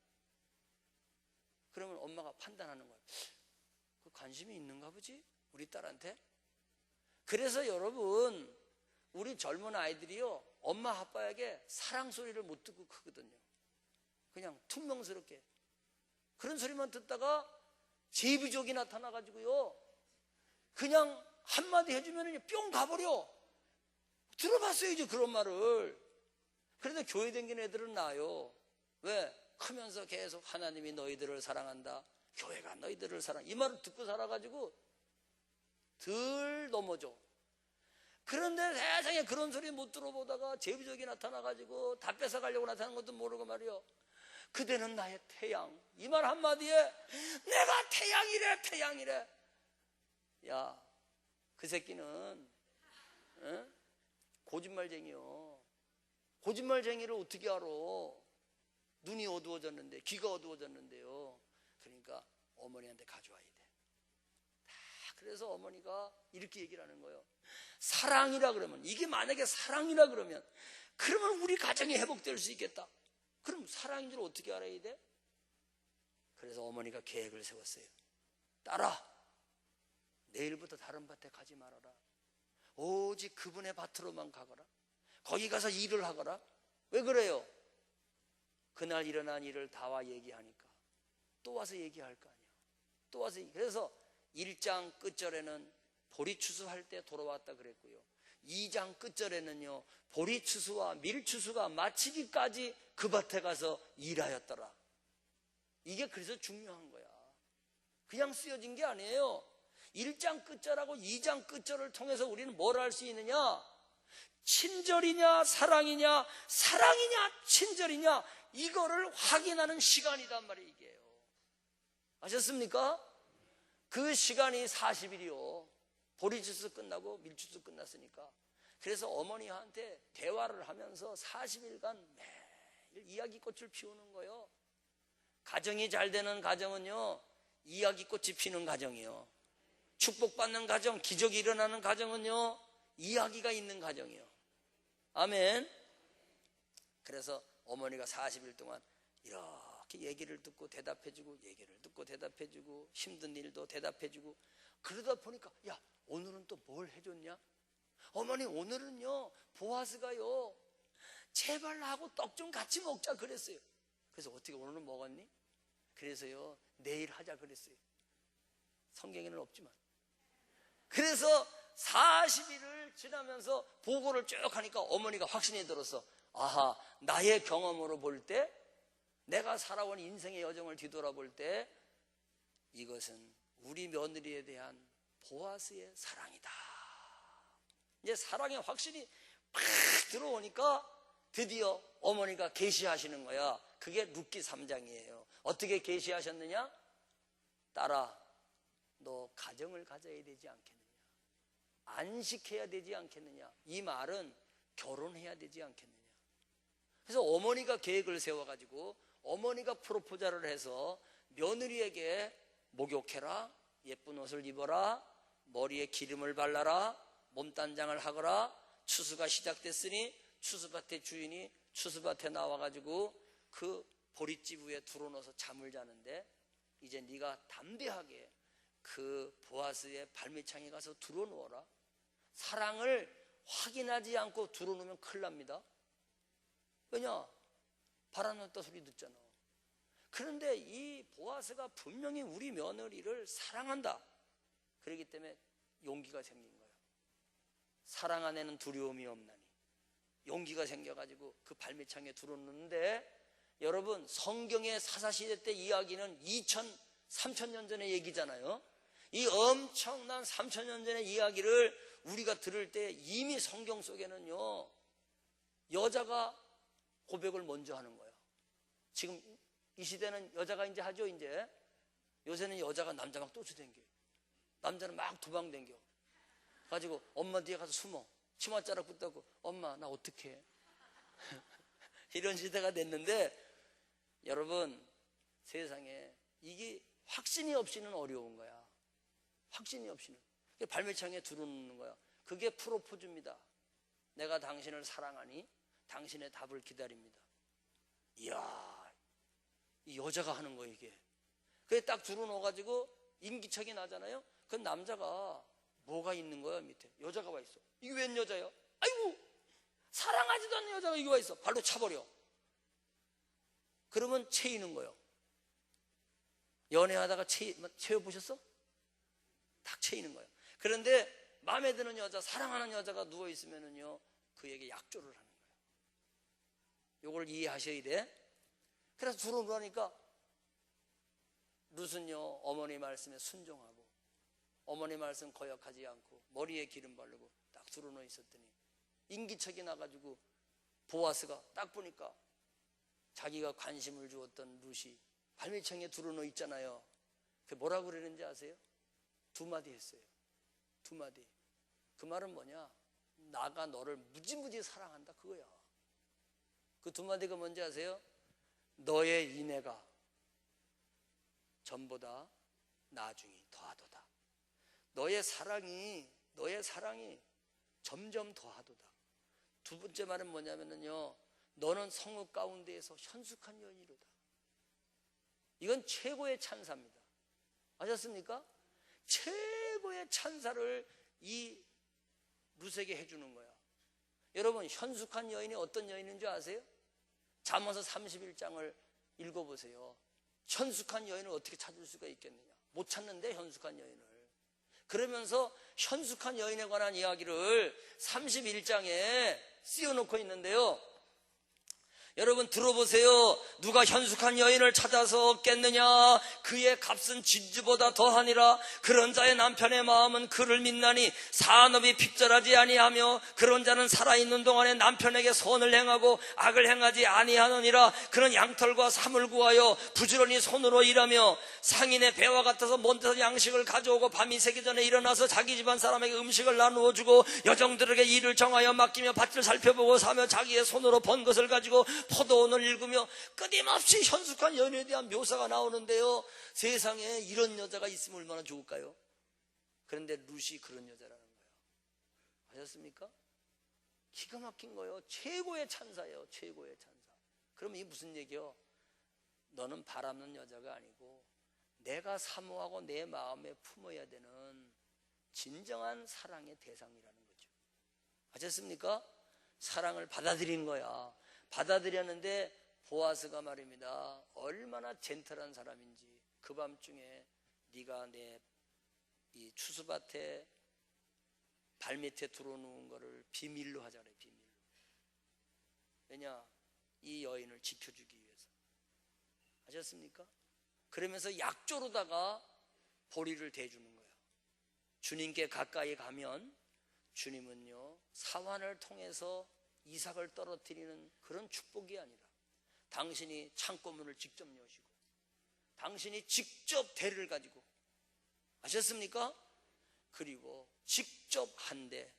그러면 엄마가 판단하는 거야. 그 관심이 있는가 보지? 우리 딸한테? 그래서 여러분, 우리 젊은 아이들이요, 엄마 아빠에게 사랑 소리를 못 듣고 크거든요. 그냥 퉁명스럽게 그런 소리만 듣다가 제비족이 나타나가지고요, 그냥 한마디 해주면 뿅 가버려. 들어봤어야지 그런 말을. 그래도 교회 다니는 애들은 나아요. 왜? 크면서 계속 하나님이 너희들을 사랑한다, 교회가 너희들을 사랑, 이 말을 듣고 살아가지고 덜 넘어져. 그런데 세상에 그런 소리 못 들어보다가 제비족이 나타나가지고 다 뺏어가려고 나타나는 것도 모르고 말이요, 그대는 나의 태양, 이 말 한마디에 내가 태양이래 태양이래. 야, 그 새끼는 거짓말쟁이요. 거짓말쟁이를 어떻게 알아? 눈이 어두워졌는데, 귀가 어두워졌는데요. 그러니까 어머니한테 가져와야 돼. 그래서 어머니가 이렇게 얘기를 하는 거예요. 사랑이라 그러면, 이게 만약에 사랑이라 그러면, 그러면 우리 가정이 회복될 수 있겠다. 그럼 사랑인 줄 어떻게 알아야 돼? 그래서 어머니가 계획을 세웠어요. 딸아, 내일부터 다른 밭에 가지 말아라. 오직 그분의 밭으로만 가거라. 거기 가서 일을 하거라. 왜 그래요? 그날 일어난 일을 다와 얘기하니까 또 와서 얘기할 거 아니야. 또 와서. 그래서 1장 끝절에는 보리 추수할 때 돌아왔다 그랬고요, 2장 끝절에는요, 보리 추수와 밀 추수가 마치기까지 그 밭에 가서 일하였더라. 이게 그래서 중요한 거야. 그냥 쓰여진 게 아니에요. 1장 끝절하고 2장 끝절을 통해서 우리는 뭘 할 수 있느냐? 친절이냐 사랑이냐, 사랑이냐 친절이냐, 이거를 확인하는 시간이단 말이에요. 이게요. 아셨습니까? 그 시간이 40일이요. 보리추수 끝나고 밀추수 끝났으니까. 그래서 어머니한테 대화를 하면서 40일간 매일 이야기꽃을 피우는 거예요. 가정이 잘 되는 가정은요, 이야기꽃이 피는 가정이요. 축복받는 가정, 기적이 일어나는 가정은요, 이야기가 있는 가정이요. 아멘. 그래서 어머니가 40일 동안 이렇게 얘기를 듣고 대답해주고, 얘기를 듣고 대답해주고, 힘든 일도 대답해주고, 그러다 보니까 야, 오늘은 또 뭘 해줬냐? 어머니, 오늘은요, 보아스가요, 제발 나하고 떡 좀 같이 먹자 그랬어요. 그래서 어떻게 오늘은 먹었니? 그래서요, 내일 하자 그랬어요. 성경에는 없지만. 그래서 40일을 지나면서 보고를 쭉 하니까 어머니가 확신이 들어서, 아하, 나의 경험으로 볼 때, 내가 살아온 인생의 여정을 뒤돌아볼 때, 이것은 우리 며느리에 대한 보아스의 사랑이다. 이제 사랑의 확신이 팍 들어오니까 드디어 어머니가 계시하시는 거야. 그게 룻기 3장이에요. 어떻게 계시하셨느냐? 딸아, 너 가정을 가져야 되지 않겠느냐? 안식해야 되지 않겠느냐? 이 말은 결혼해야 되지 않겠느냐? 그래서 어머니가 계획을 세워가지고 어머니가 프로포즈를 해서 며느리에게 목욕해라, 예쁜 옷을 입어라, 머리에 기름을 발라라, 몸단장을 하거라, 추수가 시작됐으니 추수밭의 주인이 추수밭에 나와가지고 그 보릿집 위에 들어놓아서 잠을 자는데, 이제 네가 담대하게 그 보아스의 발밑창에 가서 들어누워라. 사랑을 확인하지 않고 들어놓으면 큰일 납니다. 왜냐? 바라놓다 소리 듣잖아. 그런데 이 보아스가 분명히 우리 며느리를 사랑한다. 그렇기 때문에 용기가 생긴 거예요. 사랑 안에는 두려움이 없나니. 용기가 생겨가지고 그 발밑창에 들어놓는데, 여러분, 성경의 사사시대 때 이야기는 3000년 전의 얘기잖아요. 이 엄청난 3000년 전의 이야기를 우리가 들을 때 이미 성경 속에는요, 여자가 고백을 먼저 하는 거예요. 지금 이 시대는 여자가 이제 하죠. 이제 요새는 여자가 남자 막 쫓아댕겨. 남자는 막 도망댕겨 가지고 엄마 뒤에 가서 숨어. 치마자락 붙잡고 엄마 나 어떡해. 이런 시대가 됐는데 여러분, 세상에 이게 확신이 없이는 어려운 거야. 확신이 없이는. 발매창에 들어놓는 거야. 그게 프로포즈입니다. 내가 당신을 사랑하니 당신의 답을 기다립니다. 이야, 이 여자가 하는 거 이게. 그게 딱 들어놓아가지고 인기척이 나잖아요. 그 남자가 뭐가 있는 거야 밑에. 여자가 와 있어. 이게 웬 여자야? 아이고, 사랑하지도 않는 여자가 이게 와 있어. 발로 차버려. 그러면 채이는 거예요. 연애하다가 채워보셨어? 딱 채이는 거예요. 그런데 마음에 드는 여자, 사랑하는 여자가 누워있으면은요, 그에게 약조를 하는 거예요. 요걸 이해하셔야 돼. 그래서 들어오니까 룻은요, 어머니 말씀에 순종하고 어머니 말씀 거역하지 않고 머리에 기름 바르고 딱 들어놓아 있었더니 인기척이 나가지고 보아스가 딱 보니까 자기가 관심을 주었던 룻이 발밑창에 들어놓아 있잖아요. 그 뭐라고 그러는지 아세요? 두 마디 했어요. 두 마디. 그 말은 뭐냐? 나가 너를 무지무지 사랑한다 그거야. 그 두 마디가 뭔지 아세요? 너의 인애가 전보다 나중이 더하도다. 너의 사랑이 점점 더하도다. 두 번째 말은 뭐냐면요, 너는 성읍 가운데에서 현숙한 여인이로다. 이건 최고의 찬사입니다. 아셨습니까? 최고의 찬사를 이 룻에게 해주는 거야. 여러분, 현숙한 여인이 어떤 여인인 줄 아세요? 잠언서 31장을 읽어보세요. 현숙한 여인을 어떻게 찾을 수가 있겠느냐? 못 찾는데, 현숙한 여인을. 그러면서 현숙한 여인에 관한 이야기를 31장에 씌워놓고 있는데요. 여러분 들어보세요. 누가 현숙한 여인을 찾아서 얻겠느냐? 그의 값은 진주보다 더하니라. 그런 자의 남편의 마음은 그를 믿나니 산업이 핍절하지 아니하며 그런 자는 살아있는 동안에 남편에게 선을 행하고 악을 행하지 아니하느니라. 그런 양털과 삼을 구하여 부지런히 손으로 일하며 상인의 배와 같아서 먼 데서 양식을 가져오고 밤이 새기 전에 일어나서 자기 집안 사람에게 음식을 나누어 주고 여종들에게 일을 정하여 맡기며 밭을 살펴보고 사며 자기의 손으로 번 것을 가지고 포도원을 읽으며 끊임없이 현숙한 여인에 대한 묘사가 나오는데요. 세상에 이런 여자가 있으면 얼마나 좋을까요? 그런데 룻이 그런 여자라는 거예요. 아셨습니까? 기가 막힌 거예요. 최고의 찬사예요. 최고의 찬사. 그럼 이게 무슨 얘기요? 너는 바라는 여자가 아니고 내가 사모하고 내 마음에 품어야 되는 진정한 사랑의 대상이라는 거죠. 아셨습니까? 사랑을 받아들인 거야. 받아들였는데 보아스가 말입니다. 얼마나 젠틀한 사람인지 그 밤중에 네가 내 이 추수밭에 발밑에 들어놓은 거를 비밀로 하자 그래. 비밀로. 왜냐? 이 여인을 지켜주기 위해서. 아셨습니까? 그러면서 약조로다가 보리를 대주는 거예요. 주님께 가까이 가면 주님은요, 사환을 통해서 이삭을 떨어뜨리는 그런 축복이 아니라 당신이 창고문을 직접 여시고 당신이 직접 대를 가지고, 아셨습니까? 그리고 직접 한 대,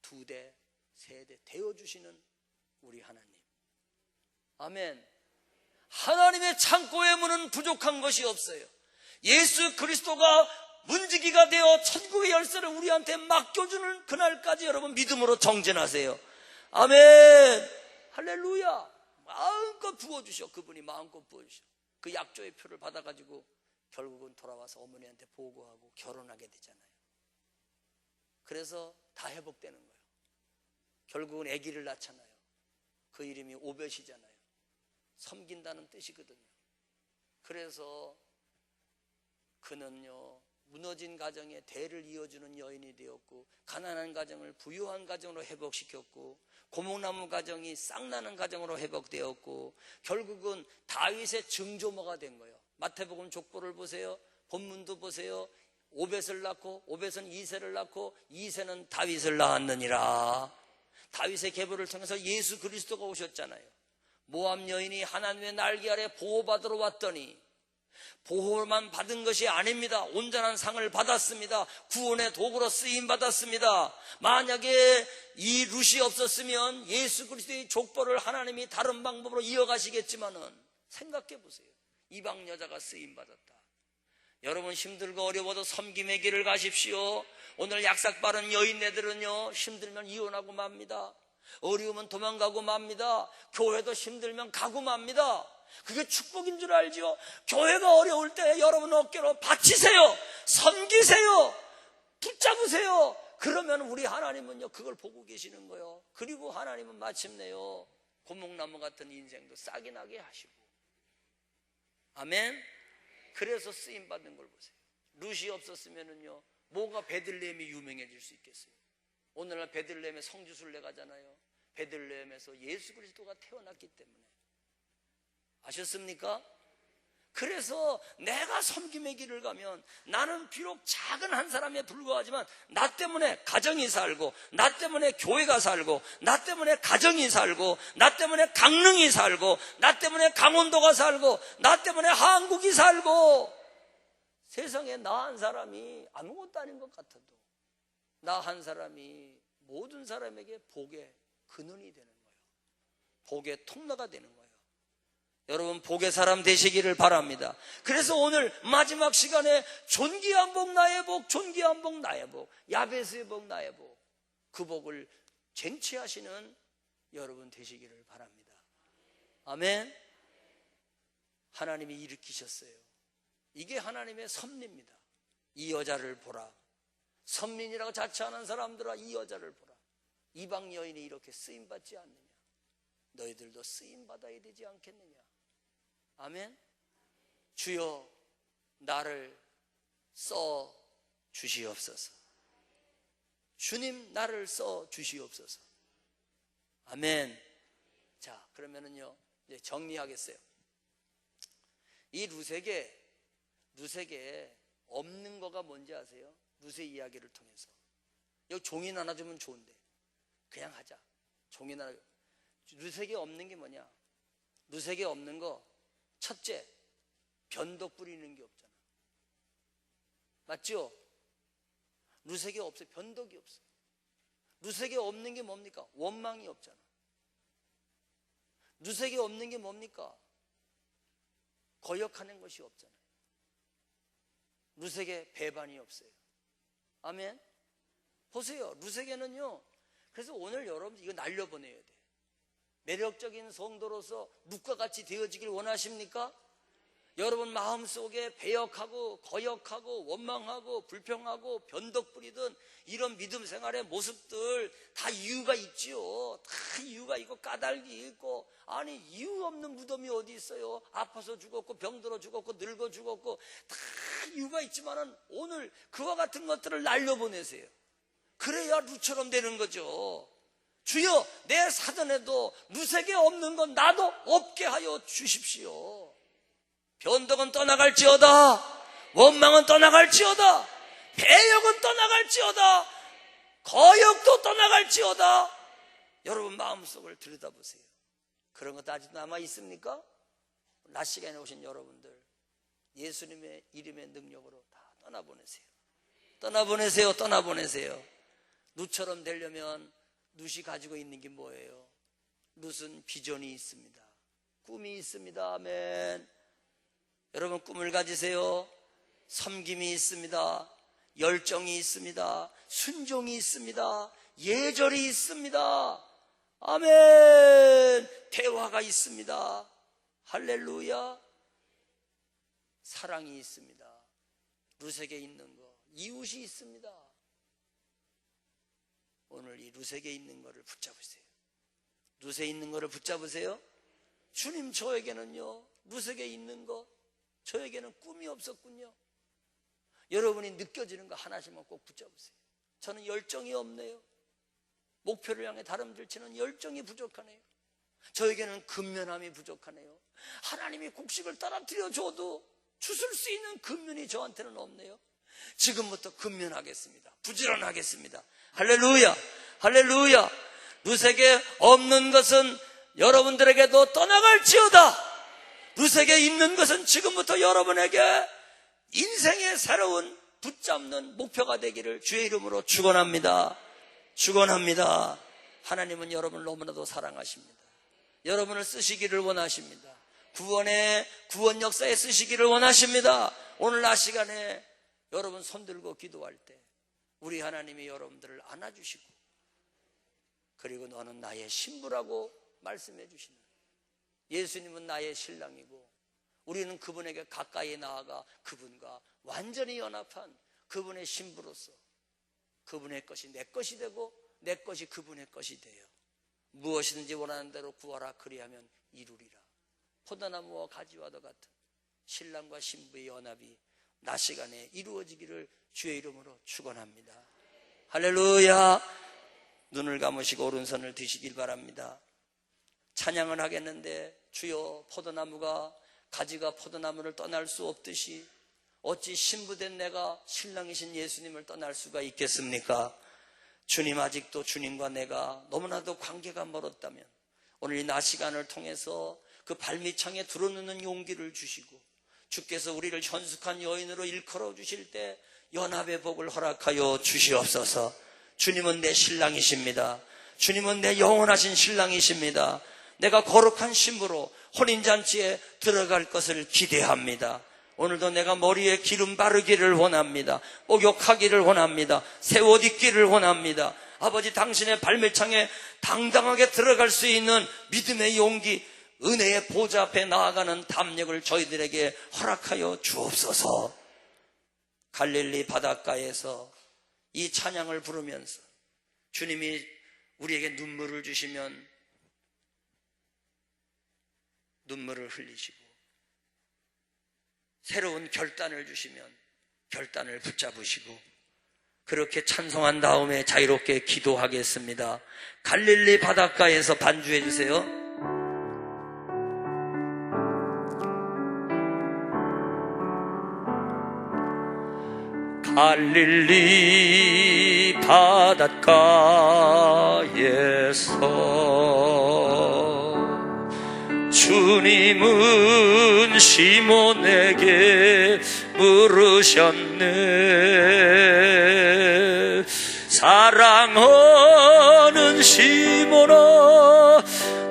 두 대, 세 대 대어주시는 우리 하나님. 아멘. 하나님의 창고의 문은 부족한 것이 없어요. 예수 그리스도가 문지기가 되어 천국의 열쇠를 우리한테 맡겨주는 그날까지 여러분 믿음으로 정진하세요. 아멘. 할렐루야. 마음껏 부어주셔. 그분이 마음껏 부어주셔. 그 약조의 표를 받아가지고 결국은 돌아와서 어머니한테 보고하고 결혼하게 되잖아요. 그래서 다 회복되는 거예요. 결국은 아기를 낳잖아요. 그 이름이 오벳이잖아요. 섬긴다는 뜻이거든요. 그래서 그는요, 무너진 가정에 대를 이어주는 여인이 되었고, 가난한 가정을 부유한 가정으로 회복시켰고, 고목나무 가정이 싹나는 가정으로 회복되었고, 결국은 다윗의 증조모가 된 거예요. 마태복음 족보를 보세요. 본문도 보세요. 오벳을 낳고, 오벳은 이새를 낳고, 이새는 다윗을 낳았느니라. 다윗의 계보를 통해서 예수 그리스도가 오셨잖아요. 모압 여인이 하나님의 날개 아래 보호받으러 왔더니 보호만 받은 것이 아닙니다. 온전한 상을 받았습니다. 구원의 도구로 쓰임받았습니다. 만약에 이 룻이 없었으면 예수 그리스도의 족보를 하나님이 다른 방법으로 이어가시겠지만은 생각해 보세요. 이방 여자가 쓰임받았다. 여러분 힘들고 어려워도 섬김의 길을 가십시오. 오늘 약삭 바른 여인네들은요, 힘들면 이혼하고 맙니다. 어려우면 도망가고 맙니다. 교회도 힘들면 가고 맙니다. 그게 축복인 줄 알죠? 교회가 어려울 때 여러분 어깨로 받치세요. 섬기세요. 붙잡으세요. 그러면 우리 하나님은요, 그걸 보고 계시는 거예요. 그리고 하나님은 마침내요, 고목나무 같은 인생도 싹이 나게 하시고. 아멘. 그래서 쓰임받는 걸 보세요. 룻이 없었으면은요, 뭐가 베들레헴이 유명해질 수 있겠어요? 오늘날 베들레헴에 성지순례 가잖아요. 베들레헴에서 예수 그리스도가 태어났기 때문에. 아셨습니까? 그래서 내가 섬김의 길을 가면 나는 비록 작은 한 사람에 불과하지만 나 때문에 가정이 살고, 나 때문에 교회가 살고, 나 때문에 가정이 살고, 나 때문에 강릉이 살고, 나 때문에 강원도가 살고, 나 때문에 한국이 살고, 세상에 나 한 사람이 아무것도 아닌 것 같아도 나 한 사람이 모든 사람에게 복의 근원이 되는 거예요. 복의 통로가 되는 거예요. 여러분 복의 사람 되시기를 바랍니다. 그래서 오늘 마지막 시간에 존귀한 복 나의 복, 존귀한 복 나의 복, 야베스의 복 나의 복, 그 복을 쟁취하시는 여러분 되시기를 바랍니다. 아멘. 하나님이 일으키셨어요. 이게 하나님의 섭리입니다. 이 여자를 보라. 선민이라고 자처하는 사람들아, 이 여자를 보라. 이방 여인이 이렇게 쓰임받지 않느냐? 너희들도 쓰임받아야 되지 않겠느냐? 아멘. 주여 나를 써 주시옵소서. 주님 나를 써 주시옵소서. 아멘. 자, 그러면은요, 이제 정리하겠어요. 이 룻에게 없는 거가 뭔지 아세요? 룻의 이야기를 통해서. 여기 종이 나눠주면 좋은데 그냥 하자. 종이 나눠. 룻에게 없는 게 뭐냐? 룻에게 없는 거, 첫째, 변덕 부리는 게 없잖아. 맞죠? 룻에게 없어요. 변덕이 없어요. 룻에게 없는 게 뭡니까? 원망이 없잖아. 룻에게 없는 게 뭡니까? 거역하는 것이 없잖아요. 룻에게 배반이 없어요. 아멘. 보세요. 룻에게는요, 그래서 오늘 여러분 이거 날려보내야 돼. 매력적인 성도로서 룻과 같이 되어지길 원하십니까? 여러분 마음속에 배역하고 거역하고 원망하고 불평하고 변덕 부리던 이런 믿음 생활의 모습들 다 이유가 있지요. 다 이유가 있고 까닭이 있고, 아니 이유 없는 무덤이 어디 있어요? 아파서 죽었고 병들어 죽었고 늙어 죽었고 다 이유가 있지만은 오늘 그와 같은 것들을 날려보내세요. 그래야 룻처럼 되는 거죠. 주여 내 사전에도 룻에게 없는 건 나도 없게 하여 주십시오. 변덕은 떠나갈지어다, 원망은 떠나갈지어다, 배역은 떠나갈지어다, 거역도 떠나갈지어다. 여러분 마음속을 들여다보세요. 그런 것도 아직 남아 있습니까? 낮 시간에 오신 여러분들 예수님의 이름의 능력으로 다 떠나보내세요. 떠나보내세요. 떠나보내세요. 룻처럼 되려면 룻이 가지고 있는 게 뭐예요? 룻은 비전이 있습니다. 꿈이 있습니다. 아멘. 여러분 꿈을 가지세요. 섬김이 있습니다. 열정이 있습니다. 순종이 있습니다. 예절이 있습니다. 아멘. 대화가 있습니다. 할렐루야. 사랑이 있습니다. 룻에게 있는 거, 이웃이 있습니다. 오늘 이 룻에게 있는 거를 붙잡으세요. 룻에 있는 거를 붙잡으세요. 주님, 저에게는요, 룻에게 있는 거, 저에게는 꿈이 없었군요. 여러분이 느껴지는 거 하나씩만 꼭 붙잡으세요. 저는 열정이 없네요. 목표를 향해 다름질치는 열정이 부족하네요. 저에게는 근면함이 부족하네요. 하나님이 곡식을 떨어뜨려 줘도 주실 수 있는 근면이 저한테는 없네요. 지금부터 근면하겠습니다. 부지런하겠습니다. 할렐루야, 할렐루야. 룻에게 없는 것은 여러분들에게도 떠나갈지어다. 루색에 있는 것은 지금부터 여러분에게 인생의 새로운 붙잡는 목표가 되기를 주의 이름으로 축원합니다. 축원합니다. 하나님은 여러분을 너무나도 사랑하십니다. 여러분을 쓰시기를 원하십니다. 구원 역사에 쓰시기를 원하십니다. 오늘 낮 시간에 여러분 손들고 기도할 때 우리 하나님이 여러분들을 안아주시고, 그리고 너는 나의 신부라고 말씀해 주시는, 예수님은 나의 신랑이고 우리는 그분에게 가까이 나아가 그분과 완전히 연합한 그분의 신부로서 그분의 것이 내 것이 되고 내 것이 그분의 것이 되어 무엇이든지 원하는 대로 구하라, 그리하면 이루리라. 포도나무와 가지와도 같은 신랑과 신부의 연합이 낮 시간에 이루어지기를 주의 이름으로 축원합니다. 할렐루야. 눈을 감으시고 오른손을 드시길 바랍니다. 찬양을 하겠는데, 주여, 포도나무가 가지가 포도나무를 떠날 수 없듯이 어찌 신부된 내가 신랑이신 예수님을 떠날 수가 있겠습니까? 주님, 아직도 주님과 내가 너무나도 관계가 멀었다면 오늘 이 낮 시간을 통해서 그 발밑창에 들어놓는 용기를 주시고, 주께서 우리를 현숙한 여인으로 일컬어 주실 때 연합의 복을 허락하여 주시옵소서. 주님은 내 신랑이십니다. 주님은 내 영원하신 신랑이십니다. 내가 거룩한 신부로 혼인잔치에 들어갈 것을 기대합니다. 오늘도 내가 머리에 기름 바르기를 원합니다. 목욕하기를 원합니다. 새 옷 입기를 원합니다. 아버지, 당신의 발밑창에 당당하게 들어갈 수 있는 믿음의 용기, 은혜의 보좌 앞에 나아가는 담력을 저희들에게 허락하여 주옵소서. 갈릴리 바닷가에서 이 찬양을 부르면서 주님이 우리에게 눈물을 주시면 눈물을 흘리시고, 새로운 결단을 주시면 결단을 붙잡으시고, 그렇게 찬송한 다음에 자유롭게 기도하겠습니다. 갈릴리 바닷가에서 반주해 주세요. 갈릴리 바닷가에서 주님은 시몬에게 물으셨네. 사랑하는 시몬아,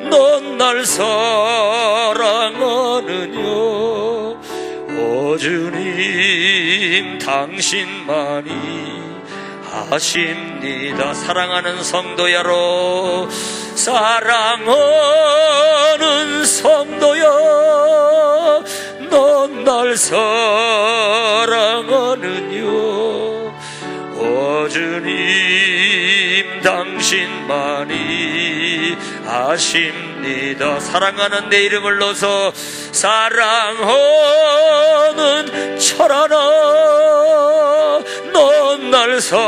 넌 날 사랑하느냐? 오 주님, 당신만이 아십니다. 사랑하는 성도야로, 사랑하는 성도야, 넌 날 사랑하느냐? 오 주님, 당신만이 아십니다. 사랑하는 내 이름을 넣어서, 사랑하는 철하나, 넌 날 사랑하느냐?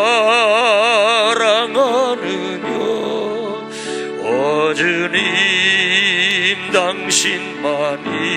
오 주님, 당신만이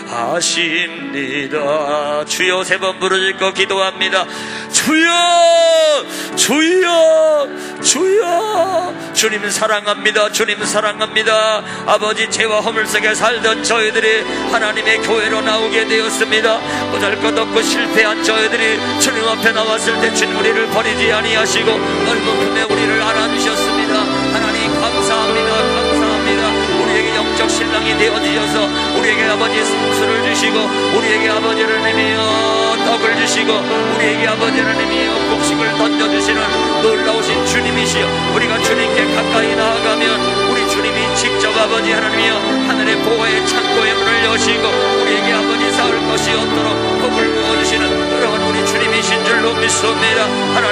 아십니다. 주여, 세 번 부르짖고 기도합니다. 주여, 주여, 주여. 주님 사랑합니다. 주님 사랑합니다. 아버지, 죄와 허물 속에 살던 저희들이 하나님의 교회로 나오게 되었습니다. 보잘것없고 실패한 저희들이 주님 앞에 나왔을 때 주님 우리를 버리지 아니하시고 넓은 품에 우리를 안아주셨습니다. 하나님 감사합니다. 감사합니다. 우리에게 영적 신랑이 되어주셔서 우리에게 아버지 상수를 주시고, 우리에게 아버지를 내미어 떡을 주시고, 우리에게 아버지를 내미어 곡식을 던져주시는 놀라우신 주님이시여, 우리가 주님께 가까이 나아가면 우리 주님이 직접 아버지 하나님이여 하늘의 보호의 창고의 문을 여시고 우리에게 아버지 쌓을 것이 없도록 복을 부어주시는 그러한 우리 주님이신 줄로 믿습니다. 하나님